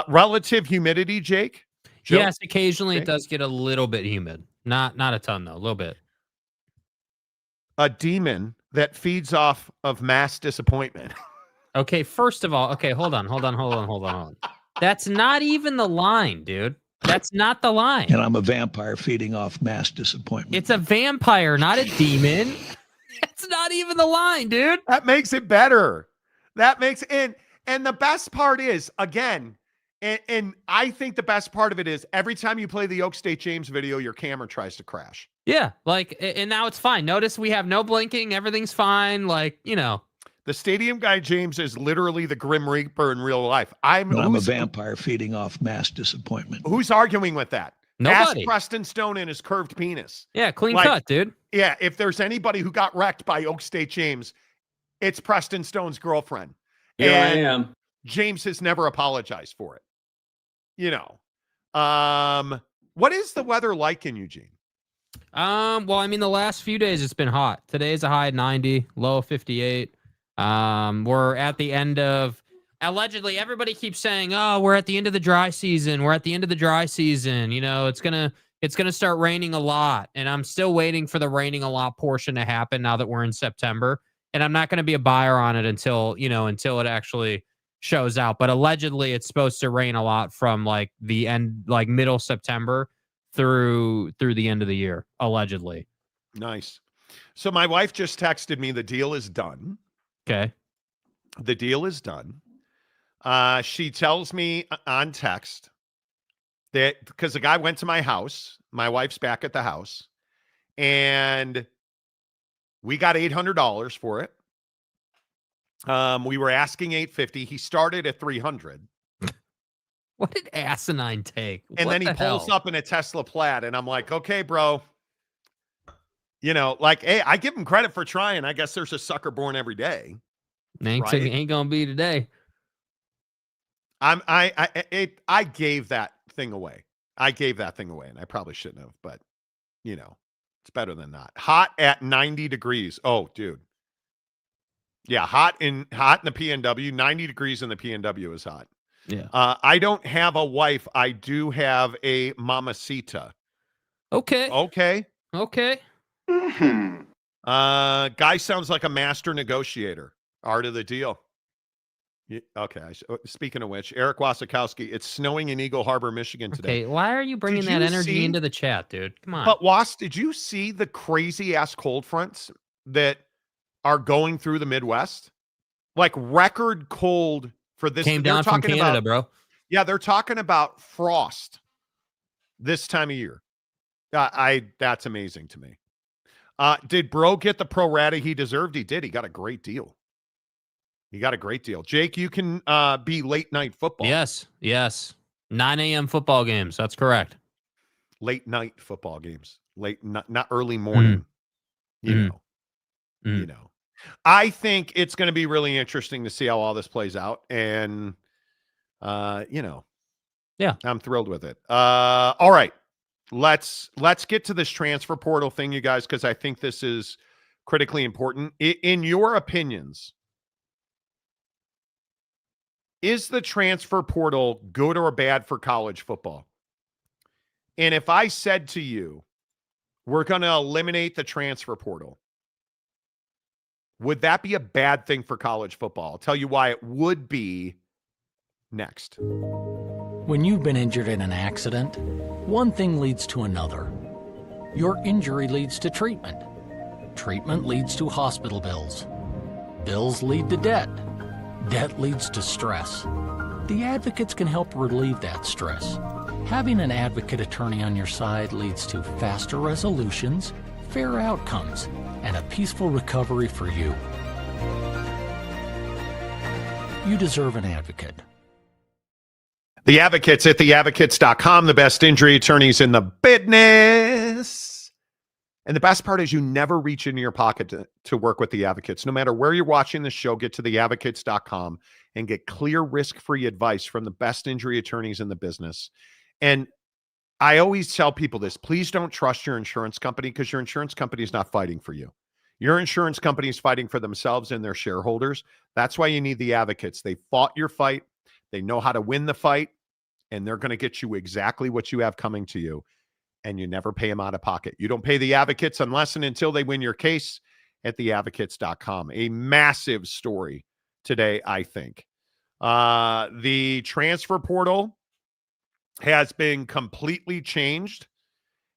Relative humidity, Jake? Joe? Yes, occasionally it does get a little bit humid. Not a ton, though. A little bit. A demon that feeds off of mass disappointment. Okay, first of all, hold on. That's not even the line, dude. That's not the line. And I'm a vampire feeding off mass disappointment. It's a vampire, not a demon. That's not even the line, dude. That makes it better. And the best part is, again, And I think the best part of it is every time you play the Oak State James video, your camera tries to crash. Yeah, like, and now it's fine. Notice we have no blinking. Everything's fine. Like, The stadium guy, James, is literally the Grim Reaper in real life. I'm a vampire feeding off mass disappointment. Who's arguing with that? Nobody. Ask Preston Stone and his curved penis. Yeah, clean cut, dude. Yeah, if there's anybody who got wrecked by Oak State James, it's Preston Stone's girlfriend. Here I am. James has never apologized for it. What is the weather like in Eugene? Well, I mean, the last few days it's been hot. Today's a high of 90, low of 58. We're at the end of, allegedly, everybody keeps saying, oh, we're at the end of the dry season. We're at the end of the dry season. It's gonna start raining a lot. And I'm still waiting for the raining a lot portion to happen now that we're in September. And I'm not going to be a buyer on it until it actually shows out. But allegedly it's supposed to rain a lot from like the end, like middle September through the end of the year, allegedly. Nice. So my wife just texted me the deal is done. Okay. The deal is done. She tells me on text that because the guy went to my house, my wife's back at the house, and we got $800 for it. We were asking $850. He started at $300. What did asinine take? And then he pulls up in a Tesla Plaid, and I'm like, okay, bro. Hey, I give him credit for trying. I guess there's a sucker born every day. Ain't gonna be today. I gave that thing away. And I probably shouldn't have, but it's better than not. Hot at 90 degrees. Oh, dude. Yeah, hot in the PNW. 90 degrees in the PNW is hot. Yeah. I don't have a wife. I do have a mamacita. Okay. Mm-hmm. Guy sounds like a master negotiator. Art of the deal. Okay. Speaking of which, Eric Wasikowski, it's snowing in Eagle Harbor, Michigan today. Okay, why are you bringing that energy into the chat, dude? Come on. But Was, did you see the crazy ass cold fronts that are going through the Midwest? Like record cold for this. Came down from Canada, bro. Yeah, they're talking about frost this time of year. That's amazing to me. Did Bro get the pro rata he deserved? He did. He got a great deal. Jake, you can be late night football. Yes. 9 a.m. football games. That's correct. Late night football games. Not early morning. You know. I think it's going to be really interesting to see how all this plays out. And, yeah, I'm thrilled with it. All right. Let's get to this transfer portal thing, you guys, because I think this is critically important. In your opinions, is the transfer portal good or bad for college football? And if I said to you, we're going to eliminate the transfer portal, would that be a bad thing for college football? I'll tell you why it would be next. When you've been injured in an accident, one thing leads to another. Your injury leads to treatment. Treatment leads to hospital bills. Bills lead to debt. Debt leads to stress. The advocates can help relieve that stress. Having an advocate attorney on your side leads to faster resolutions, fair outcomes, and a peaceful recovery for you. You deserve an advocate. The Advocates at theadvocates.com, the best injury attorneys in the business. And the best part is you never reach into your pocket to work with the Advocates. No matter where you're watching this show, get to theadvocates.com and get clear, risk-free advice from the best injury attorneys in the business. And I always tell people this, please don't trust your insurance company because your insurance company is not fighting for you. Your insurance company is fighting for themselves and their shareholders. That's why you need the Advocates. They fought your fight. They know how to win the fight, and they're going to get you exactly what you have coming to you, and you never pay them out of pocket. You don't pay the Advocates unless and until they win your case at theadvocates.com. A massive story today, I think. The transfer portal has been completely changed,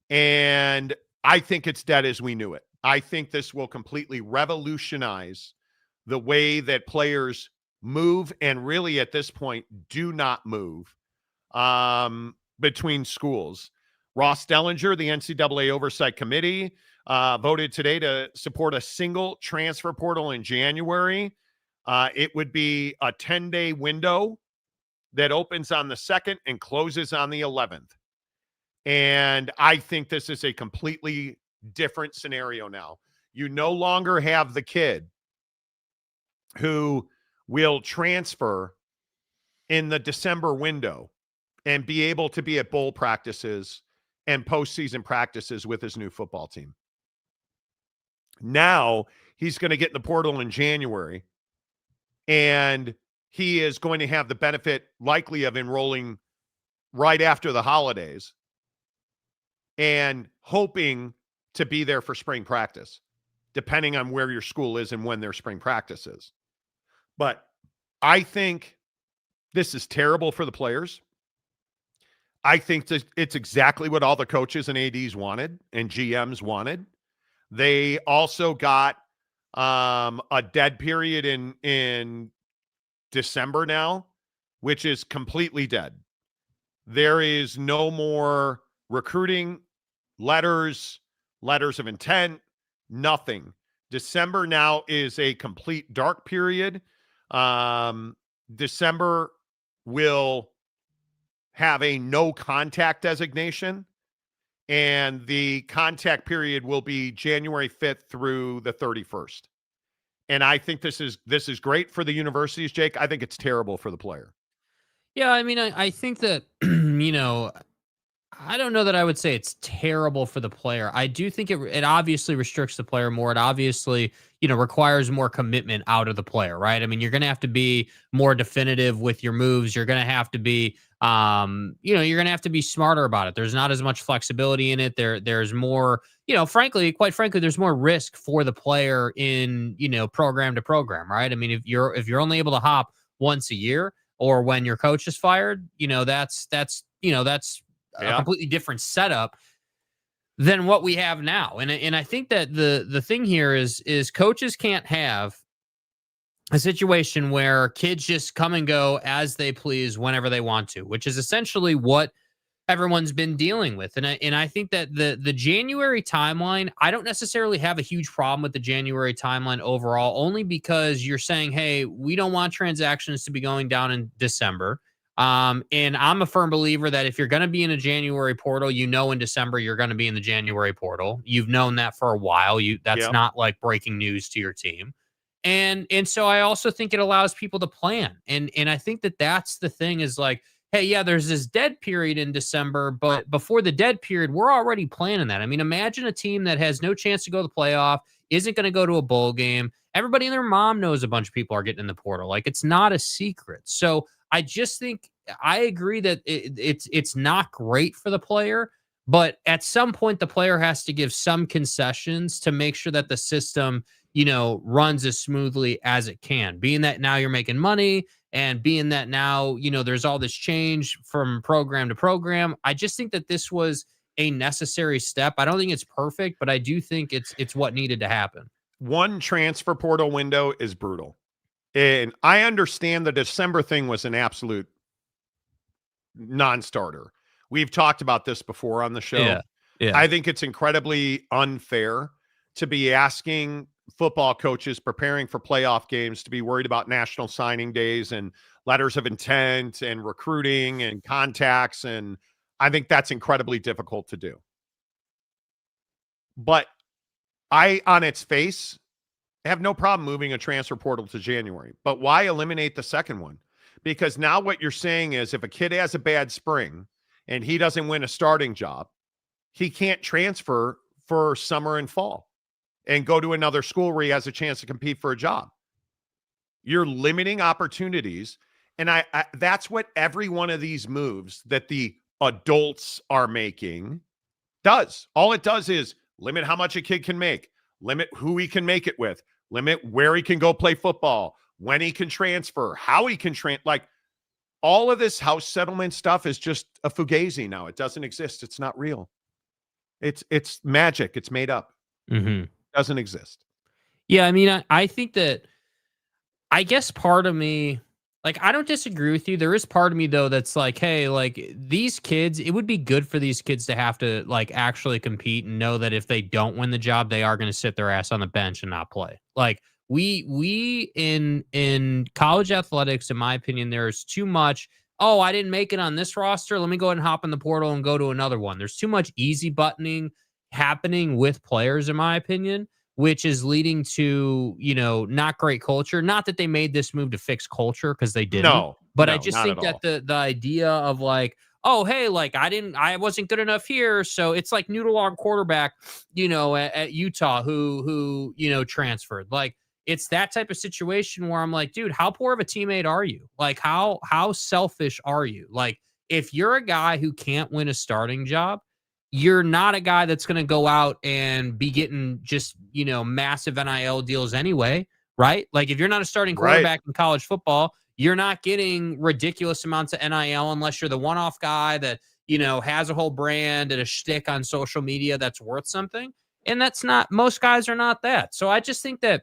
and I think it's dead as we knew it. I think this will completely revolutionize the way that players move and really at this point do not move between schools. Ross Dellinger, the NCAA Oversight Committee, voted today to support a single transfer portal in January. It would be a 10-day window that opens on the 2nd and closes on the 11th. And I think this is a completely different scenario now. You no longer have the kid who will transfer in the December window and be able to be at bowl practices and postseason practices with his new football team. Now he's going to get in the portal in January, and he is going to have the benefit likely of enrolling right after the holidays and hoping to be there for spring practice, depending on where your school is and when their spring practice is. But I think this is terrible for the players. I think it's exactly what all the coaches and ADs wanted and GMs wanted. They also got a dead period in December now, which is completely dead. There is no more recruiting, letters of intent, nothing. December now is a complete dark period. December will have a no contact designation, and the contact period will be January 5th through the 31st. And I think this is great for the universities, Jake. I think it's terrible for the player. Yeah, I mean, I think that, I don't know that I would say it's terrible for the player. I do think it obviously restricts the player more. It obviously, requires more commitment out of the player, right? I mean, you're going to have to be more definitive with your moves. You're going to have to be, you're going to have to be smarter about it. There's not as much flexibility in it. There's more, quite frankly, there's more risk for the player in, program to program, right? I mean, if you're only able to hop once a year, or when your coach is fired, that's a completely different setup than what we have now. And I think that the thing here is coaches can't have a situation where kids just come and go as they please whenever they want to, which is essentially what everyone's been dealing with. And I think that the January timeline, I don't necessarily have a huge problem with the January timeline overall, only because you're saying, hey, we don't want transactions to be going down in December. And I'm a firm believer that if you're going to be in a January portal, in December, you're going to be in the January portal. You've known that for a while. That's not like breaking news to your team. And so I also think it allows people to plan. And I think that that's the thing is like, hey, yeah, there's this dead period in December, but before the dead period, we're already planning that. I mean, imagine a team that has no chance to go to the playoff, isn't going to go to a bowl game. Everybody and their mom knows a bunch of people are getting in the portal. Like, it's not a secret. So I just think I agree that it's not great for the player, but at some point the player has to give some concessions to make sure that the system, runs as smoothly as it can. Being that now you're making money and being that now, there's all this change from program to program. I just think that this was a necessary step. I don't think it's perfect, but I do think it's what needed to happen. One transfer portal window is brutal. And I understand the December thing was an absolute non-starter. We've talked about this before on the show. Yeah. I think it's incredibly unfair to be asking football coaches preparing for playoff games to be worried about national signing days and letters of intent and recruiting and contacts. And I think that's incredibly difficult to do. But on its face, have no problem moving a transfer portal to January. But why eliminate the second one? Because now what you're saying is if a kid has a bad spring and he doesn't win a starting job, he can't transfer for summer and fall and go to another school where he has a chance to compete for a job. You're limiting opportunities. And I that's what every one of these moves that the adults are making does. All it does is limit how much a kid can make, limit who he can make it with, limit where he can go play football, when he can transfer, how he can like all of this house settlement stuff is just a fugazi now. It doesn't exist. It's not real. It's magic. It's made up. Mm-hmm. Doesn't exist. Yeah. I mean, I think that, I guess part of me, Like, I don't disagree with you. There is part of me though that's like, hey, like these kids, it would be good for these kids to have to like actually compete and know that if they don't win the job, they are going to sit their ass on the bench and not play. Like we in college athletics, in my opinion, there's too much. Oh, I didn't make it on this roster. Let me go ahead and hop in the portal and go to another one. There's too much easy buttoning happening with players, in my opinion, which is leading to, not great culture. Not that they made this move to fix culture, because they didn't. But I just think that the idea of like, oh, hey, like I wasn't good enough here. So it's like noodle arm quarterback, at Utah who transferred. Like, it's that type of situation where I'm like, dude, how poor of a teammate are you? Like, how selfish are you? Like, if you're a guy who can't win a starting job, you're not a guy that's going to go out and be getting just, massive NIL deals anyway, right? Like, if you're not a starting quarterback in college football, you're not getting ridiculous amounts of NIL unless you're the one-off guy that, has a whole brand and a shtick on social media that's worth something. And that's not, most guys are not that. So I just think that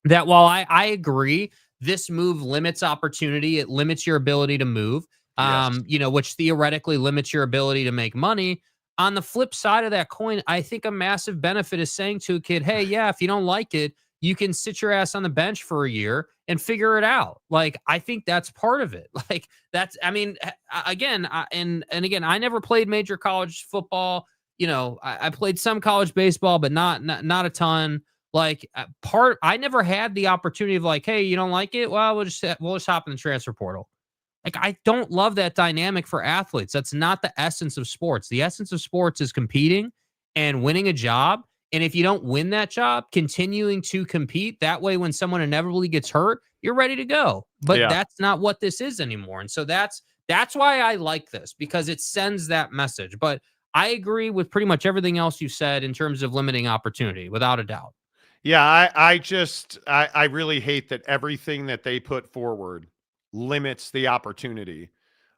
while I agree, this move limits opportunity, it limits your ability to move, which theoretically limits your ability to make money. On the flip side of that coin, I think a massive benefit is saying to a kid, hey, yeah, if you don't like it, you can sit your ass on the bench for a year and figure it out. Like, I think that's part of it. Like, that's, I mean, again, again, I never played major college football. I played some college baseball, but not a ton. Like, I never had the opportunity of like, hey, you don't like it? Well, we'll just hop in the transfer portal. Like, I don't love that dynamic for athletes. That's not the essence of sports. The essence of sports is competing and winning a job. And if you don't win that job, continuing to compete. That way, when someone inevitably gets hurt, you're ready to go. But that's not what this is anymore. And so that's why I like this, because it sends that message. But I agree with pretty much everything else you said in terms of limiting opportunity, without a doubt. Yeah, I really hate that everything that they put forward limits the opportunity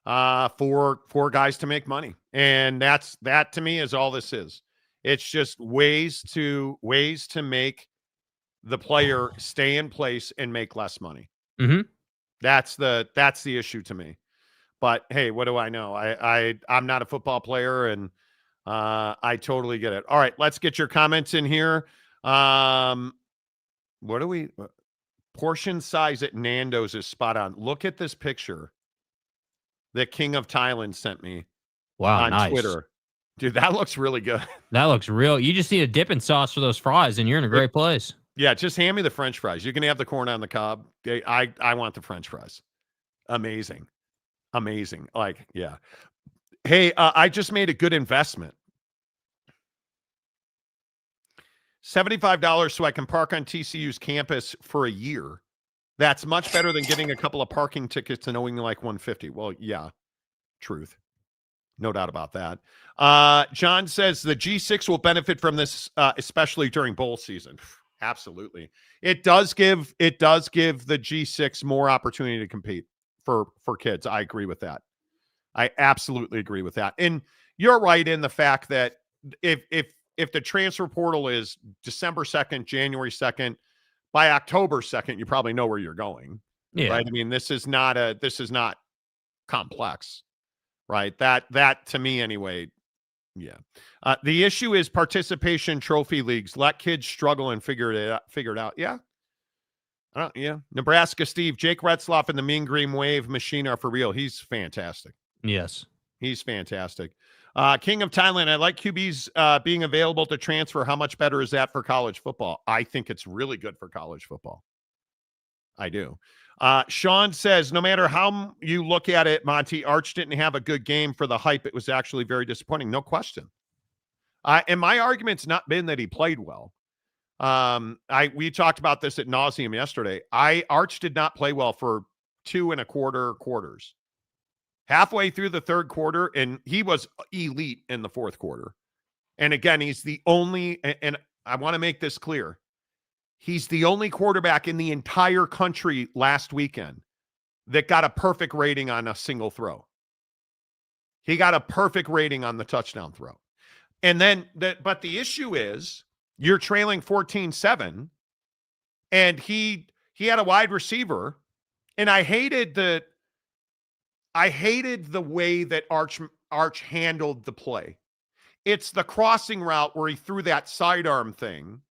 for guys to make money. And that to me is all this is. It's just ways to make the player stay in place and make less money. Mm-hmm. That's the issue to me. But hey, what do I know? I'm not a football player, and I totally get it. All right, let's get your comments in here. What do we portion size at Nando's is spot on. Look at this picture that King of Thailand sent me on nice. Twitter. Dude, that looks really good. That looks real. You just need a dipping sauce for those fries, and you're in a great place. Yeah, just hand me the French fries. You can have the corn on the cob. I want the French fries. Amazing. Like, yeah. Hey, I just made a good investment. $75 so I can park on TCU's campus for a year. That's much better than getting a couple of parking tickets and owing like $150. Well, yeah, truth. No doubt about that. John says the G6 will benefit from this, especially during bowl season. Absolutely. It does give the G6 more opportunity to compete for kids. I agree with that. I absolutely agree with that. And you're right in the fact that if the transfer portal is December 2nd, January 2nd, by October 2nd, you probably know where you're going. Yeah. Right. I mean, this is not complex, right? That to me anyway. Yeah. The issue is participation trophy leagues. Let kids struggle and figure it out. Yeah. Yeah. Nebraska Steve, Jake Retzloff and the Mean Green Wave machine are for real. He's fantastic. Yes. He's fantastic. King of Thailand, I like QBs being available to transfer. How much better is that for college football? I think it's really good for college football. I do. Sean says, no matter how you look at it, Monty, Arch didn't have a good game for the hype. It was actually very disappointing. No question. And my argument's not been that he played well. We talked about this ad nauseum yesterday. Arch did not play well for 2.25 quarters. Halfway through the third quarter, and he was elite in the fourth quarter. And again, he's the only, and I want to make this clear, he's the only quarterback in the entire country last weekend that got a perfect rating on a single throw. He got a perfect rating on the touchdown throw. And then, but the issue is, you're trailing 14-7, and he had a wide receiver And I hated the way that Arch handled the play. It's the crossing route where he threw that sidearm thing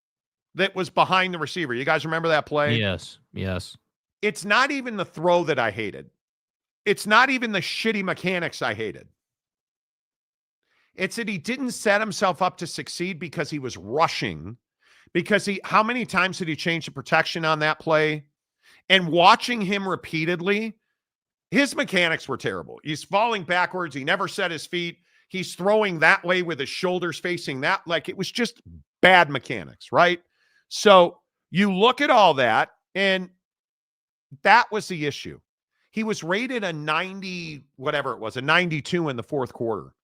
that was behind the receiver. You guys remember that play? Yes. It's not even the throw that I hated. It's not even the shitty mechanics I hated. It's that he didn't set himself up to succeed because he was rushing. Because how many times did he change the protection on that play? And watching him repeatedly, his mechanics were terrible. He's falling backwards. He never set his feet. He's throwing that way with his shoulders facing that. Like, it was just bad mechanics, right? So you look at all that, and that was the issue. He was rated a 90, whatever it was, a 92 in the fourth quarter.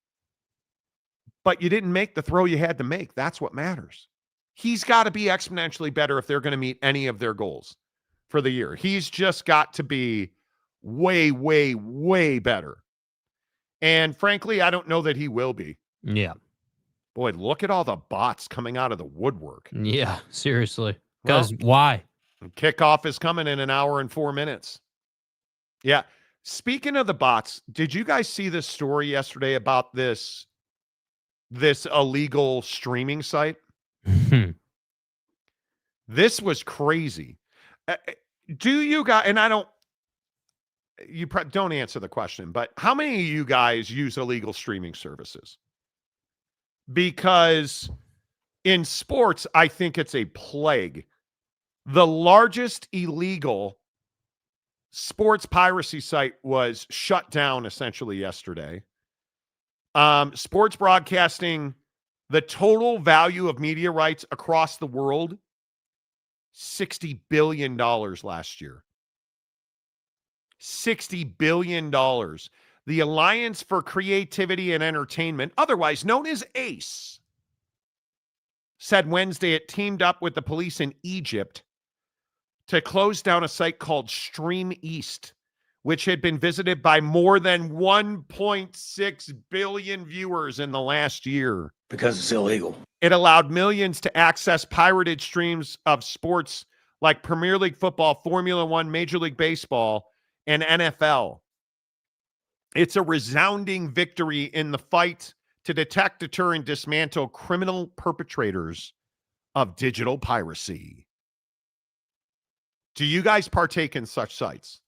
But you didn't make the throw you had to make. That's what matters. He's got to be exponentially better if they're going to meet any of their goals for the year. He's just got to be way, way, way better. And frankly, I don't know that he will be. Yeah. Boy, look at all the bots coming out of the woodwork. Yeah, seriously. Because why? Kickoff is coming in an hour and 4 minutes. Yeah. Speaking of the bots, did you guys see this story yesterday about this illegal streaming site? This was crazy. Do you guys, and you don't answer the question, but how many of you guys use illegal streaming services? Because in sports, I think it's a plague. The largest illegal sports piracy site was shut down essentially yesterday. Sports broadcasting, the total value of media rights across the world, $60 billion last year. $60 billion. The Alliance for Creativity and Entertainment, otherwise known as ACE, said Wednesday it teamed up with the police in Egypt to close down a site called Stream East, which had been visited by more than 1.6 billion viewers in the last year. Because it's illegal. It allowed millions to access pirated streams of sports like Premier League football, Formula One, Major League Baseball, and NFL. It's a resounding victory in the fight to detect, deter, and dismantle criminal perpetrators of digital piracy. Do you guys partake in such sites?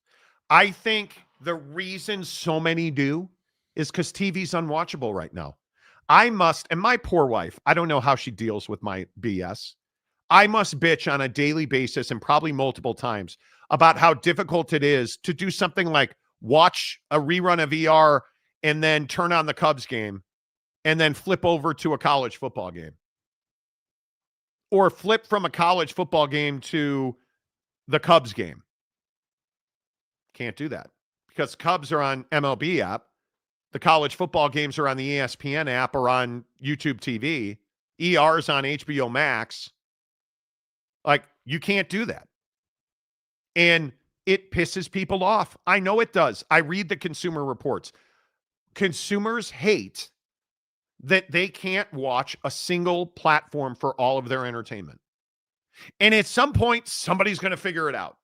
I think the reason so many do is because TV's unwatchable right now. I must, and my poor wife, I don't know how she deals with my BS. I must bitch on a daily basis and probably multiple times about how difficult it is to do something like watch a rerun of ER and then turn on the Cubs game and then flip over to a college football game. Or flip from a college football game to the Cubs game. Can't do that because Cubs are on MLB app. The college football games are on the ESPN app or on YouTube TV. ER is on HBO Max. Like, you can't do that. And it pisses people off. I know it does. I read the Consumer Reports. Consumers hate that they can't watch a single platform for all of their entertainment. And at some point, somebody's going to figure it out.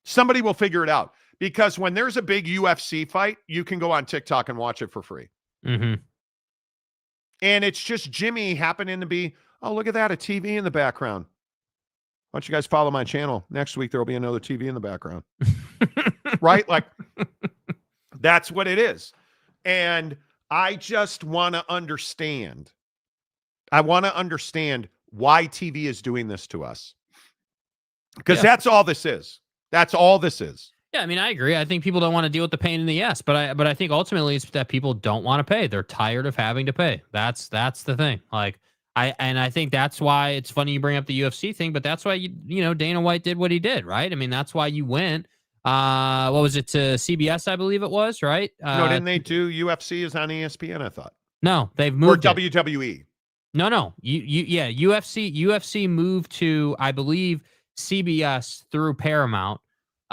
Somebody will figure it out. Because when there's a big UFC fight, you can go on TikTok and watch it for free. Mm-hmm. And it's just Jimmy happening to be, oh, look at that, a TV in the background. Why don't you guys follow my channel? Next week, there will be another TV in the background. Right? Like, that's what it is. And I just want to understand. I want to understand why TV is doing this to us. Because that's all this is. That's all this is. Yeah, I mean, I agree. I think people don't want to deal with the pain in the ass, but I think ultimately it's that people don't want to pay. They're tired of having to pay. That's the thing. Like, I think that's why it's funny you bring up the UFC thing, but that's why Dana White did what he did, right? I mean, that's why you went. What was it, to CBS? I believe it was, right? No, didn't they do UFC is on ESPN? I thought. No, they've moved. Or WWE. No. UFC moved to, I believe, CBS through Paramount.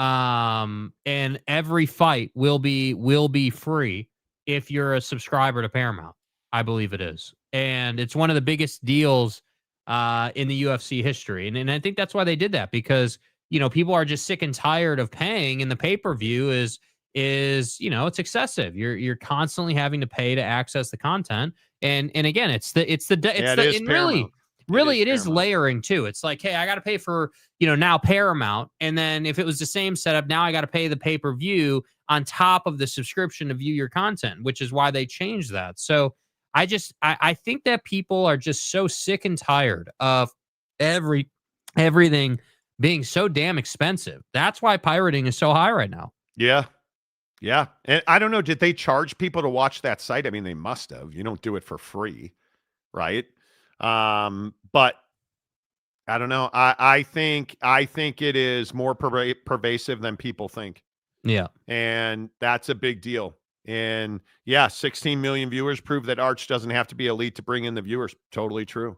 And every fight will be free if you're a subscriber to Paramount. I believe it is. And it's one of the biggest deals in the UFC history. And I think that's why they did that, because people are just sick and tired of paying, and the pay-per-view is it's excessive. You're constantly having to pay to access the content. And again, really it is layering too. It's like, hey, I got to pay for, now Paramount. And then if it was the same setup, now I got to pay the pay-per-view on top of the subscription to view your content, which is why they changed that. So I think that people are just so sick and tired of everything being so damn expensive. That's why pirating is so high right now. Yeah. Yeah. And I don't know, did they charge people to watch that site? I mean, they must have. You don't do it for free, right? But I don't know. I think it is more pervasive than people think. Yeah. And that's a big deal. And yeah, 16 million viewers prove that Arch doesn't have to be elite to bring in the viewers. Totally true.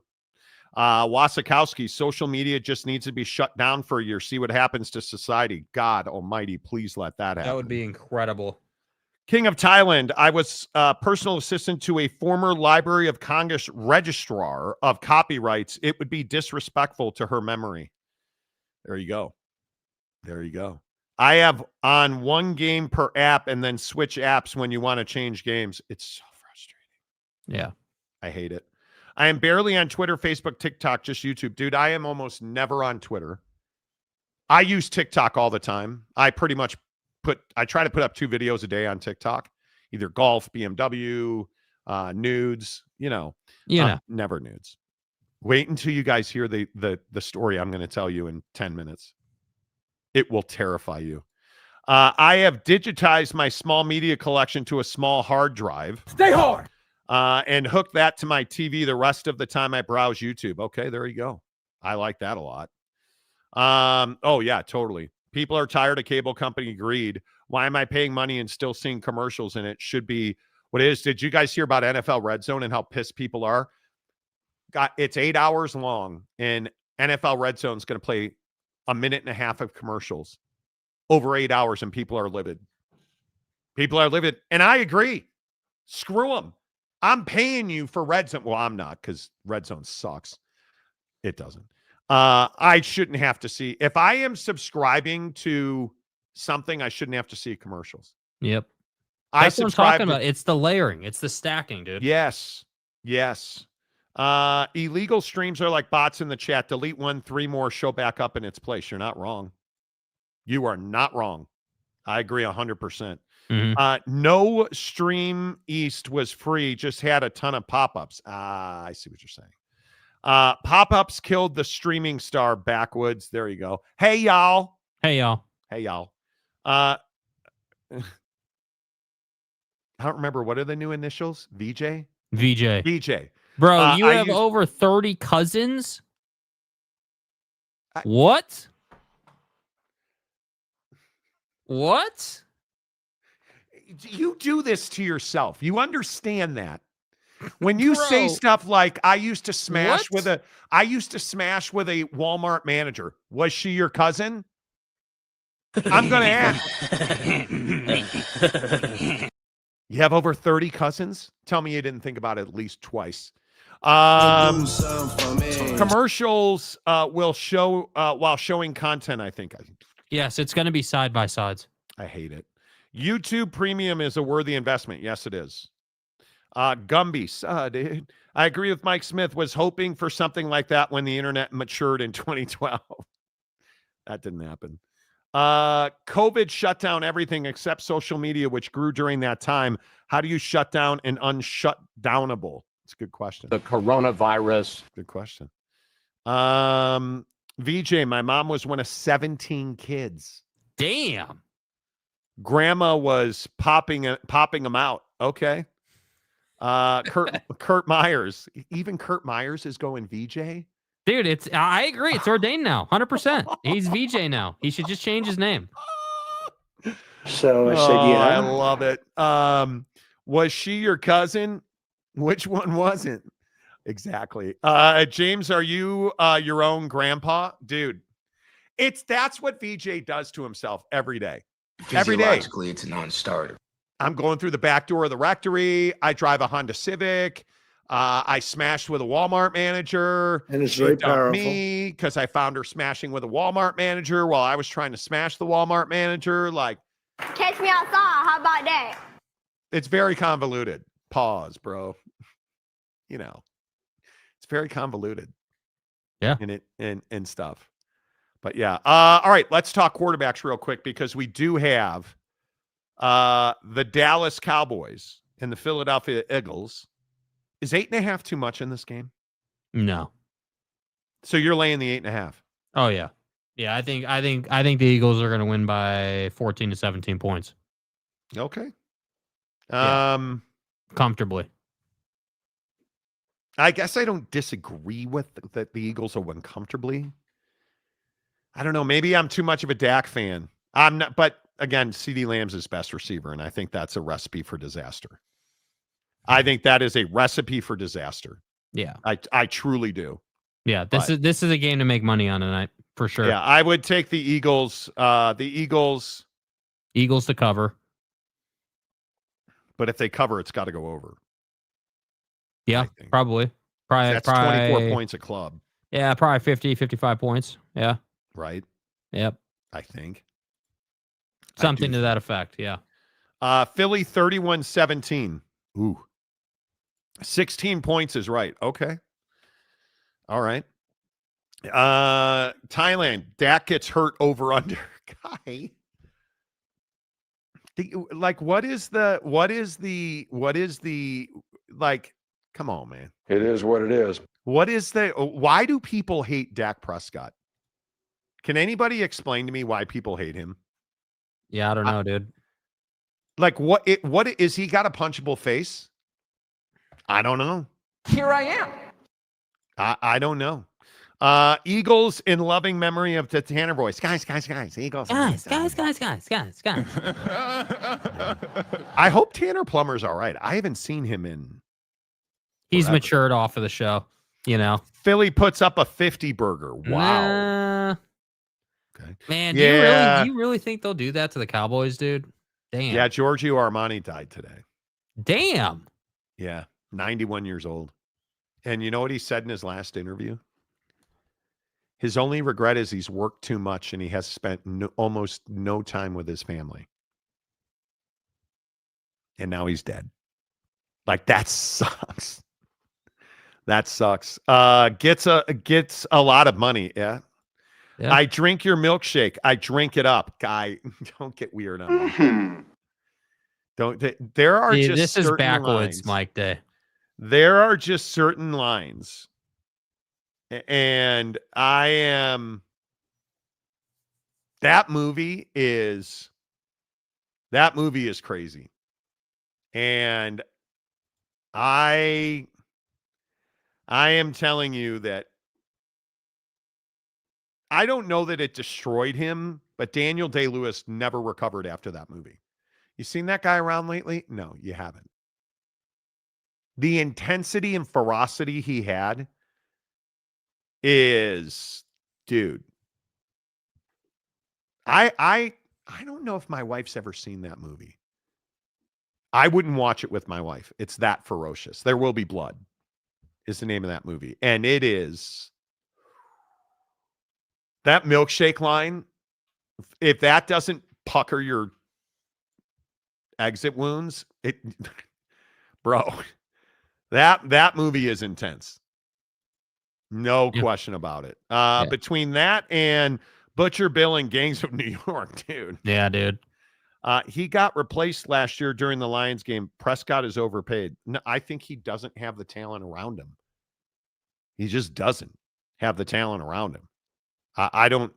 Wasikowski, social media just needs to be shut down for a year. See what happens to society. God almighty, please let that happen. That would be incredible. King of Thailand, I was personal assistant to a former Library of Congress registrar of copyrights. It would be disrespectful to her memory. There you go. There you go. I have on one game per app and then switch apps when you want to change games. It's so frustrating. Yeah. I hate it. I am barely on Twitter, Facebook, TikTok, just YouTube. Dude, I am almost never on Twitter. I use TikTok all the time. I pretty much I try to put up 2 videos a day on TikTok, either golf, BMW, nudes, never nudes. Wait until you guys hear the story I'm going to tell you in 10 minutes. It will terrify you. I have digitized my small media collection to a small hard drive. Stay hard. And hook that to my TV the rest of the time I browse YouTube. Okay, there you go. I like that a lot. Oh, yeah, totally. People are tired of cable company greed. Why am I paying money and still seeing commercials? And it should be what it is. Did you guys hear about NFL Red Zone and how pissed people are? It's 8 hours long, and NFL Red Zone is going to play a minute and a half of commercials over 8 hours, and people are livid. People are livid. And I agree. Screw them. I'm paying you for Red Zone. Well, I'm not, because Red Zone sucks. It doesn't. I shouldn't have to see. If I am subscribing to something, I shouldn't have to see commercials. Yep. That's what I'm talking about. It's the layering. It's the stacking, dude. Yes. Yes. Illegal streams are like bots in the chat. Delete 1, 3 more, show back up in its place. You're not wrong. You are not wrong. I agree 100%. Mm-hmm. No Stream East was free, just had a ton of pop-ups. I see what you're saying. Pop-ups killed the streaming star backwoods. There you go. Hey, y'all. Hey, y'all. Hey, y'all. I don't remember. What are the new initials? VJ? VJ. Bro, you have over 30 cousins? What? What? You do this to yourself. You understand that. When you say stuff like, I used to smash with a Walmart manager. Was she your cousin? I'm going to ask. You have over 30 cousins? Tell me you didn't think about it at least twice. Commercials will show while showing content, I think. Yes, it's going to be side by sides. I hate it. YouTube Premium is a worthy investment. Yes, it is. Gumby, dude. I agree with Mike Smith. Was hoping for something like that when the internet matured in 2012. That didn't happen. COVID shut down everything except social media, which grew during that time. How do you shut down an unshutdownable? It's a good question. The coronavirus. Good question. VJ, my mom was one of 17 kids. Damn. Grandma was popping them out. Okay. Kurt Myers. Even Kurt Myers is going VJ. Dude, I agree. It's ordained now. 100%. He's VJ now. He should just change his name. So I said, yeah. I love it. Was she your cousin? Which one wasn't? Exactly. James, are you your own grandpa? Dude, that's what VJ does to himself every day. Every day. Physiologically, it's a non-starter. I'm going through the back door of the rectory. I drive a Honda Civic. I smashed with a Walmart manager. And it's very She dumped powerful. me because I found her smashing with a Walmart manager while I was trying to smash the Walmart manager. Like, catch me outside. How about that? it's very convoluted. Pause, bro. You know, it's very convoluted. Yeah. And stuff. But yeah. All right. Let's talk quarterbacks real quick because we do have the Dallas Cowboys and the Philadelphia Eagles. Is 8.5 too much in this game? No. So you're laying the 8.5. Oh yeah. Yeah, I think the Eagles are going to win by 14 to 17 points. Okay. Comfortably. I guess I don't disagree with that the Eagles will win comfortably. I don't know. Maybe I'm too much of a Dak fan. I'm not, but again, CeeDee Lamb's his best receiver, and I think that's a recipe for disaster. I think that is a recipe for disaster. Yeah. I truly do. Yeah, this is a game to make money on tonight for sure. Yeah, I would take the Eagles. Eagles to cover. But if they cover, it's got to go over. Yeah, probably. That's 24 points a club. Yeah, probably 50, 55 points. Yeah. Right? Yep. I think. Something to that effect, yeah. Philly 31-17. Ooh. 16 points is right. Okay. All right. Thailand. Dak gets hurt over under. Guy. Like, what is the like, come on, man. It is what it is. Why do people hate Dak Prescott? Can anybody explain to me why people hate him? Yeah, I don't know, dude. Like, what is he got a punchable face? I don't know. Here I am. I don't know. Eagles in loving memory of the Tanner voice. Guys. Eagles. Guys. I hope Tanner Plummer's all right. I haven't seen him in. He's matured off of the show, you know. Philly puts up a 50 burger. Wow. Okay. Man, do you really think they'll do that to the Cowboys, dude? Damn. Yeah, Giorgio Armani died today. Damn. Yeah, 91 years old. And you know what he said in his last interview? His only regret is he's worked too much and he has spent almost no time with his family. And now he's dead. Like, that sucks. That sucks. Gets a lot of money. Yeah. I drink your milkshake. I drink it up. Guy, don't get weird on me. There are just this is backwoods, lines. Mike Day. There are just certain lines. And that movie is crazy. And I am telling you that I don't know that it destroyed him, but Daniel Day-Lewis never recovered after that movie. You seen that guy around lately? No, you haven't. The intensity and ferocity he had is, dude. I don't know if my wife's ever seen that movie. I wouldn't watch it with my wife. It's that ferocious. There Will Be Blood is the name of that movie. And it is that milkshake line. If that doesn't pucker your exit wounds, bro, that movie is intense. No question about it. Between that and Butcher Bill and Gangs of New York, dude. Yeah, dude. He got replaced last year during the Lions game. Prescott is overpaid. No, I think he doesn't have the talent around him. He just doesn't have the talent around him. I don't,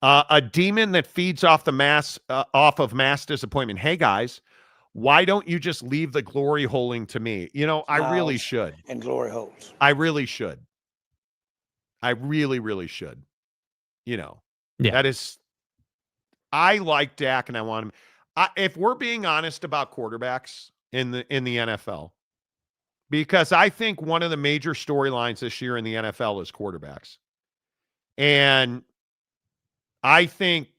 a demon that feeds off of mass disappointment. Hey guys, why don't you just leave the glory holing to me? I really should. And glory holes. I really should. I really, really should. That is. I like Dak and I want him. If we're being honest about quarterbacks in the NFL, because I think one of the major storylines this year in the NFL is quarterbacks. And I think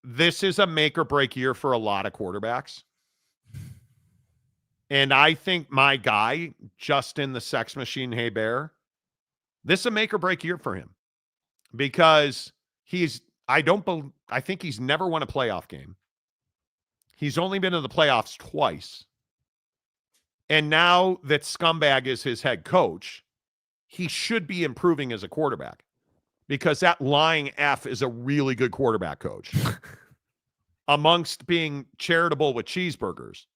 this is a make or break year for a lot of quarterbacks. And I think my guy, Justin the Sex Machine Hebert, this is a make or break year for him because I think he's never won a playoff game. He's only been in the playoffs twice. And now that Scumbag is his head coach, he should be improving as a quarterback because that lying F is a really good quarterback coach. Amongst being charitable with cheeseburgers,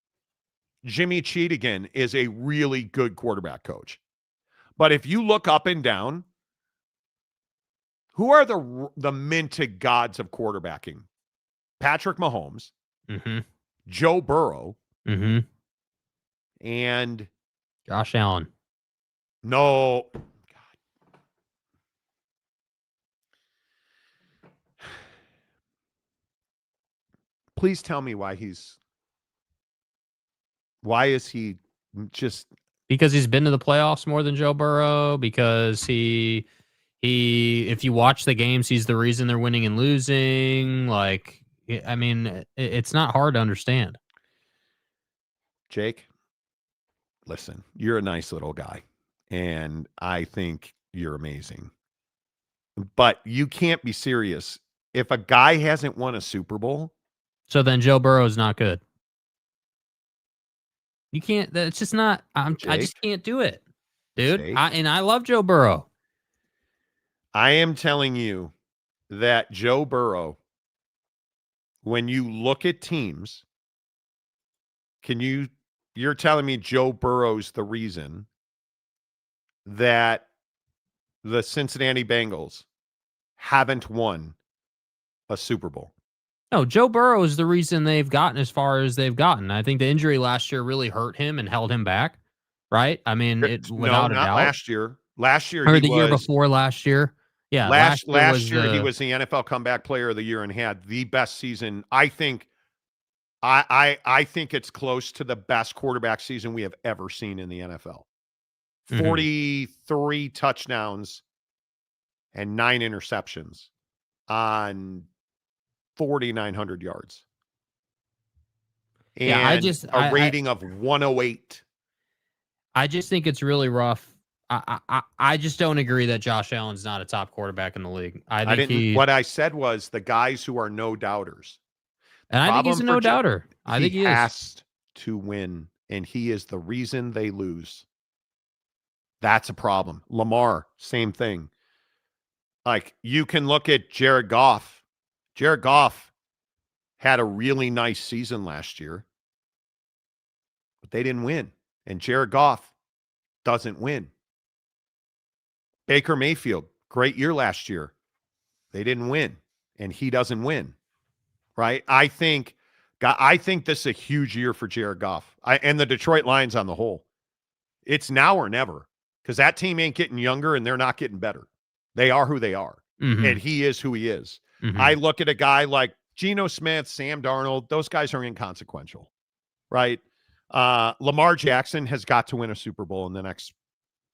Jimmy Cheatigan is a really good quarterback coach. But if you look up and down, who are the minted gods of quarterbacking? Patrick Mahomes, Joe Burrow, and Josh Allen. No. God. Please tell me why is he just... Because he's been to the playoffs more than Joe Burrow, because he if you watch the games, he's the reason they're winning and losing. Like, I mean, it's not hard to understand. Jake, listen, you're a nice little guy, and I think you're amazing. But you can't be serious. If a guy hasn't won a Super Bowl... So then Joe Burrow is not good. You can't... That's just not... I just can't do it, dude. I love Joe Burrow. I am telling you that Joe Burrow, when you look at teams, you're telling me Joe Burrow's the reason that the Cincinnati Bengals haven't won a Super Bowl? No, Joe Burrow is the reason they've gotten as far as they've gotten. I think the injury last year really hurt him and held him back, right? I mean, without a doubt. Last year. Last year, or the year before last year. Yeah, last year he was the NFL Comeback Player of the Year and had the best season. I think it's close to the best quarterback season we have ever seen in the NFL. 43 touchdowns and 9 interceptions on 4,900 yards. And a rating of 108. I just think it's really rough. I just don't agree that Josh Allen's not a top quarterback in the league. What I said was the guys who are no doubters. And I think he's a no doubter. I think he has to win, and he is the reason they lose. That's a problem. Lamar, same thing. Like, you can look at Jared Goff. Jared Goff had a really nice season last year, but they didn't win. And Jared Goff doesn't win. Baker Mayfield, great year last year. They didn't win, and he doesn't win. Right? I think this is a huge year for Jared Goff and the Detroit Lions on the whole. It's now or never, because that team ain't getting younger and they're not getting better. They are who they are, and he is who he is. I look at a guy like Geno Smith, Sam Darnold. Those guys are inconsequential, right? Lamar Jackson has got to win a Super Bowl in the next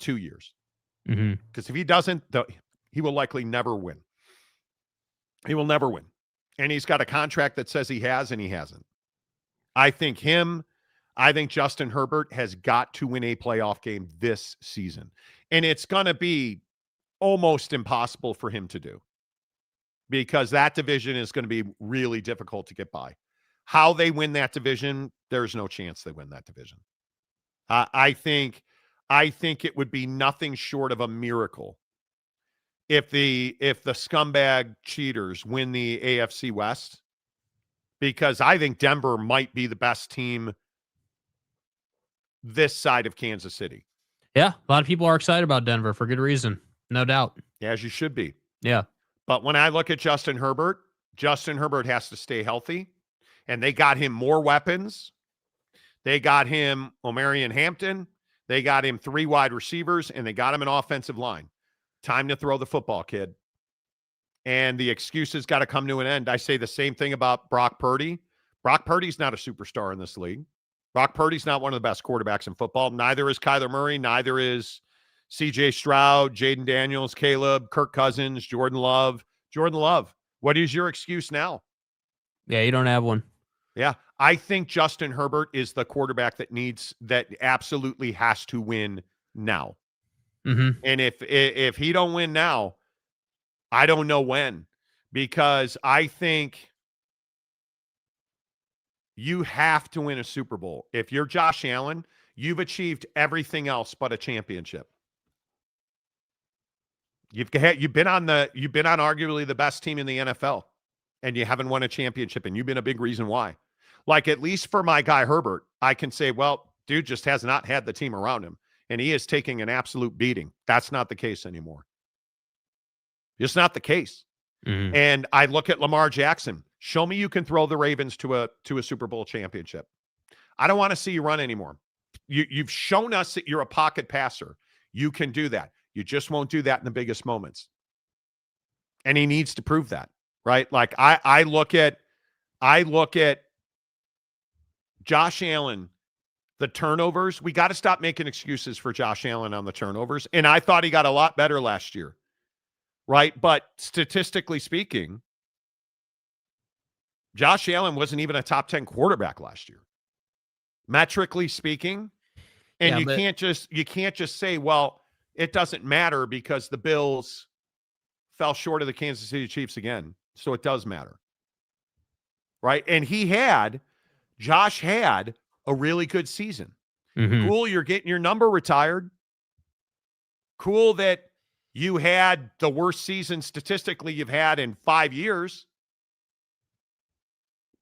2 years. Because if he doesn't, he will likely never win. He will never win. And he's got a contract that says he has, and he hasn't. I think Justin Herbert has got to win a playoff game this season. And it's going to be almost impossible for him to do, because that division is going to be really difficult to get by. How they win that division, there's no chance they win that division. I think it would be nothing short of a miracle if the scumbag cheaters win the AFC West, because I think Denver might be the best team this side of Kansas City. Yeah, a lot of people are excited about Denver for good reason, no doubt. As you should be. Yeah. But when I look at Justin Herbert has to stay healthy, and they got him more weapons. They got him Omarion Hampton. They got him 3 wide receivers, and they got him an offensive line. Time to throw the football, kid. And the excuses got to come to an end. I say the same thing about Brock Purdy. Brock Purdy's not a superstar in this league. Brock Purdy's not one of the best quarterbacks in football. Neither is Kyler Murray. Neither is C.J. Stroud, Jaden Daniels, Caleb, Kirk Cousins, Jordan Love. Jordan Love, what is your excuse now? Yeah, you don't have one. Yeah, I think Justin Herbert is the quarterback that absolutely has to win now. Mm-hmm. And if he don't win now, I don't know when, because I think you have to win a Super Bowl. If you're Josh Allen, you've achieved everything else but a championship. You've been on arguably the best team in the NFL, and you haven't won a championship, and you've been a big reason why. Like, at least for my guy Herbert, I can say, well, dude just has not had the team around him, and he is taking an absolute beating. That's not the case anymore. It's not the case. Mm-hmm. And I look at Lamar Jackson. Show me you can throw the Ravens to a Super Bowl championship. I don't want to see you run anymore. You've shown us that you're a pocket passer. You can do that. You just won't do that in the biggest moments. And he needs to prove that, right? Like I look at Josh Allen, the turnovers. We got to stop making excuses for Josh Allen on the turnovers. And I thought he got a lot better last year, right? But statistically speaking, Josh Allen wasn't even a top 10 quarterback last year, metrically speaking. And you can't just say, well, it doesn't matter because the Bills fell short of the Kansas City Chiefs again. So it does matter. Right? And Josh had a really good season. Mm-hmm. Cool, you're getting your number retired. Cool that you had the worst season statistically you've had in 5 years.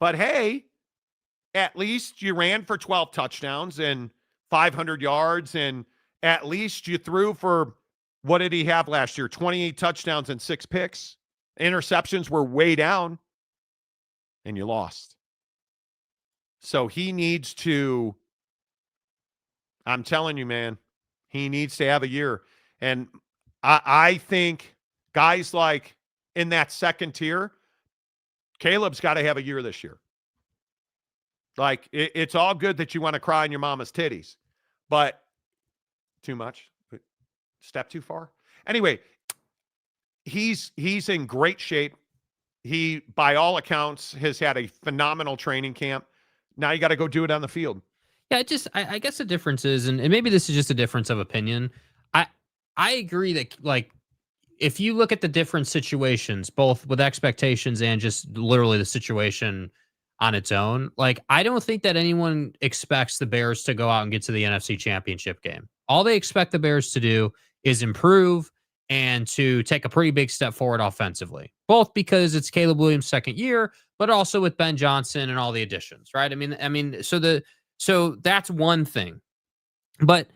But hey, at least you ran for 12 touchdowns and 500 yards, and at least you threw for, what did he have last year? 28 touchdowns and 6 picks. Interceptions were way down, and you lost. So he needs to, I'm telling you, man, he needs to have a year. And I think guys like in that second tier, Caleb's got to have a year this year. Like, it's all good that you want to cry in your mama's titties, but too much, step too far. Anyway, he's in great shape. He, by all accounts, has had a phenomenal training camp. Now you got to go do it on the field. Yeah, I guess the difference is, and maybe this is just a difference of opinion. I agree that, like, if you look at the different situations, both with expectations and just literally the situation on its own, like, I don't think that anyone expects the Bears to go out and get to the NFC Championship game. All they expect the Bears to do is improve and to take a pretty big step forward offensively, both because it's Caleb Williams' second year, but also with Ben Johnson and all the additions, right? I mean, so that's one thing. But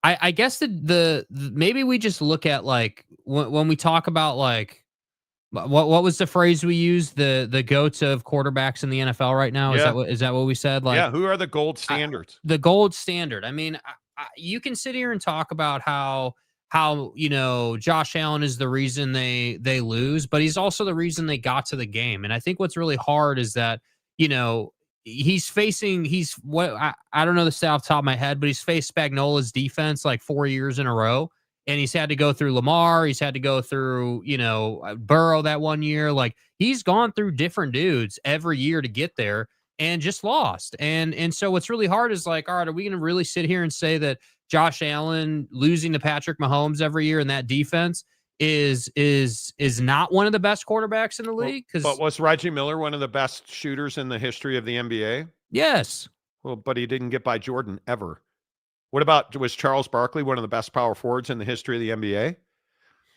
I guess the maybe we just look at, like, when we talk about, like, what was the phrase we used? The goats of quarterbacks in the NFL right now. Yeah. Is that what we said? Like, yeah. Who are the gold standards? The gold standard. I mean, you can sit here and talk about how Josh Allen is the reason they lose, but he's also the reason they got to the game. And I think what's really hard is that, I don't know the stat off the top of my head, but he's faced Spagnola's defense like 4 years in a row. And he's had to go through Lamar. He's had to go through, Burrow that 1 year. Like, he's gone through different dudes every year to get there and just lost. And so what's really hard is, like, all right, are we going to really sit here and say that Josh Allen losing to Patrick Mahomes every year in that defense is not one of the best quarterbacks in the league? But was Reggie Miller one of the best shooters in the history of the NBA? Yes. Well, but he didn't get by Jordan ever. Was Charles Barkley one of the best power forwards in the history of the NBA?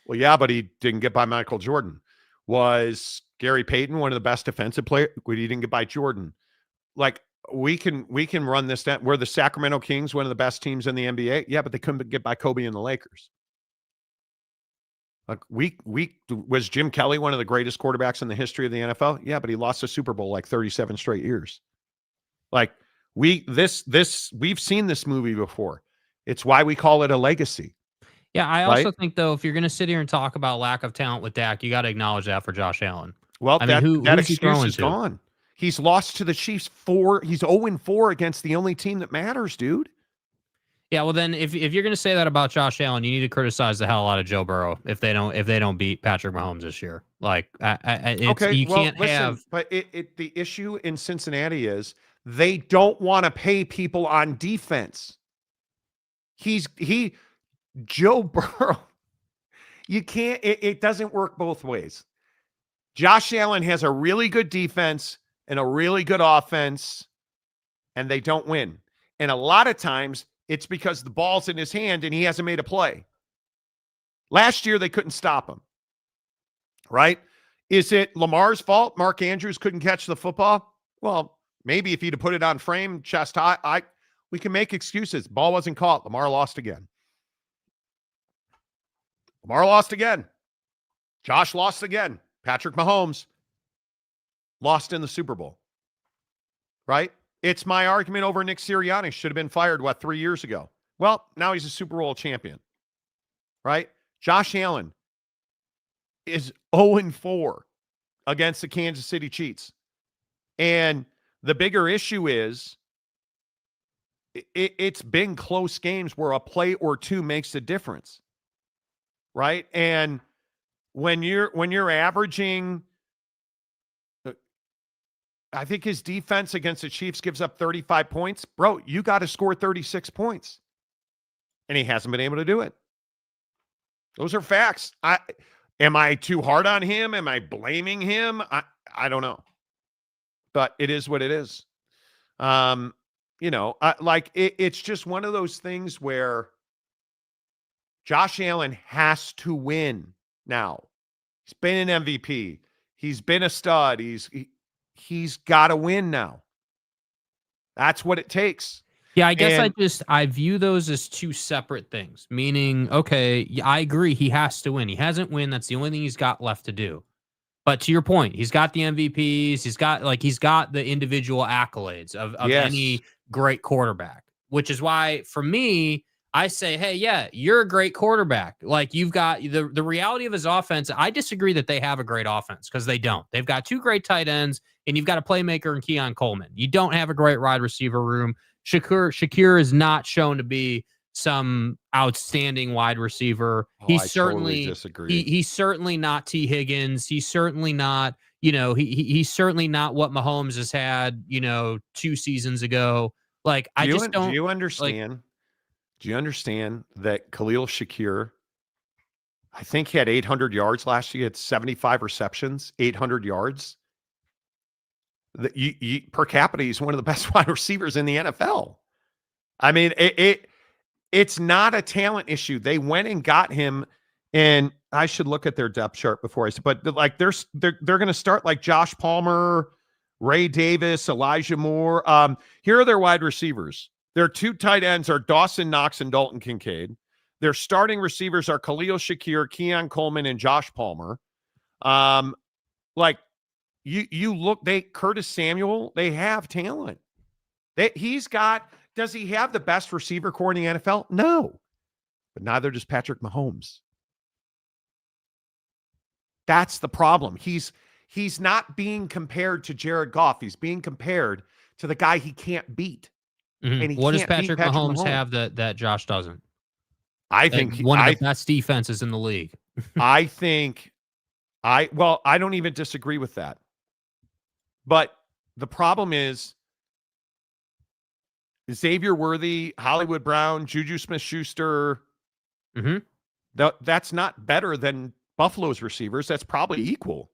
Well, yeah, but he didn't get by Michael Jordan. Was Gary Payton one of the best defensive players? Well, he didn't get by Jordan. Like, we can run this down. Were the Sacramento Kings one of the best teams in the NBA? Yeah, but they couldn't get by Kobe and the Lakers. Like, was Jim Kelly one of the greatest quarterbacks in the history of the NFL? Yeah, but he lost a Super Bowl like 37 straight years. Like, we've seen this movie before. It's why we call it a legacy. Yeah, I also think, though, if you're going to sit here and talk about lack of talent with Dak, you got to acknowledge that for Josh Allen. Well, that excuse is to? Gone. He's lost to the Chiefs He's 0-4 against the only team that matters, dude. Yeah, well, then if you're going to say that about Josh Allen, you need to criticize the hell out of Joe Burrow if they don't beat Patrick Mahomes this year. Like, But the issue in Cincinnati is They don't want to pay people on defense. Joe Burrow, you can't, it doesn't work both ways. Josh Allen has a really good defense and a really good offense, and they don't win. And a lot of times it's because the ball's in his hand and he hasn't made a play. Last year, they couldn't stop him, right? Is it Lamar's fault Mark Andrews couldn't catch the football? Well, maybe if he'd have put it on frame, chest high, we can make excuses. Ball wasn't caught. Lamar lost again. Lamar lost again. Josh lost again. Patrick Mahomes lost in the Super Bowl, right? It's my argument over Nick Sirianni. Should have been fired, 3 years ago? Well, now he's a Super Bowl champion, right? Josh Allen is 0-4 against the Kansas City Chiefs. And the bigger issue is it's been close games where a play or two makes a difference, right? And when you're averaging, I think his defense against the Chiefs gives up 35 points. Bro, you got to score 36 points. And he hasn't been able to do it. Those are facts. Am I too hard on him? Am I blaming him? I don't know. But it is what it is. It's just one of those things where Josh Allen has to win now. He's been an MVP. He's been a stud. He's got to win now. That's what it takes. Yeah, I guess I view those as two separate things, meaning, okay, I agree he has to win. He hasn't win. That's the only thing he's got left to do. But to your point, he's got the MVPs. He's got the individual accolades of any great quarterback, which is why, for me, I say, hey, yeah, you're a great quarterback. Like, you've got the reality of his offense. I disagree that they have a great offense, because they don't. They've got two great tight ends, and you've got a playmaker in Keon Coleman. You don't have a great wide receiver room. Shakir is not shown to be some outstanding wide receiver. He's certainly disagree. He's certainly not T. Higgins. He's certainly not, he's certainly not what Mahomes has had, 2 seasons ago. Like, do you understand? Do you understand that Khalil Shakir, I think he had 800 yards last year. He had 75 receptions, 800 yards. Per capita, he's one of the best wide receivers in the NFL. I mean, it's not a talent issue. They went and got him, and I should look at their depth chart before but like they're going to start like Josh Palmer, Ray Davis, Elijah Moore. Here are their wide receivers. Their 2 tight ends are Dawson Knox and Dalton Kincaid. Their starting receivers are Khalil Shakir, Keon Coleman, and Josh Palmer. You look, Curtis Samuel, they have talent. Does he have the best receiver core in the NFL? No. But neither does Patrick Mahomes. That's the problem. He's not being compared to Jared Goff. He's being compared to the guy he can't beat. Mm-hmm. And what does Patrick Mahomes have that Josh doesn't? I think one of the best defenses in the league. I don't even disagree with that. But the problem is Xavier Worthy, Hollywood Brown, Juju Smith-Schuster. Mm-hmm. That's not better than Buffalo's receivers. That's probably equal.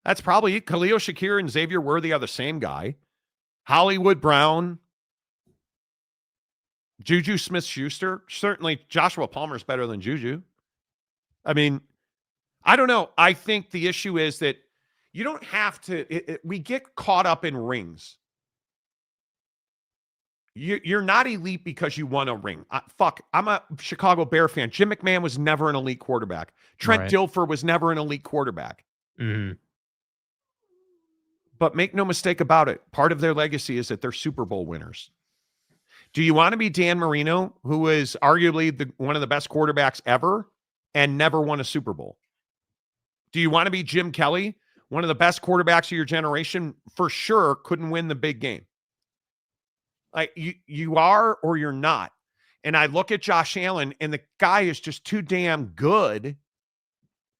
That's probably Khalil Shakir and Xavier Worthy are the same guy. Hollywood Brown, Juju Smith-Schuster. Certainly Joshua Palmer's better than Juju. I mean, I don't know. I think the issue is that you don't have to, we get caught up in rings. You're not elite because you won a ring. I'm a Chicago Bear fan. Jim McMahon was never an elite quarterback. Trent Dilfer was never an elite quarterback. Mm-hmm. But make no mistake about it, part of their legacy is that they're Super Bowl winners. Do you want to be Dan Marino, who is arguably one of the best quarterbacks ever and never won a Super Bowl? Do you want to be Jim Kelly, one of the best quarterbacks of your generation, for sure couldn't win the big game? Like, you are or you're not. And I look at Josh Allen, and the guy is just too damn good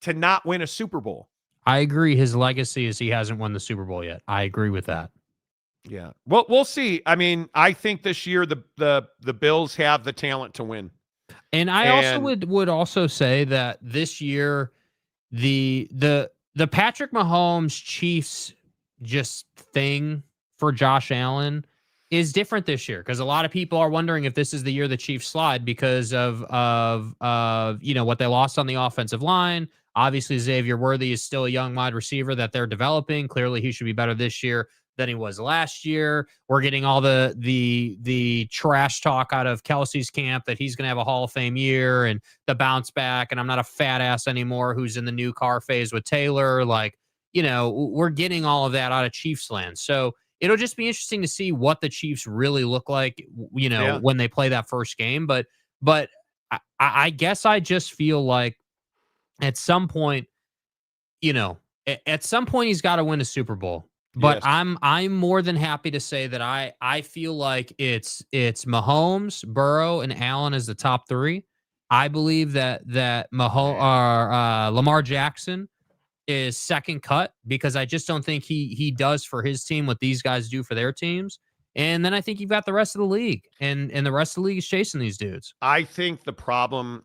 to not win a Super Bowl. I agree. His legacy is he hasn't won the Super Bowl yet. I agree with that. Yeah. Well, we'll see. I mean, I think this year the Bills have the talent to win. And I also would also say that this year the Patrick Mahomes Chiefs just thing for Josh Allen is different this year, because a lot of people are wondering if this is the year the Chiefs slide because of what they lost on the offensive line. Obviously, Xavier Worthy is still a young wide receiver that they're developing. Clearly, he should be better this year than he was last year. We're getting all the trash talk out of Kelsey's camp that he's going to have a Hall of Fame year and the bounce back, and I'm not a fat ass anymore who's in the new car phase with Taylor. Like, we're getting all of that out of Chiefs land. So it'll just be interesting to see what the Chiefs really look like, when they play that first game. But I guess I just feel like at some point, he's got to win a Super Bowl. But yes. I'm more than happy to say that I feel like it's Mahomes, Burrow, and Allen as the top three. I believe that Lamar Jackson is second cut, because I just don't think he does for his team what these guys do for their teams. And then I think you've got the rest of the league, and the rest of the league is chasing these dudes. I think the problem,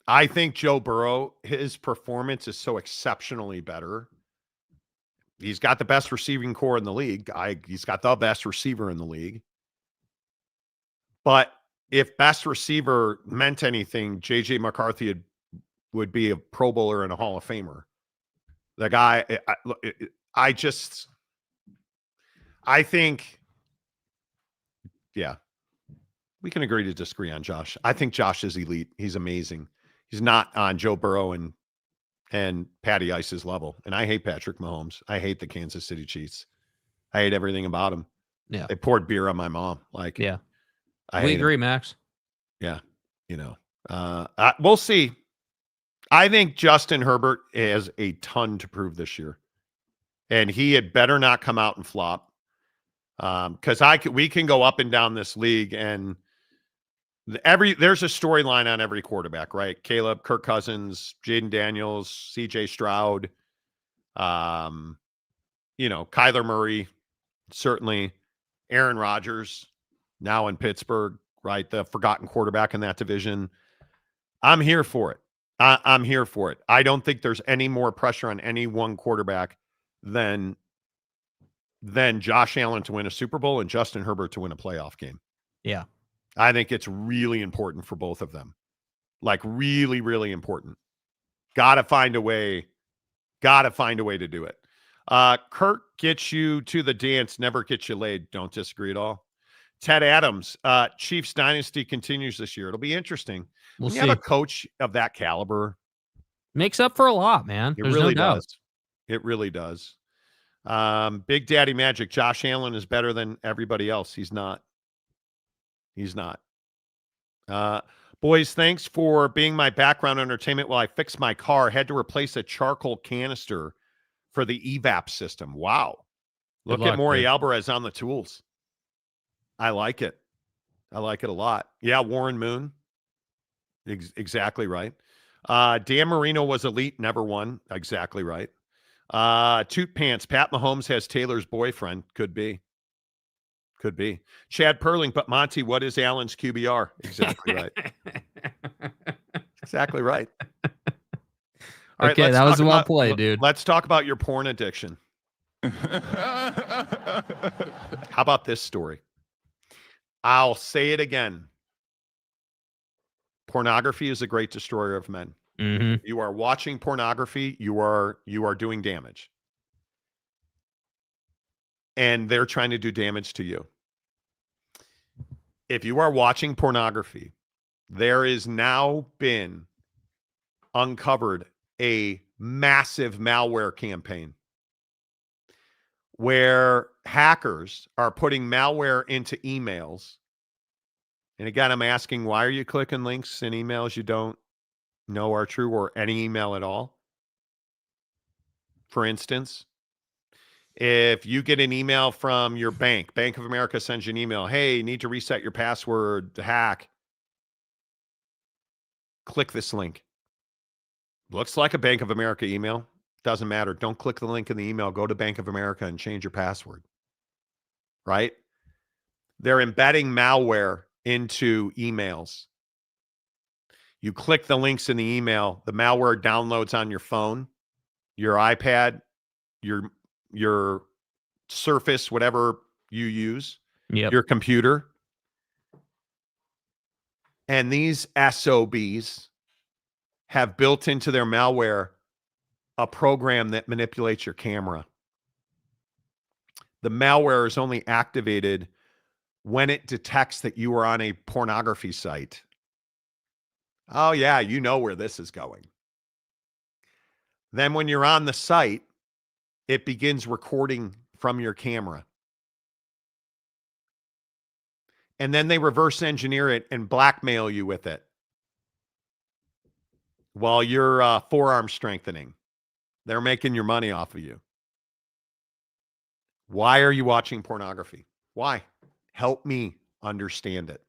I think Joe Burrow, his performance is so exceptionally better. He's got the best receiving core in the league. He's got the best receiver in the league. But if best receiver meant anything, J.J. McCarthy would be a Pro Bowler and a Hall of Famer. The guy, I think, we can agree to disagree on Josh. I think Josh is elite. He's amazing. He's not on Joe Burrow and Patty Ice's level. And I hate Patrick Mahomes. I hate the Kansas City Chiefs. I hate everything about him. Yeah. They poured beer on my mom. We agree, Max. Yeah. We'll see. I think Justin Herbert has a ton to prove this year, and he had better not come out and flop. Because we can go up and down this league, and there's a storyline on every quarterback, right? Caleb, Kirk Cousins, Jaden Daniels, CJ Stroud, Kyler Murray, certainly Aaron Rodgers, now in Pittsburgh, right? The forgotten quarterback in that division. I'm here for it. I'm here for it. I don't think there's any more pressure on any one quarterback than Josh Allen to win a Super Bowl and Justin Herbert to win a playoff game. Yeah. I think it's really important for both of them. Like, really, really important. Got to find a way to do it. Kurt gets you to the dance, never gets you laid. Don't disagree at all. Ted Adams, Chiefs dynasty continues this year. It'll be interesting. We'll when see. you have a coach of that caliber, makes up for a lot, man. It There's really no doubt. does. It really does. Big Daddy Magic, Josh Allen is better than everybody else. He's not. Boys, thanks for being my background entertainment while I fix my car. Had to replace a charcoal canister for the evap system. Wow. Look at Maury Alvarez on the tools. I like it. I like it a lot. Yeah, Warren Moon. Exactly right. Dan Marino was elite, never won. Exactly right. Toot Pants, Pat Mahomes has Taylor's boyfriend. Could be. Chad Perling, but Monty, what is Allen's QBR? Exactly right. Exactly right. All right, that was well played, dude. Let's talk about your porn addiction. How about this story? I'll say it again. Pornography is a great destroyer of men. Mm-hmm. You are watching pornography, you are doing damage. And they're trying to do damage to you. If you are watching pornography, there is now been uncovered a massive malware campaign where hackers are putting malware into emails. And again, I'm asking, why are you clicking links in emails you don't know are true, or any email at all? For instance, if you get an email from your bank, Bank of America sends you an email, hey, you need to reset your password to hack. Click this link. Looks like a Bank of America email. Doesn't matter. Don't click the link in the email. Go to Bank of America and change your password. Right? They're embedding malware into emails. You click the links in the email, the malware downloads on your phone, your iPad, your Surface, whatever you use, your computer. And these SOBs have built into their malware a program that manipulates your camera. The malware is only activated when it detects that you are on a pornography site. Oh, yeah, you know where this is going. Then when you're on the site, it begins recording from your camera. And then they reverse engineer it and blackmail you with it while you're forearm strengthening. They're making your money off of you. Why are you watching pornography? Why? Help me understand it.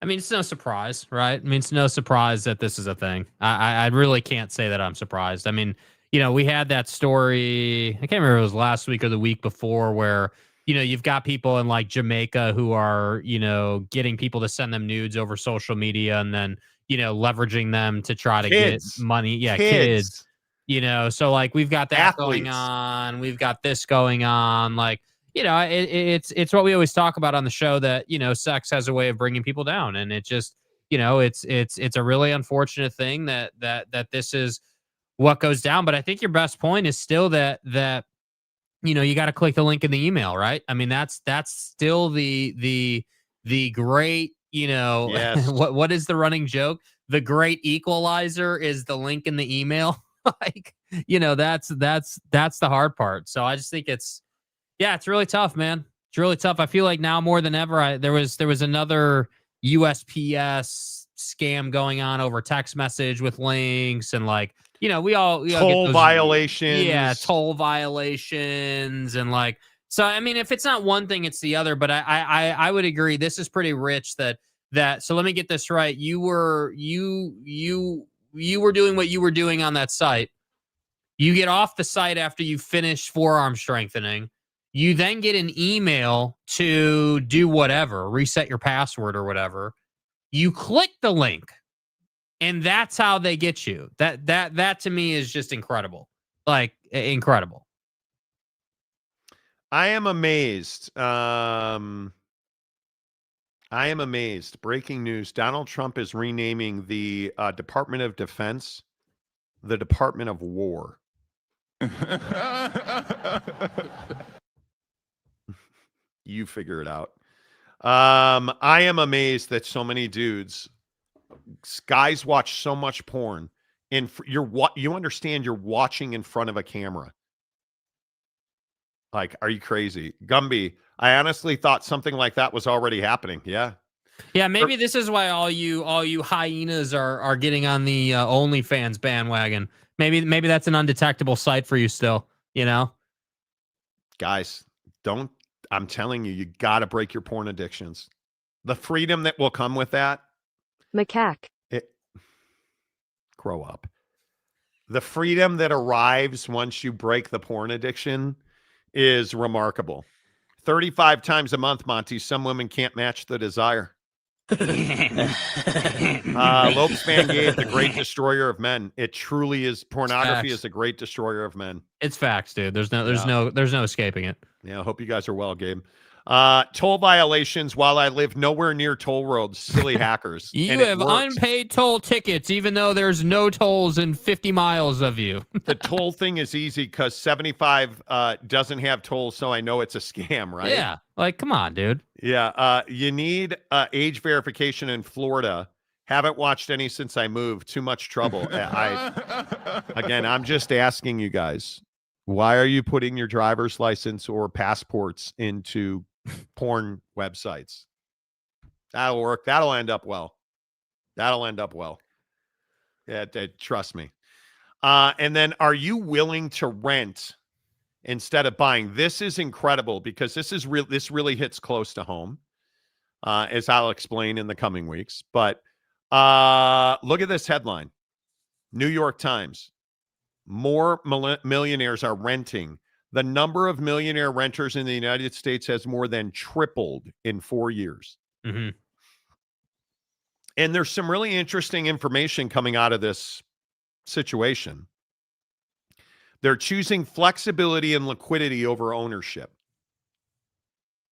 I mean, it's no surprise, right? I mean, it's no surprise that this is a thing. I really can't say that I'm surprised. I mean, you know, we had that story, I can't remember if it was last week or the week before, where, you know, you've got people in like Jamaica who are, you know, getting people to send them nudes over social media and then, you know, leveraging them to try to get money. Yeah, kids. You know, so like we've got that going on. We've got this going on. Like, you know, it's what we always talk about on the show, that, you know, sex has a way of bringing people down, and it just, you know, it's a really unfortunate thing that this is what goes down. But I think your best point is still that you know, you got to click the link in the email, right? I mean, that's still the great, you know, yes. what is the running joke? The great equalizer is the link in the email. Like, you know, that's the hard part. So I just think it's really tough, man. It's really tough. I feel like now more than ever, there was another USPS scam going on over text message with links, and like, you know, we all toll get those, violations. Yeah, toll violations, and like, so I mean, if it's not one thing, it's the other. But I would agree, this is pretty rich. That so let me get this right. You were doing what you were doing on that site. You get off the site after you finish forearm strengthening. You then get an email to do whatever, reset your password or whatever. You click the link, and that's how they get you. That to me is just incredible. Like, incredible. I am amazed. I am amazed. Breaking news. Donald Trump is renaming the Department of Defense the Department of War. You figure it out. I am amazed that so many guys watch so much porn, and you understand you're watching in front of a camera. Like, are you crazy? Gumby, I honestly thought something like that was already happening. Yeah. Yeah, maybe this is why all you hyenas are getting on the OnlyFans bandwagon. Maybe that's an undetectable site for you still, you know? Guys, I'm telling you, you got to break your porn addictions. The freedom that will come with that. Macaque. Grow up. The freedom that arrives once you break the porn addiction is remarkable. 35 times a month, Monty. Some women can't match the desire. Lopes Van Gave, the great destroyer of men. It truly is. Pornography is a great destroyer of men. It's facts, dude. There's no escaping it. Yeah, I hope you guys are well, Gabe. Toll violations while I live nowhere near toll roads. Silly hackers. You have unpaid toll tickets, even though there's no tolls in 50 miles of you. The toll thing is easy because 75 doesn't have tolls, so I know it's a scam, right? Yeah, like, come on, dude. Yeah, you need age verification in Florida. Haven't watched any since I moved. Too much trouble. Again, I'm just asking you guys, why are you putting your driver's license or passports into porn websites? That'll work. That'll end up well. Yeah, trust me. And then, are you willing to rent instead of buying? This is incredible because this really hits close to home, as I'll explain in the coming weeks. But look at this headline. New York Times. more millionaires are renting. The number of millionaire renters in the United States has more than tripled in 4 years. Mm-hmm. And there's some really interesting information coming out of this situation. They're choosing flexibility and liquidity over ownership,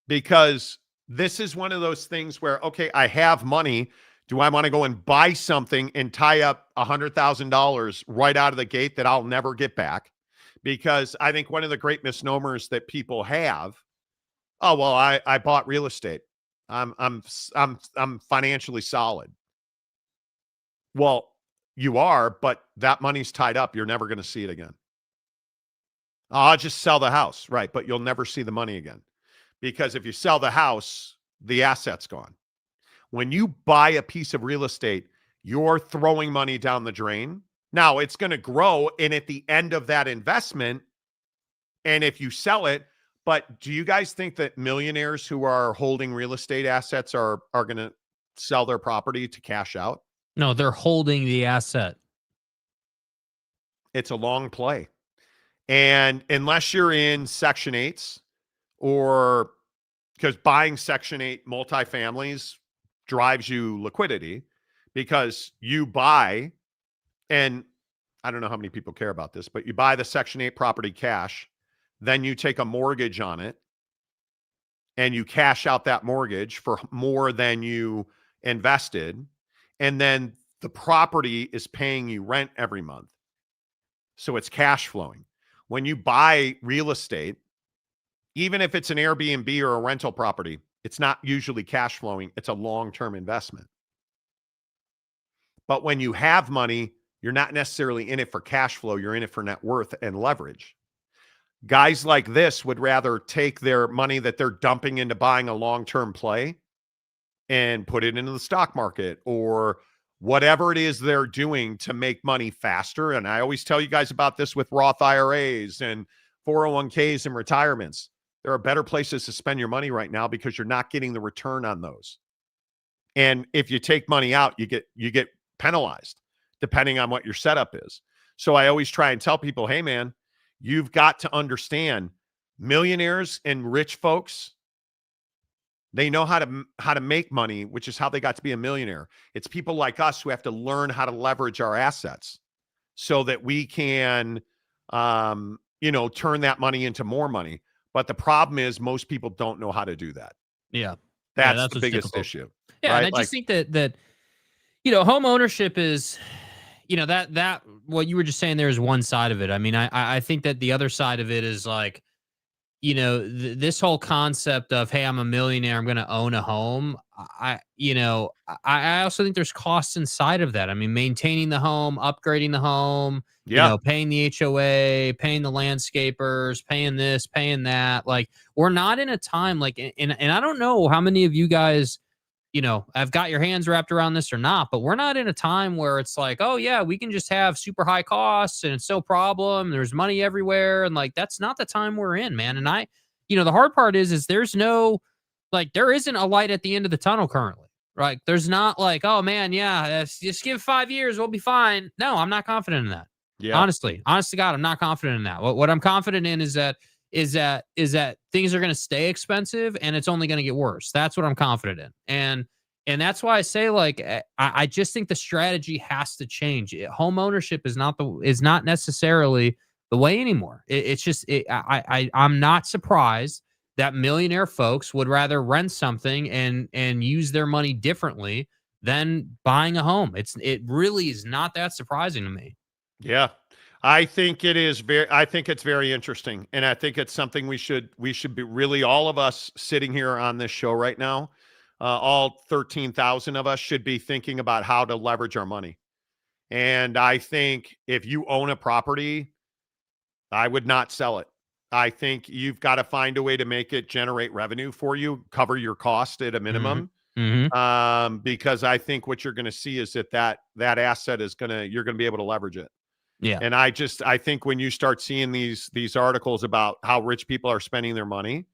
because this is one of those things where, okay, I have money. Do I want to go and buy something and tie up $100,000 right out of the gate that I'll never get back? Because I think one of the great misnomers that people have, oh, well, I bought real estate. I'm financially solid. Well, you are, but that money's tied up. You're never going to see it again. I'll just sell the house. Right. But you'll never see the money again, because if you sell the house, the asset's gone. When you buy a piece of real estate, you're throwing money down the drain. Now it's going to grow. And at the end of that investment, and if you sell it, but do you guys think that millionaires who are holding real estate assets are going to sell their property to cash out? No, they're holding the asset. It's a long play. And unless you're in Section 8s, or because buying Section 8 multifamilies drives you liquidity, because you buy, and I don't know how many people care about this, but you buy the Section 8 property cash, then you take a mortgage on it, and you cash out that mortgage for more than you invested, and then the property is paying you rent every month. So it's cash flowing. When you buy real estate, even if it's an Airbnb or a rental property, it's not usually cash flowing. It's a long-term investment. But when you have money, you're not necessarily in it for cash flow. You're in it for net worth and leverage. Guys like this would rather take their money that they're dumping into buying a long-term play and put it into the stock market or whatever it is they're doing to make money faster. And I always tell you guys about this with Roth IRAs and 401ks and retirements. There are better places to spend your money right now because you're not getting the return on those. And if you take money out, you get penalized depending on what your setup is. So I always try and tell people, hey man, you've got to understand, millionaires and rich folks, they know how to make money, which is how they got to be a millionaire. It's people like us who have to learn how to leverage our assets so that we can, turn that money into more money. But the problem is most people don't know how to do that. Yeah. That's the biggest issue. Yeah. Right? And I just think that home ownership is, that what you were just saying there is one side of it. I mean, I think that the other side of it is like, this whole concept of, hey, I'm a millionaire, I'm going to own a home. I also think there's costs inside of that. I mean, maintaining the home, upgrading the home, paying the HOA, paying the landscapers, paying this, paying that. Like, we're not in a time like, and I don't know how many of you guys, have got your hands wrapped around this or not, but we're not in a time where it's like, oh yeah, we can just have super high costs and it's no problem. There's money everywhere. And like, that's not the time we're in, man. And the hard part is there's no, like, there isn't a light at the end of the tunnel currently, right? There's not like, oh man, yeah, just give 5 years, we'll be fine. No, I'm not confident in that. Yeah. Honest to God, I'm not confident in that. What I'm confident in is that things are going to stay expensive and it's only going to get worse. That's what I'm confident in. And that's why I say, like, I just think the strategy has to change. Home ownership is not necessarily the way anymore. I'm not surprised that millionaire folks would rather rent something and use their money differently than buying a home. It really is not that surprising to me. Yeah. I think it's very interesting. And I think it's something we should be really, all of us sitting here on this show right now, all 13,000 of us should be thinking about how to leverage our money. And I think if you own a property, I would not sell it. I think you've got to find a way to make it generate revenue for you, cover your cost at a minimum. Mm-hmm. Because I think what you're going to see is that asset you're going to be able to leverage it. Yeah. And I think when you start seeing these articles about how rich people are spending their money,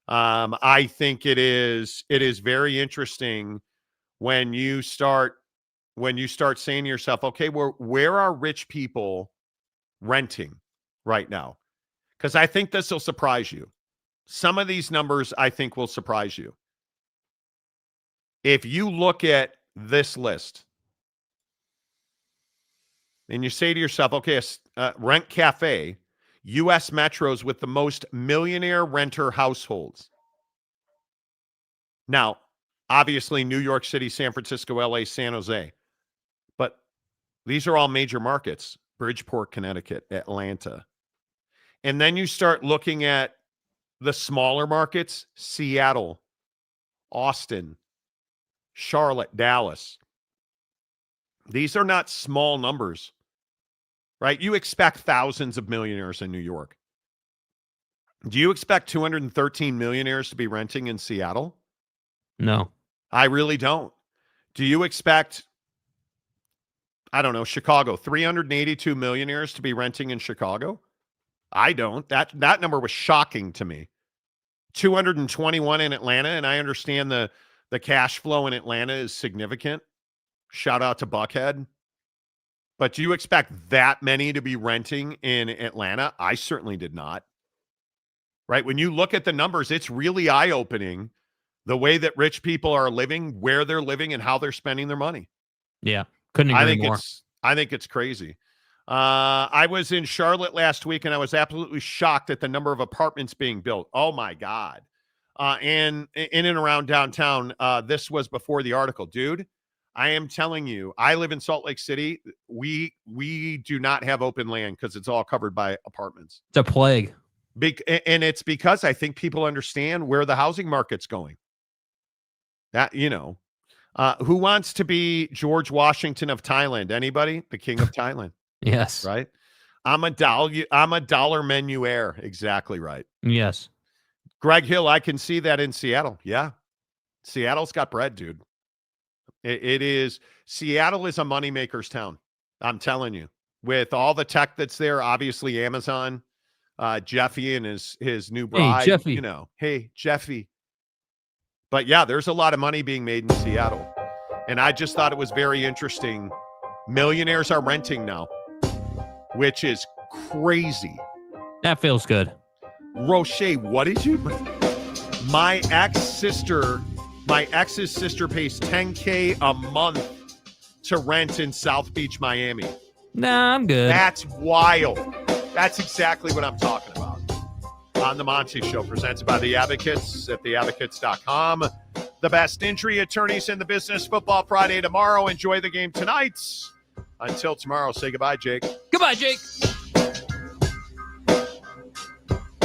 I think it is very interesting when you start saying to yourself, okay, where are rich people renting right now? Because I think this will surprise you. Some of these numbers I think will surprise you. If you look at this list and you say to yourself, okay, Rent Cafe, U.S. metros with the most millionaire renter households. Now, obviously, New York City, San Francisco, L.A., San Jose. But these are all major markets. Bridgeport, Connecticut, Atlanta. And then you start looking at the smaller markets, Seattle, Austin, Charlotte, Dallas. These are not small numbers, right? You expect thousands of millionaires in New York. Do you expect 213 millionaires to be renting in Seattle? No. I really don't. Do you expect, I don't know, Chicago, 382 millionaires to be renting in Chicago? I don't. That number was shocking to me. 221 in Atlanta, and I understand the cash flow in Atlanta is significant. Shout out to Buckhead. But do you expect that many to be renting in Atlanta? I certainly did not. Right? When you look at the numbers, it's really eye-opening the way that rich people are living, where they're living, and how they're spending their money. Yeah, couldn't agree more. I think it's crazy. I was in Charlotte last week, and I was absolutely shocked at the number of apartments being built. Oh, my God. And in and around downtown, this was before the article. Dude, I am telling you, I live in Salt Lake City. We do not have open land because it's all covered by apartments. It's a plague. And it's because I think people understand where the housing market's going. That, who wants to be George Washington of Thailand? Anybody? The king of Thailand. Yes. Right? I'm a dollar menuaire. Exactly right. Yes. Greg Hill, I can see that in Seattle. Yeah. Seattle's got bread, dude. It is. Seattle is a moneymaker's town. I'm telling you. With all the tech that's there, obviously Amazon, Jeffy and his new bride. Hey, Jeffy. Hey, Jeffy. But yeah, there's a lot of money being made in Seattle. And I just thought it was very interesting. Millionaires are renting now, which is crazy. That feels good. Roche, what did you? My ex's sister pays $10K a month to rent in South Beach, Miami. Nah, I'm good. That's wild. That's exactly what I'm talking about. On the Monty Show, presented by The Advocates at theadvocates.com. The best injury attorneys in the business. Football Friday tomorrow. Enjoy the game tonight. Until tomorrow, say goodbye, Jake. Goodbye, Jake.